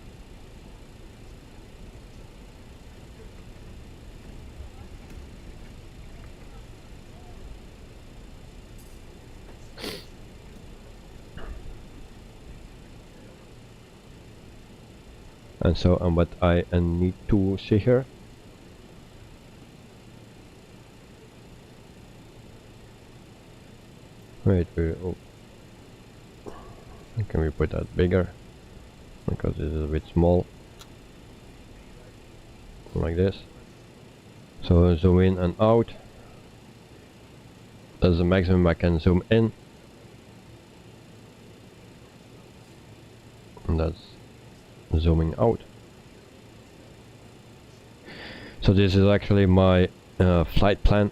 And so, what I need to see here. Wait, oh. Can we put that bigger? Because this is a bit small. Like this. So zoom in and out. That's the maximum I can zoom in. And that's zooming out. So this is actually my flight plan.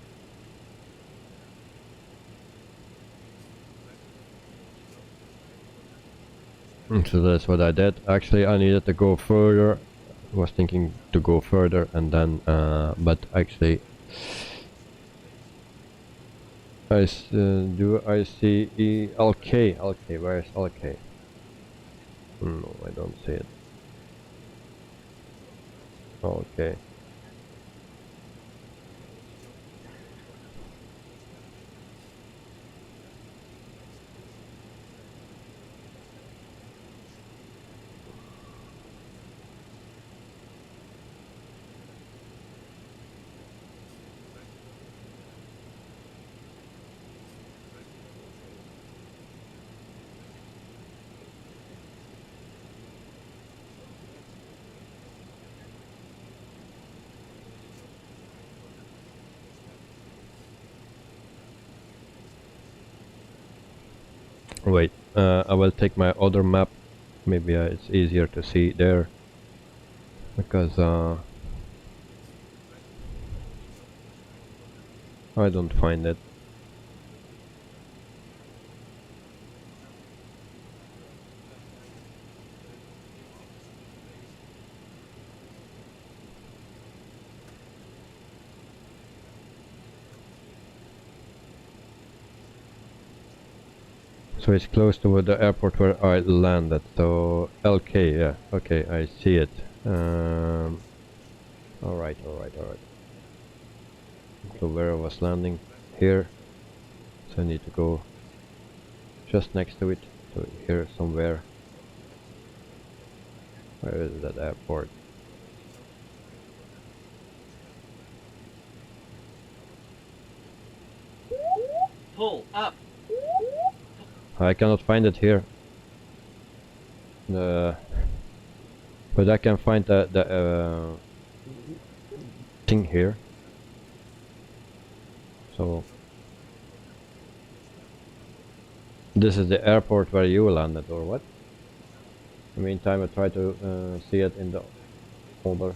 So that's what I did. Actually, I needed to go further. I was thinking to go further, and then but actually do I see LK? LK, where is LK? No, I don't see it. Okay. Wait, I will take my other map. Maybe it's easier to see there, because I don't find it. So it's close to the airport where I landed. So LK, yeah, okay, I see it. Alright. So where I was landing here. So I need to go just next to it. So here somewhere. Where is that airport? Pull up. I cannot find it here. But I can find the thing here. So this is the airport where you landed, or what? In the meantime, I try to see it in the folder.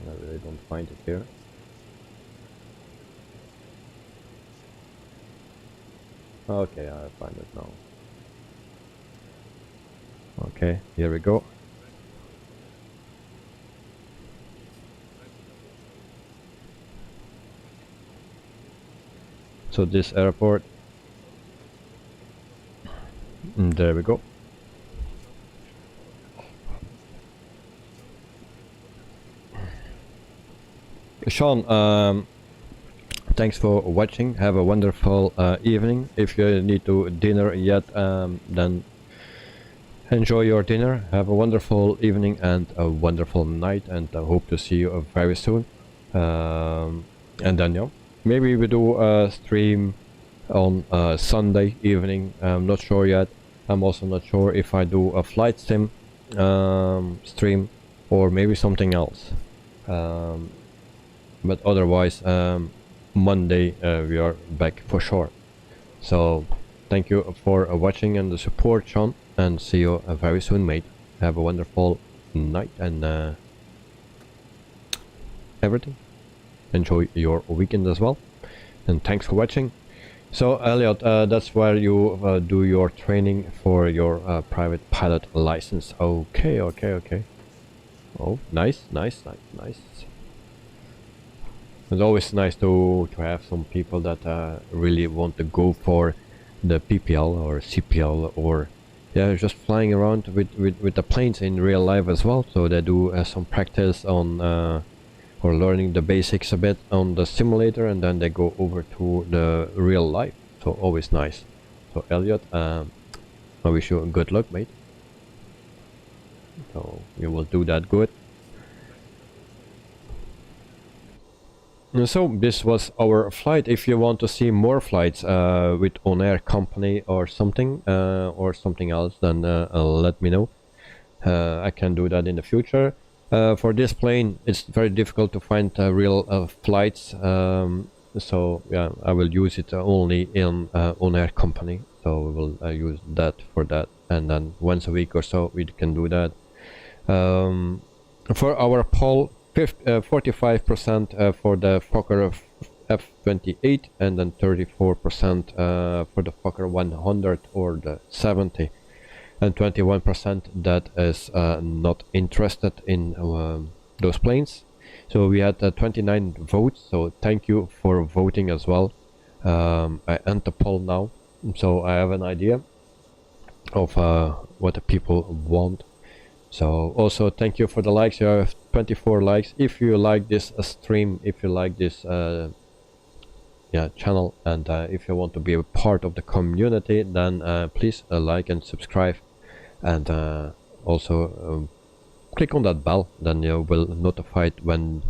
I really don't find it here. Okay, I find it now. Okay, here we go. So this airport, and there we go. Sean, thanks for watching. Have a wonderful evening. If you need to dinner yet, then enjoy your dinner. Have a wonderful evening and a wonderful night, and I hope to see you very soon. And then, maybe we do a stream on Sunday evening. I'm not sure yet. I'm also not sure if I do a flight sim stream or maybe something else. But otherwise, Monday we are back for sure. So thank you for watching and the support, Sean, and see you very soon, mate. Have a wonderful night and everything. Enjoy your weekend as well, and thanks for watching. So Elliot, that's where you do your training for your private pilot license. Okay. Oh, nice. It's always nice to have some people that really want to go for the PPL or CPL, or yeah, just flying around with the planes in real life as well. So they do some practice on or learning the basics a bit on the simulator, and then they go over to the real life. So always nice. So Elliot, I wish you good luck, mate. So you will do that good. So this was our flight. If you want to see more flights with ONAIR company or something else, then let me know. I can do that in the future. For this plane, it's very difficult to find real flights. So yeah, I will use it only in ONAIR company. So we will use that for that, and then once a week or so we can do that. For our poll, 45% for the Fokker F28, and then 34% for the Fokker 100 or the 70, and 21% that is not interested in those planes. So we had 29 votes, so thank you for voting as well. I end the poll now, so I have an idea of what the people want. So also thank you for the likes. You have 24 likes. If you like this stream, if you like this channel, and if you want to be a part of the community, then please like and subscribe, and also click on that bell, then you will notified when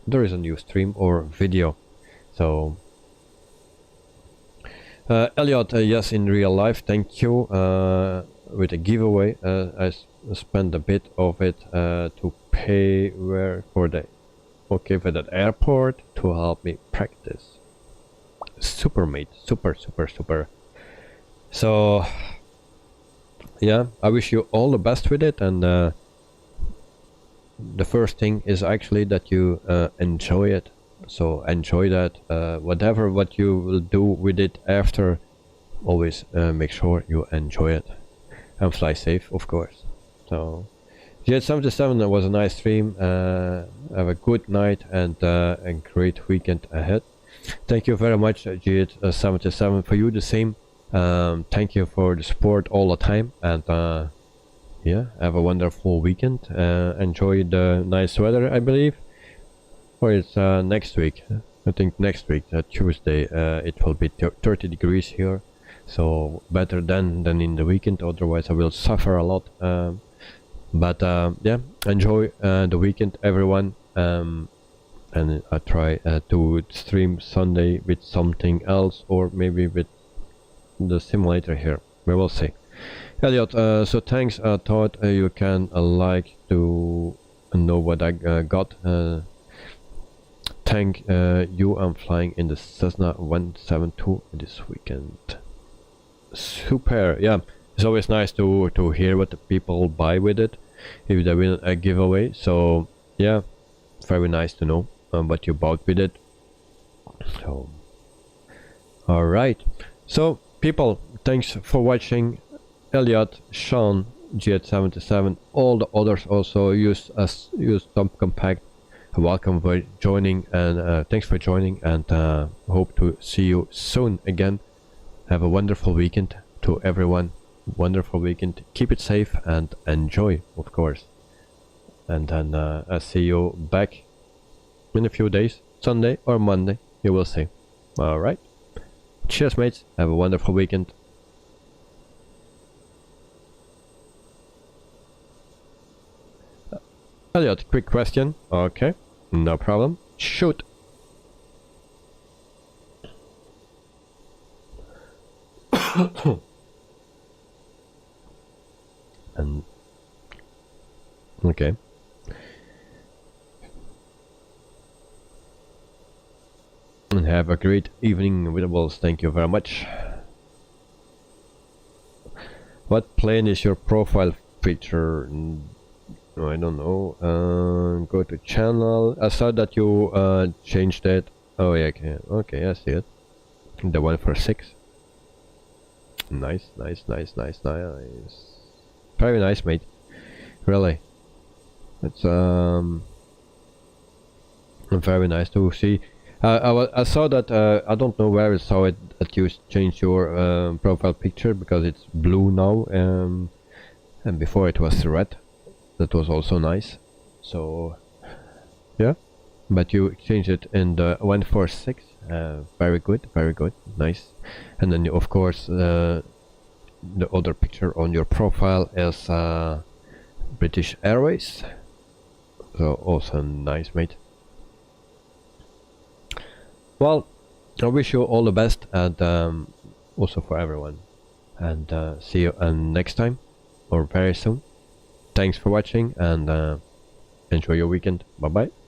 there is a new stream or video. So Elliot, yes, in real life, thank you. With a giveaway, I spent a bit of it to pay for that airport to help me practice. Super, mate, super. So yeah, I wish you all the best with it, and the first thing is actually that you enjoy it. So enjoy that. What you will do with it after, always make sure you enjoy it and fly safe, of course. So Jet77 was a nice stream. Have a good night and a great weekend ahead. Thank you very much, Jet77, for you the same. Thank you for the support all the time, and yeah, have a wonderful weekend. Enjoy the nice weather, I believe. Or it's next week. I think next week, Tuesday, it will be 30 degrees here. So better than in the weekend, otherwise I will suffer a lot. But yeah, enjoy the weekend, everyone. And I try to stream Sunday with something else, or maybe with the simulator here. We will see. Elliot, so thanks. I thought you can like to know what I got. Thank you. I'm flying in the Cessna 172 this weekend. Super. Yeah, it's always nice to hear what the people buy with it if they win a giveaway. So yeah, very nice to know what you bought with it. So all right, so people, thanks for watching. Elliot, Sean, Jet77, all the others also use Stump Compact. Welcome for joining, and thanks for joining, and hope to see you soon again. Have a wonderful weekend to everyone. Wonderful weekend. Keep it safe and enjoy, of course. And then I'll see you back in a few days, Sunday or Monday, you will see. Alright. Cheers, mates. Have a wonderful weekend. Elliot, quick question. Okay, no problem. Shoot. And okay. And have a great evening, Wittables. Thank you very much. What plane is your profile picture? No, I don't know. Go to channel. I saw that you changed it. Oh yeah, okay. Okay, I see it. The one for 6. Nice, nice, nice, nice, nice. Very nice, mate. Really. It's very nice to see. I saw that. I don't know where I saw it that you changed your profile picture, because it's blue now, and before it was red. That was also nice. So yeah, but you changed it in the 146. Very good, nice. And then of course the other picture on your profile is British Airways. So also nice, mate. Well, I wish you all the best, and also for everyone, and see you next time or very soon. Thanks for watching, and enjoy your weekend. Bye bye.